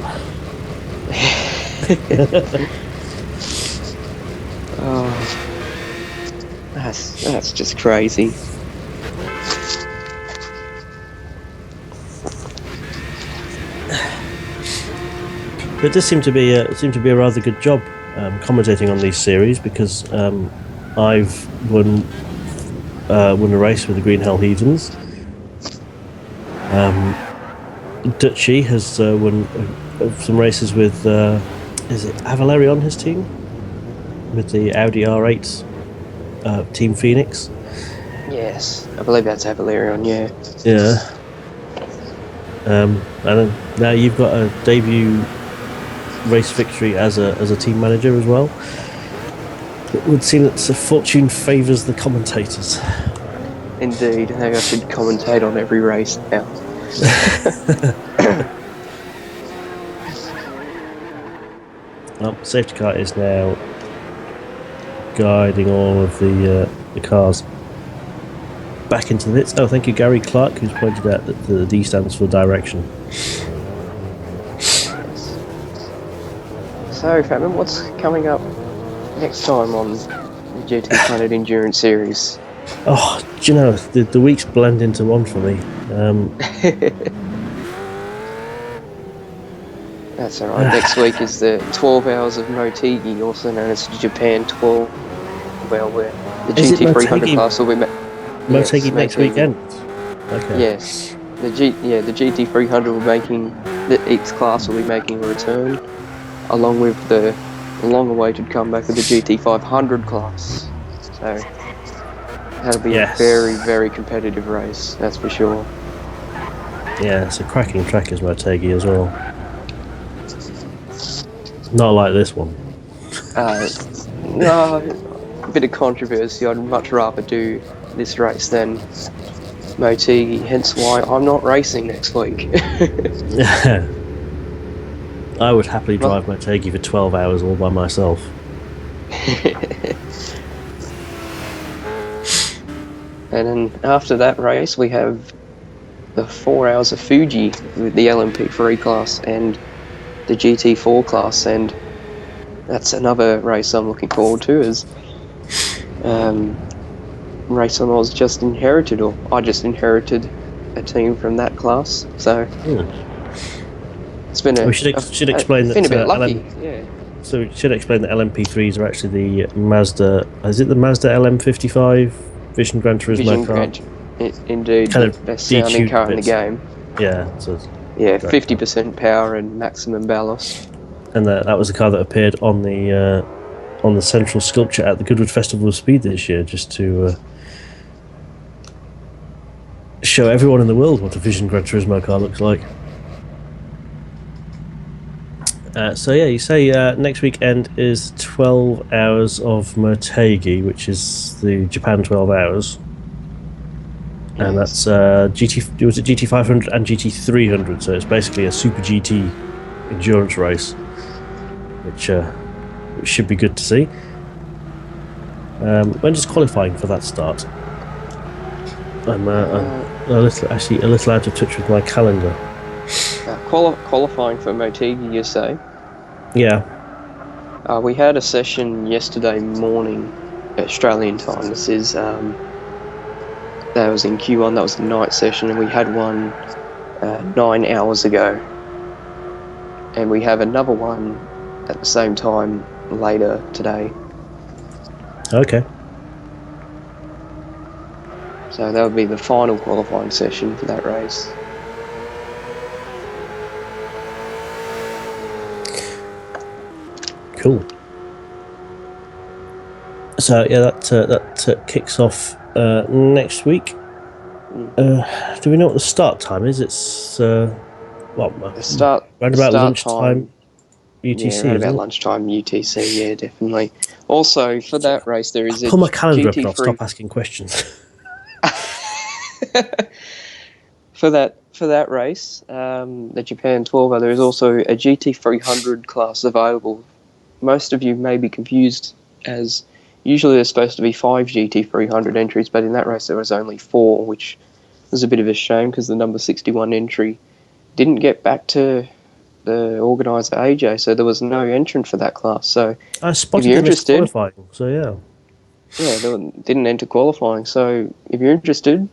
Oh, that's just crazy. But it does seem to be a rather good job commentating on these series, because I've won a race with the Green Hell Heathens. Dutchy has won some races with is it Avaleri on his team, with the Audi R8 Team Phoenix. Yes, I believe that's Avalerion, yeah. Yeah. And now you've got a debut race victory as a team manager as well. It would seem that fortune favours the commentators. Indeed, maybe I should commentate on every race now. Well, safety car is now guiding all of the cars back into the pits. Oh, thank you, Gary Clark, who's pointed out that the D stands for direction. So, Fabian, what's coming up next time on the GTPlanet Endurance Series? Oh, do you know, the weeks blend into one for me. That's alright. Next week is the 12 hours of Motegi, also known as Japan 12, where the GT300 class will be Motegi next weekend? Okay. Yes. The GT300 will be making, each class will be making a return, along with the long-awaited comeback of the GT500 class. So that'll be a very, very competitive race, that's for sure. Yeah, it's a cracking track as Motegi as well. Not like this one. No, a bit of controversy. I'd much rather do this race than Motegi, hence why I'm not racing next week. I would happily drive Motegi for 12 hours all by myself. And then after that race, we have the 4 hours of Fuji with the LMP3 class and the GT4 class, and that's another race I'm looking forward to, as race I was just inherited, or I just inherited a team from that class, so it's been we should explain that. Been a bit lucky, yeah. So we should explain that LMP3s are actually the Mazda. Is it the Mazda LM55 Vision Gran Turismo car? Indeed, kind the best sounding car in the game. Yeah, so yeah, 50% power and maximum ballast. And that was the car that appeared on the central sculpture at the Goodwood Festival of Speed this year, just to show everyone in the world what a Vision Gran Turismo car looks like. So yeah, you say next weekend is 12 hours of Motegi, which is the Japan 12 hours. And that's GT500 and GT300, so it's basically a Super GT endurance race, which should be good to see. When does qualifying for that start? I'm a little out of touch with my calendar. Qualifying for Motegi, you say? Yeah. We had a session yesterday morning, Australian time. This is that was in Q1. That was the night session, and we had one 9 hours ago, and we have another one at the same time later today. Okay. So that would be the final qualifying session for that race. Cool. So yeah, that kicks off next week. Do we know what the start time is? It's the start around about lunchtime. Time, UTC. Yeah, about lunchtime UTC. Yeah, definitely. Also, for that race, there is a pull my calendar up and I'll GT3. stop asking questions. For that race, the Japan 12, there is also a GT300 class available. Most of you may be confused, as usually there's supposed to be 5 GT300 entries, but in that race there was only 4, which was a bit of a shame because the number 61 entry didn't get back to the organiser AJ, so there was no entrant for that class. So I spotted if you're interested, qualifying, so yeah, they didn't enter qualifying. So if you're interested,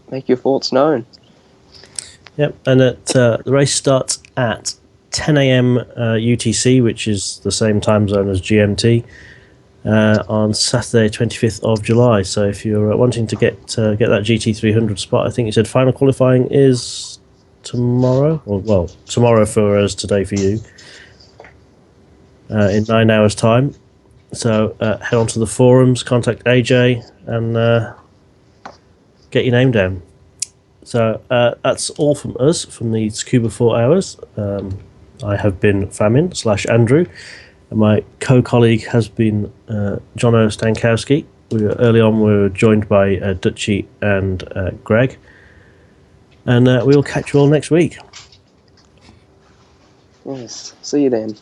make your thoughts known. Yep, and the race starts at 10 a.m. UTC, which is the same time zone as GMT, on Saturday, 25th of July. So if you're wanting to get that GT300 spot, I think you said final qualifying is tomorrow, or tomorrow for us, today for you, in 9 hours' time. So head on to the forums, contact AJ, and get your name down. So that's all from us, from the Tsukuba 4 hours. I have been Famin/Andrew, and my co-colleague has been Jono Stankowski. Early on we were joined by Dutchy and Greg. and we will catch you all next week. Yes. See you then.